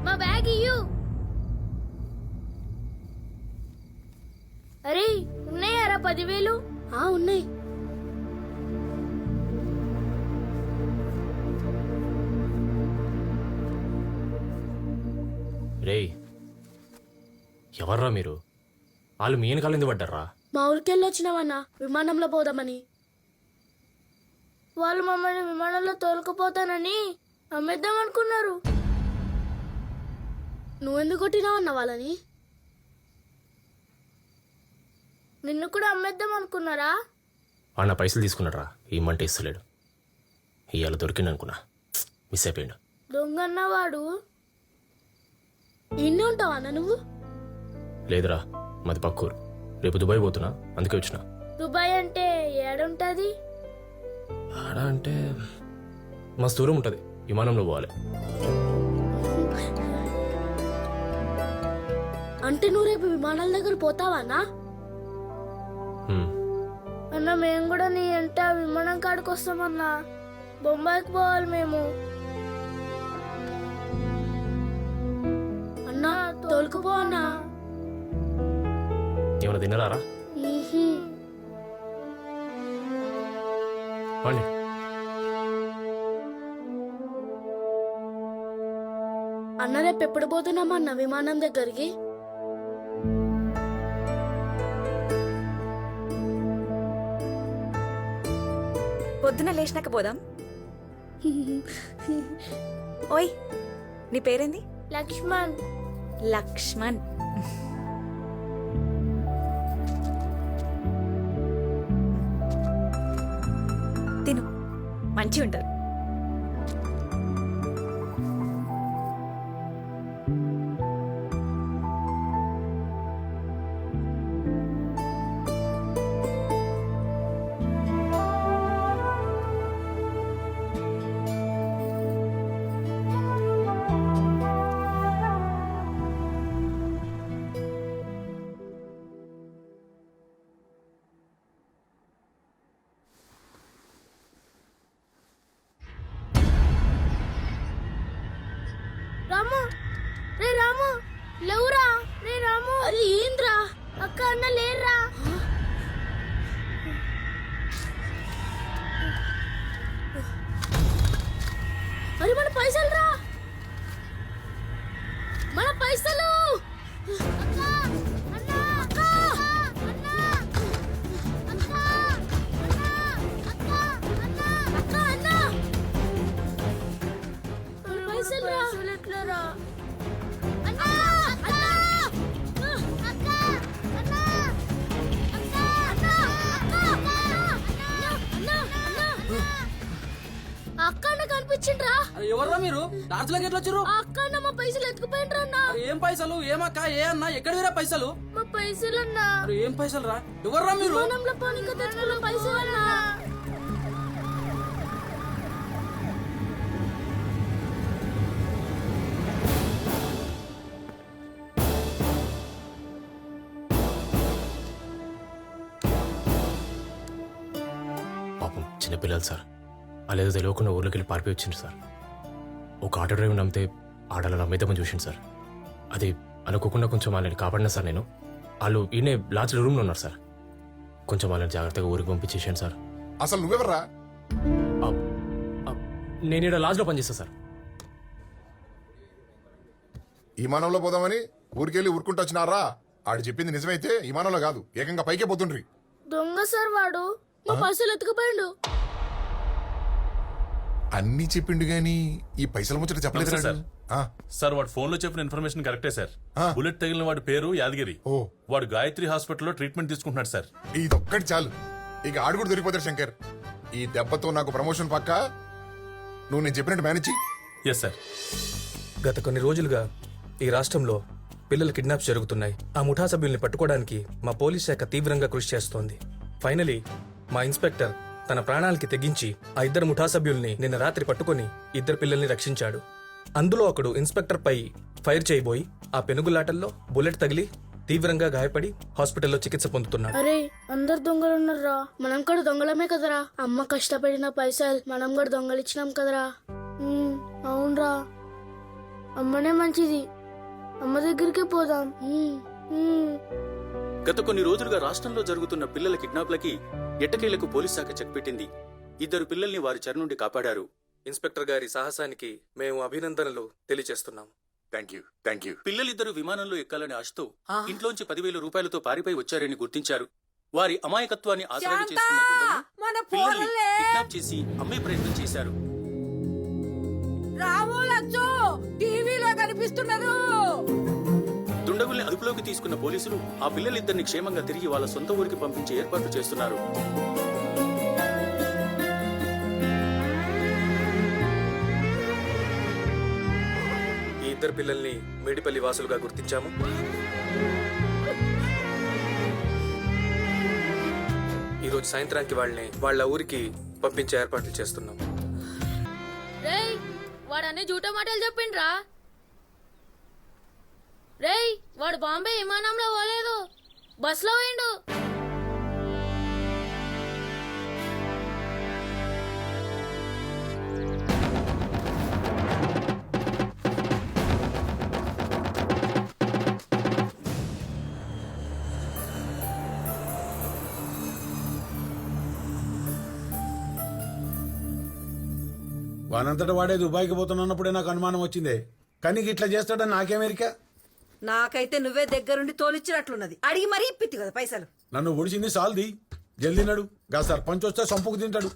Speaker 4: మా బ్యాగ్ ఇయ్యు. అరే ఉన్నాయారా 10,000? ఉన్నాయి.
Speaker 9: రేయ్ ఎవర్రా మీరు? వాళ్ళు మీ వెనకాల ఎందుకు పడ్డారా?
Speaker 4: మా ఊరికెళ్ళి వచ్చినామన్నా విమానంలో పోదామని. వాళ్ళు మమ్మల్ని విమానంలో తోలుకుపోతానని అమ్మేద్దాం అనుకున్నారు. నువ్వెందుకు కొట్టినావన్నా వాళ్ళని? నిన్ను కూడా అమ్మేద్దాం అనుకున్నారా?
Speaker 9: వాడు పైసలు తీసుకున్నారా? ఇమ్మంటే ఇస్తలేడు. ఇవాళ దొరికిండు అనుకున్నా, మిస్ అయిపోయాడు.
Speaker 4: దొంగన్నవాడు. ఇన్ని ఉంటావా అన్న నువ్వు?
Speaker 9: లేదురా, మాది పక్కూరు. రేపు దుబాయ్ పోతున్నా, అందుకే వచ్చిన.
Speaker 4: దుబాయ్ అంటే ఏడుంటది?
Speaker 9: ఆడ అంటే మస్తు దూరం ఉంటుంది, విమానంలో పోవాలి.
Speaker 4: అంటే నువ్వు రేపు విమానాల దగ్గర పోతావా అన్నా? అన్న మేము కూడా నీ ఎంట విమానం కాడికి వస్తామన్నా. బొంబాయికి పోవాలి మేము. అన్నా తోలుకుపో అన్నా.
Speaker 9: ఏమైనా తినరారా? పండి.
Speaker 4: అన్న రేపు ఎప్పుడు పోతున్నామన్నా విమానం దగ్గరికి?
Speaker 8: పొద్దున లేచినాక పోదాం. ఓయ్ నీ పేరేంది?
Speaker 4: లక్ష్మణ్.
Speaker 8: లక్ష్మణ్. తిను, మంచి ఉంటారు.
Speaker 4: రాము, రే రాము, లేవురా. రే రాము. అరే ఏంద్రా? అక్క అన్న లేర్రా. అరే మన పైసలు రా, మన పైసలు. అక్క అన్న, అక్క అన్న, అక్క అన్న, అక్క అన్న, అక్క అన్న, మన పైసలు రా.
Speaker 16: ఎవర్రా మీరు డాన్స్లోకి ఎట్లా వచ్చారు?
Speaker 4: అక్క మా పైసలు ఎత్తుకుపోయిండ్రా అన్న.
Speaker 16: ఏం పైసలు ఏమక్క ఏ అన్న ఎక్కడ వేరే పైసలు?
Speaker 4: మా పైసలు అన్నా.
Speaker 16: ఏం పైసలు రా? ఎవర్రా మీరు?
Speaker 4: విమానంలో పోనీకి తెచ్చుకున్న పైసలు అన్నా.
Speaker 9: పాపం చిన్నపిల్లలు సార్ అలాగే తెలియకుండా ఊర్లోకి వెళ్ళి పారిపోయి వచ్చింది సార్. ఒక ఆటో డ్రైవర్ నమ్మితే ఆడలో నమ్మేద్దామని చూసింది సార్. అది అనుకోకుండా కొంచెం వాళ్ళని కాపాడినా సార్ నేను. వాళ్ళు ఈయనే లాడ్జ్లో రూమ్లో ఉన్నారు సార్. కొంచెం వాళ్ళని జాగ్రత్తగా ఊరికి పంపించేసాను సార్.
Speaker 13: అసలు నువ్వెవర్రా?
Speaker 9: నేను ఇక్కడ లాడ్జ్లో పనిచేస్తా సార్.
Speaker 13: విమానంలో పోదామని ఊరికెళ్ళి ఊరుకుంటూ వచ్చినారా? ఆడు చెప్పింది నిజమైతే విమానంలో కాదు ఏకంగా పైకే పోతుండ్రి.
Speaker 4: దొంగ సార్ వాడు మా పైసలు ఎత్తుకుపోయిండు.
Speaker 13: అన్ని చెప్పిండు గాని ఈ పైసల ముచ్చట చెప్పలేదు
Speaker 15: సార్. సార్ వాడు ఫోన్ లో చెప్పిన ఇన్ఫర్మేషన్ కరెక్టే సార్. బుల్లెట్ తగిలిన వాడి పేరు యాదగిరి. వాడు గాయత్రి హాస్పిటల్లో ట్రీట్మెంట్ తీసుకుంటున్నాడు సార్.
Speaker 13: ఇదొక్కటి చాలు, ఇక ఆడు కూడా దొరికిపోతాడు శంకర్. ఈ దెబ్బతో నాకు ప్రమోషన్ పక్కా. నువ్వు నేను చెప్పినట్టు మేనేజ్ చెయ్యి.
Speaker 15: Yes sir.
Speaker 9: గత కొన్ని రోజులుగా ఈ రాష్ట్రంలో పిల్లల కిడ్నాప్స్ జరుగుతున్నాయి. ఆ ముఠా సభ్యుల్ని పట్టుకోవడానికి మా పోలీస్ శాఖ తీవ్రంగా కృషి చేస్తోంది. ఫైనలీ మా ఇన్స్పెక్టర్ తన ప్రాణాలకి తెగించి ఆ ఇద్దరు ముఠా సభ్యుల్ని నిన్న రాత్రి పట్టుకుని ఇద్దరు పిల్లల్ని రక్షించాడు. అందులో ఒకడు ఇన్స్పెక్టర్ పై ఫైర్ చేయబోయి ఆ పెనుగులాటల్లో బుల్లెట్ తగిలి తీవ్రంగా గాయపడి హాస్పిటల్లో చికిత్స పొందుతున్నాడు.
Speaker 4: అరే అందరు దొంగలు ఉన్నారా? మనం కూడా దొంగలమే కదరా. అమ్మ కష్టపడిన పైసలు మనం కూడా దొంగలిచ్చినాం కదరా. అవునరా, అమ్మనే మంచిది. అమ్మ దగ్గరికే పోదాం.
Speaker 22: గత కొన్ని రోజులుగా రాష్ట్రంలో జరుగుతున్న పిల్లల కిడ్నాప్లకి ఎట్టకేలకు పోలీస్ శాఖ చెక్ పెట్టింది. ఇద్దరు పిల్లల్ని వారి చెర నుండి కాపాడారు.
Speaker 9: ఇన్స్పెక్టర్ గారి సాహసానికి మేము అభినందనలు తెలియజేస్తున్నాం.
Speaker 13: Thank you.
Speaker 22: పిల్లలిద్దరూ విమానంలో ఎక్కాలని ఆశతో ఇంట్లోంచి 10,000 రూపాయలతో పారిపోయి వచ్చారని గుర్తించారు. వారి అమాయకత్వాన్ని ఆసరాగా చేసుకున్న దుండగులు పిల్లల్ని కిడ్నాప్ చేసి అమ్మే ప్రయత్నం చేశారు.
Speaker 21: టీవీలో కనిపిస్తున్నారు.
Speaker 22: దుండగుల్ని అదుపులోకి తీసుకున్న పోలీసులు ఆ పిల్లలిద్దరిని క్షేమంగా తిరిగి వాళ్ళ సొంత ఊరికి పంపించే ఏర్పాట్లు చేస్తున్నారు.
Speaker 9: ఈ ఇద్దరు పిల్లల్ని మేడిపల్లి వాసులుగా గుర్తించాము. ఈరోజు సాయంత్రానికి వాళ్ళని వాళ్ళ ఊరికి పంపించే ఏర్పాట్లు చేస్తున్నాం.
Speaker 4: రేయ్ వాడన్నీ జూటో మాటలు చెప్పిండ్రా. రేయ్ వాడు బాంబే విమానంలో పోలేదు, బస్లో పోయిండు.
Speaker 11: వానంతటా వాడే దుబాయ్కి పోతున్నప్పుడే నాకు అనుమానం వచ్చిందే. కానీ ఇట్లా చేస్తాడని నాకేమెరికా?
Speaker 21: నాకైతే నువ్వే దగ్గరుండి తోలిచ్చినట్లున్నది. అడిగి మరీ ఇప్పిత్తి కదా పైసలు.
Speaker 11: నన్ను ఒడిచింది సాల్ది. జల్దీ నడు, గా సర్పంచ్ వస్తే సంపుకు తింటాడు.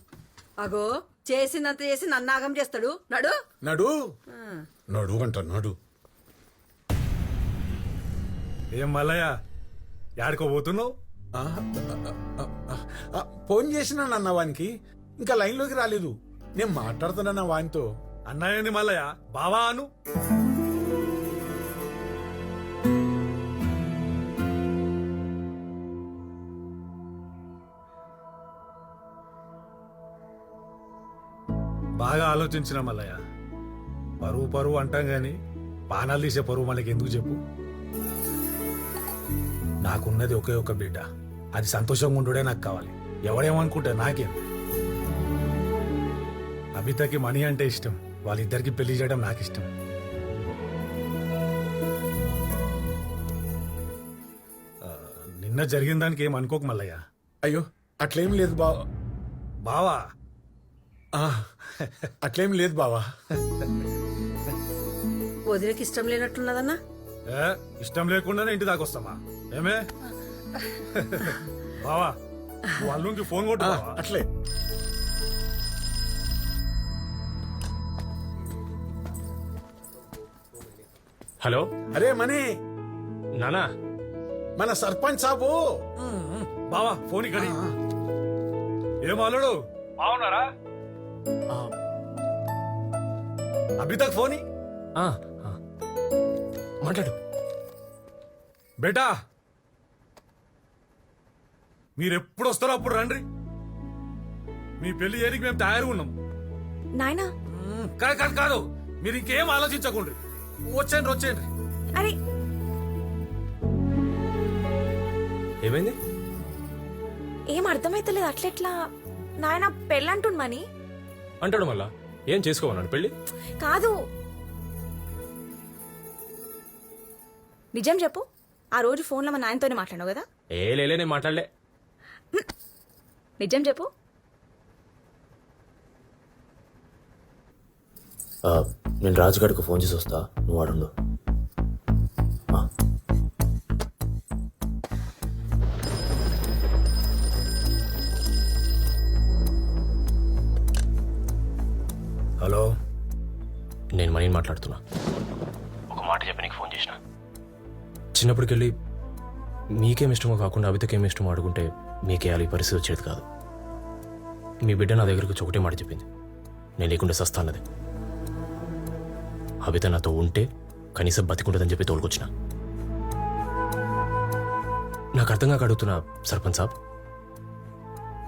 Speaker 21: అగో చేసినంత చేసి నన్నాగం చేస్తాడు. నడు
Speaker 11: నడు నడు అంట నడు.
Speaker 1: ఏం మల్లయ్య యాడికో పోతున్నావు?
Speaker 11: ఫోన్ చేసినా అన్న వానికి, ఇంకా లైన్లోకి రాలేదు. నేను మాట్లాడుతున్నా వానితో.
Speaker 1: అన్నయ్యని మల్లయ్య బావా అను. బాగా ఆలోచించిన మల్లయ్య. పరువు పరువు అంటాం గాని పానాలు తీసే పరువు మనకి ఎందుకు చెప్పు? నాకున్నది ఒకే ఒక బిడ్డ. అది సంతోషంగా ఉండుడే నాకు కావాలి. ఎవడేమనుకుంటే నాకేం. అబితకి మనీ అంటే ఇష్టం. వాళ్ళిద్దరికి పెళ్లి చేయడం నాకు ఇష్టం. నిన్న జరిగిన దానికి ఏం అనుకోకు మల్లయ్య.
Speaker 11: అయ్యో అట్లేం లేదు
Speaker 1: బావా.
Speaker 11: అట్లేం లేదు బావా.
Speaker 21: వదిలేకి ఇష్టం లేనట్లున్నదన్నా.
Speaker 1: ఇష్టం లేకుండానే ఇంటి దాకా వస్తామా? ఏమే బావా, నువ్వు అల్లునికి ఫోన్ కొట్టు.
Speaker 11: అట్లే
Speaker 9: హలో.
Speaker 11: అరే మనీ
Speaker 9: నానా,
Speaker 11: మన సర్పంచ్ సాబు.
Speaker 1: బావా ఫోన్ ఇక్కడ. ఏం అల్లుడు బాగున్నారా? అభి తక్ ఫోన్
Speaker 9: మాట్లాడు.
Speaker 1: బేటా మీరు ఎప్పుడు వస్తారో అప్పుడు రండి. మీ పెళ్లి చేయడానికి మేము తయారుగా ఉన్నాం.
Speaker 8: నాయనా
Speaker 1: కాదు కాదు కాదు, మీరు ఇంకేం ఆలోచించకండి. వచ్చేయండి వచ్చేయండి.
Speaker 8: అరే
Speaker 9: ఏమైంది?
Speaker 8: ఏం అర్థమైతలేదు. అట్లెట్లా నాయన పెళ్ళంటుండమని
Speaker 9: అంటాడు మళ్ళా. ఏం చేసుకోమన్నాడు పెళ్ళి?
Speaker 8: కాదు, నిజం చెప్పు. ఆ రోజు ఫోన్లో మా నాయనతోనే మాట్లాడావు కదా?
Speaker 9: లేలే నేను మాట్లాడలే.
Speaker 8: నిజం చెప్పు.
Speaker 9: నేను రాజుగాడికి ఫోన్ చేసి వస్తా, నువ్వు ఆడుండు. హలో, నేను మనీని మాట్లాడుతున్నా. ఒక మాట చెప్పి నీకు ఫోన్ చేసిన. చిన్నప్పటికెళ్ళి మీకేం ఇష్టమో కాకుండా అవితకేం ఇష్టమో అడుగుంటే మీకేయాలి ఈ పరిస్థితి వచ్చేది కాదు. మీ బిడ్డ నా దగ్గరకు వచ్చి ఒకటే మాట చెప్పింది, నేను లేకుండా సస్తాన్నది. అవిత నాతో ఉంటే కనీసం బతికుంటుందని చెప్పి తోలుకొచ్చిన. నాకు అర్థం కాక అడుగుతున్నా సర్పంచ్ సాబ్,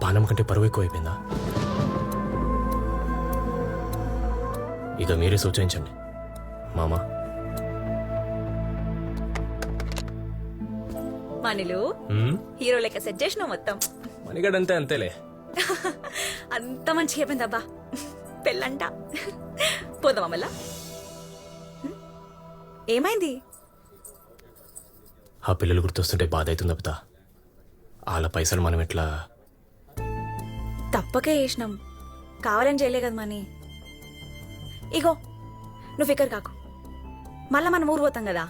Speaker 9: పానం కంటే పరువు ఎక్కువ అయిపోయిందా? ఇక మీరే సూచించండి మామా.
Speaker 8: మనీలు హీరో లెక్క సెట్ చేసినావు మొత్తం.
Speaker 9: మణిగడంతే అంతేలే.
Speaker 8: అంత మంచిగా అయిపోయిందబ్బా పెళ్ళంట. పోదామా మళ్ళా? ఏమైంది?
Speaker 9: ఆ పిల్లలు గుర్తొస్తుంటే బాధ అవుతుంది అబిత. వాళ్ళ పైసలు మనం ఎట్లా?
Speaker 8: తప్పకే చేసినాం, కావాలని చేయలే కదా మనీ. ఇగో నువ్వు ఫికర్ కాకు. మళ్ళా మనం ఊరు పోతాం కదా,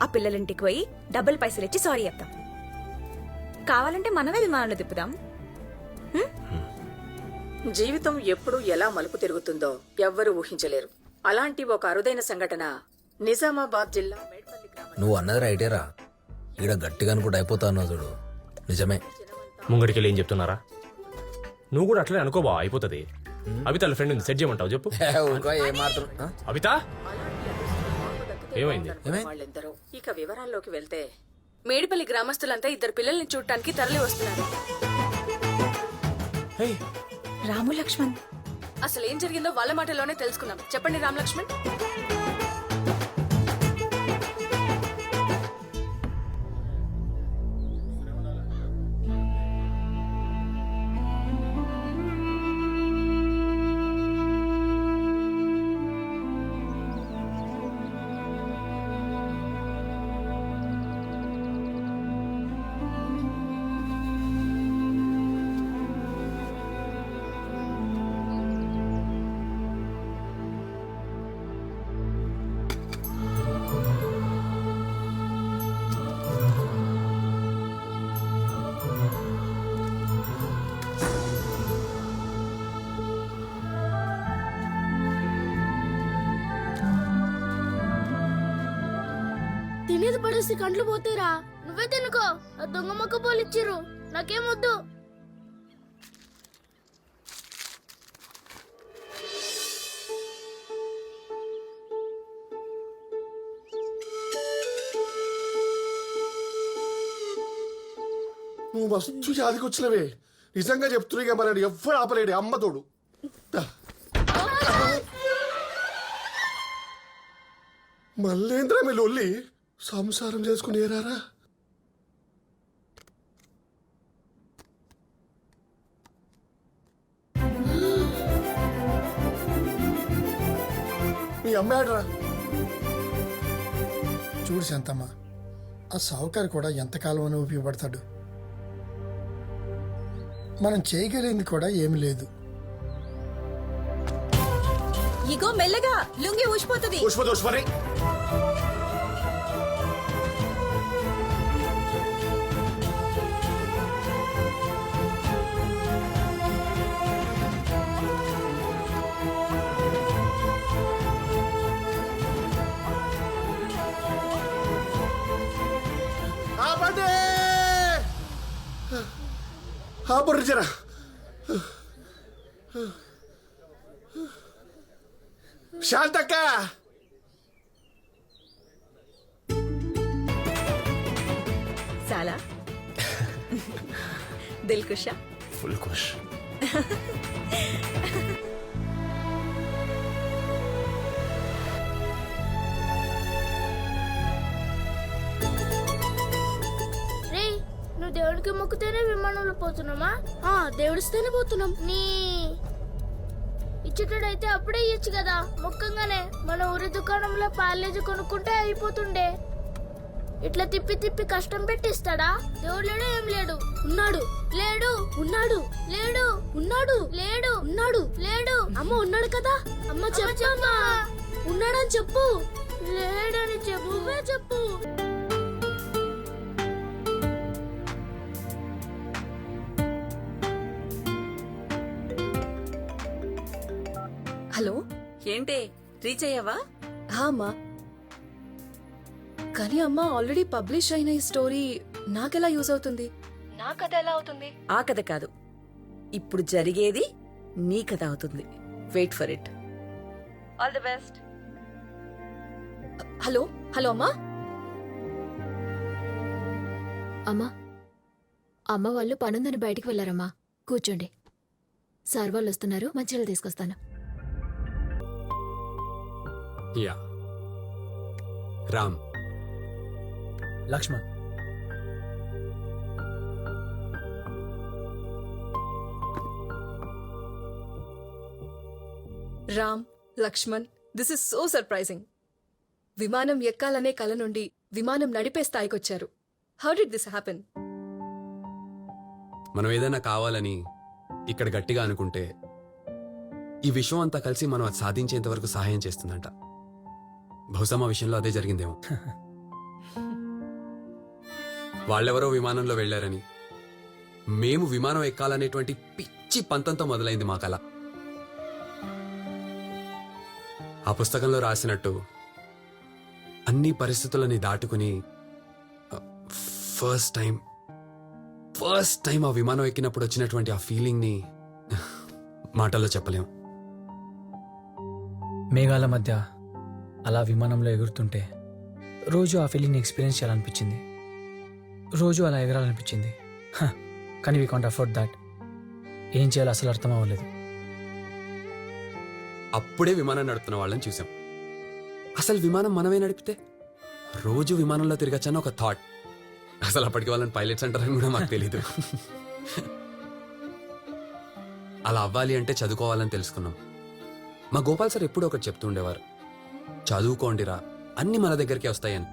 Speaker 8: ఆ పిల్లలింటికి పోయి డబ్బులు పైసలు ఇచ్చి సారీ చెప్తాం. కావాలంటే మనమే విమానంలో తిప్పుదాం.
Speaker 2: జీవితం ఎప్పుడు ఎలా మలుపు తిరుగుతుందో ఎవ్వరూ ఊహించలేరు. అలాంటి ఒక అరుదైన సంఘటన నిజామాబాద్ జిల్లా మేడ్పల్లి గ్రామం.
Speaker 10: నువ్వు అన్నది రైటేరా, ఈడ గట్టిగా అనుకుంటూ అయిపోతావు చూడు. నిజమే.
Speaker 9: ముంగడికి ఏం చెప్తున్నారా? నువ్వు కూడా అట్లనే అనుకోబా, అయిపోతుంది. అవిత వాళ్ళ ఫ్రెండ్ సెట్ చేయమంటావు చెప్పు. అవిత ఏమైంది?
Speaker 2: వాళ్ళిద్దరూ. ఇక వివరాల్లోకి వెళ్తే మేడిపల్లి గ్రామస్తులంతా ఇద్దరు పిల్లల్ని చూడటానికి తరలి వస్తున్నారు.
Speaker 8: రాము లక్ష్మణ్,
Speaker 2: అసలు ఏం జరిగిందో వాళ్ళ మాటల్లోనే తెలుసుకుందాం. చెప్పండి రామ్ లక్ష్మణ్.
Speaker 4: తినేది పడేసి కండ్లు పోతేరా. నువ్వే తినుకో, ఆ దొంగ మొక్క పోలు ఇచ్చిర్రు, నాకేమొద్దు.
Speaker 5: నువ్వు మస్తు జాతికి వచ్చినవే. నిజంగా చెప్తున్నా, మరి ఎవ్వరు ఆపలేడు. అమ్మతోడు మళ్ళేంద్రా మీ లొల్లి? సంసారం చేసుకుని ఏరారా? మీ అమ్మాడరా?
Speaker 7: చూడు శాంతమ్మ, ఆ సావుకారు కూడా ఎంతకాలం అని ఉపయోగపడతాడు. మనం చేయగలిగింది కూడా ఏమి లేదు.
Speaker 3: ఇగో మెల్లగా లుంగి ఊసిపోతుంది.
Speaker 5: జరా శాంతక్క
Speaker 8: చాలా దిల్ కుషా.
Speaker 9: ఫుల్ ఖుష్.
Speaker 4: రే నువ్వు దేవుడికి మొక్కుతేనే విమానంలో పోతున్నామా? దేవుడిస్తేనే పోతున్నాం. నీ ఇచ్చేటడైతే అప్పుడే ఇయ్యచ్చు కదా. మొక్కంగానే మన ఊరి దుకాణంలో పాలేజీ కొనుక్కుంటే అయిపోతుండే. ఇట్లా తిప్పి తిప్పి కష్టం పెట్టిస్తాడా? దేవుడు లేడు, ఏం లేడు. ఉన్నాడు, లేడు, ఉన్నాడు, లేడు, ఉన్నాడు, లేడు, ఉన్నాడు, లేడు. అమ్మ ఉన్నాడు కదా. అమ్మ చెప్పమ్మా, ఉన్నాడని చెప్పు. లేడని చెప్పు, నువ్వే చెప్పు.
Speaker 8: హలో, ఏంటి రీచ్ అయ్యావా?
Speaker 18: అమ్మా, కానీ అమ్మా ఆల్రెడీ పబ్లిష్ అయిన ఈ స్టోరీ నాకెలా యూజ్ అవుతుంది? నా కథ ఎలా అవుతుంది?
Speaker 8: ఆ కథ కాదు, ఇప్పుడు జరిగేది నీ కథ అవుతుంది. Wait for it. All the best.
Speaker 18: Hello hello అమ్మా.
Speaker 14: అమ్మా, అమ్మ వాళ్ళు పనుందని బయటికి వెళ్ళారమ్మా. కూర్చోండి. సార్ వాళ్ళు వస్తున్నారు, మంచిగా తీసుకొస్తాను.
Speaker 17: Yeah Ram,
Speaker 9: Lakshman.
Speaker 18: Ram, Lakshman, this is so surprising. విమానం ఎక్కాలనే కల నుండి విమానం నడిపే స్థాయికొచ్చారు. How did this happen?
Speaker 17: మనం ఏదైనా కావాలని ఇక్కడ గట్టిగా అనుకుంటే ఈ విషయం అంతా కలిసి మనం అది సాధించేంత వరకు సహాయం చేస్తుందంట. బహుశా మా విషయంలో అదే జరిగిందేమో. వాళ్ళెవరో విమానంలో వెళ్లారని, మేము విమానం ఎక్కాలనేటువంటి పిచ్చి పంతంతో మొదలైంది మా కళ. ఆ పుస్తకంలో రాసినట్టు అన్ని పరిస్థితులని దాటుకుని ఫస్ట్ టైం ఆ విమానం ఎక్కినప్పుడు వచ్చినటువంటి ఆ ఫీలింగ్ ని మాటల్లో చెప్పలేం.
Speaker 9: మేఘాల మధ్య అలా విమానంలో ఎగురుతుంటే రోజు ఆ ఫీలింగ్ని ఎక్స్పీరియన్స్ చేయాలనిపించింది. రోజు అలా ఎగరాలనిపించింది. కానీ వీ కాంట్ అఫోర్డ్ దాట్. ఏం చేయాలో అసలు అర్థం అవ్వలేదు.
Speaker 17: అప్పుడే విమానం నడుపుతున్న వాళ్ళని చూసాం. అసలు విమానం మనమే నడిపితే రోజు విమానంలో తిరగచ్చన్న ఒక థాట్. అసలు అప్పటికి వాళ్ళని పైలట్స్ అంటారని కూడా మాకు తెలీదు. అలా అవ్వాలి అంటే చదువుకోవాలని తెలుసుకున్నాం. మా గోపాల్ సార్ ఎప్పుడూ ఒకటి చెప్తూ ఉండేవారు, చదువుకోండిరా అన్ని మన దగ్గరికి వస్తాయని.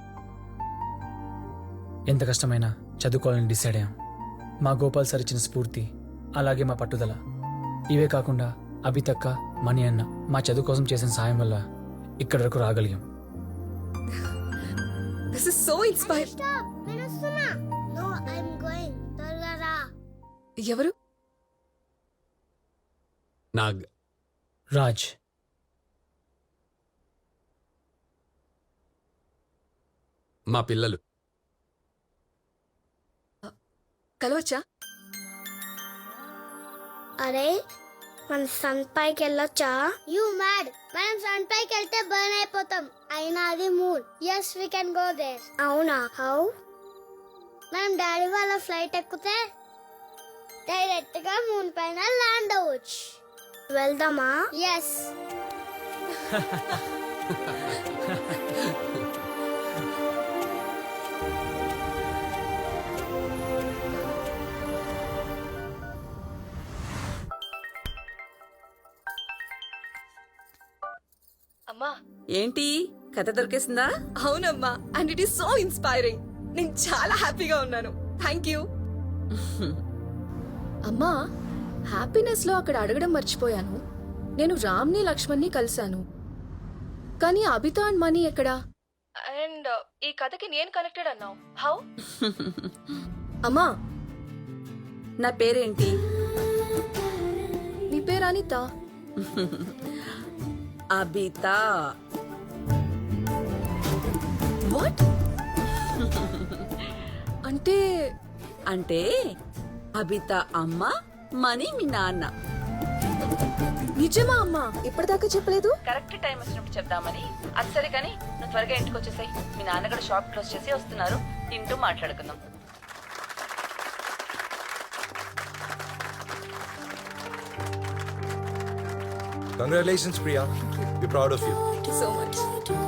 Speaker 9: ఎంత కష్టమైనా చదువుకోవాలని డిసైడ్ అయ్యాం. మా గోపాల్ సార్ ఇచ్చిన స్ఫూర్తి, అలాగే మా పట్టుదల, ఇవే కాకుండా అభితక్క, మణి అన్న మా చదువు కోసం చేసిన సాయం వల్ల ఇక్కడి వరకు రాగలిగాం.
Speaker 18: This is so inspire. ఎవరు?
Speaker 17: నాగ్.
Speaker 9: రాజ్.
Speaker 17: మా పిల్లలు.
Speaker 18: కలవచ్చా?
Speaker 4: అరే మన సన్ పైకి వెళ్ళొచ్చా? యూ మ్యాడ్, మనం సన్ పైకి వెళ్తే బర్న్ అయిపోతాం. అయినా అది moon. yes we can go there. అవునా? హౌ? మనం డాడీ వాళ్ళ ఫ్లైట్ ఎక్కితే డైరెక్ట్ గా మూన్ పైన ల్యాండ్ అవ్వచ్చు. వెళ్దామా? yes.
Speaker 18: అమ్మా,
Speaker 8: ఏంటి కథ దొరికేసిందా?
Speaker 18: అవునమ్మా, and it is so inspiring. నేను చాలా హ్యాపీగా ఉన్నాను. Thank you. అమ్మా, హ్యాపీనెస్ లో అక్కడ అడగడం మర్చిపోయాను. నేను రామ్ని, లక్ష్మణ్ని కలిశాను, కానీ అభిత అండ్ మనీ ఎక్కడా? అండ్ ఈ కథకి నేను కనెక్టెడ్ అన్నావు. హౌ? అమ్మా,
Speaker 8: నా పేరేంటి?
Speaker 18: నీ పేరు అనిత.
Speaker 8: అబిత.
Speaker 18: వాట్? అంటే
Speaker 8: అంటే అబిత అమ్మ, మనీ మీ నాన్న.
Speaker 3: నిజమా అమ్మా ఇప్పటిదాకా చెప్పలేదు
Speaker 8: కరెక్ట్ టైం వచ్చినప్పుడు చెప్దామని. అది సరే కానీ నువ్వు త్వరగా ఇంటికి వచ్చేసాయి. మీ నాన్నగారు షాప్ క్లోజ్ చేసి వస్తున్నారు. తింటూ మాట్లాడుకుందాం.
Speaker 6: Congratulations, Priya. We're proud of you.
Speaker 3: Thank you so much.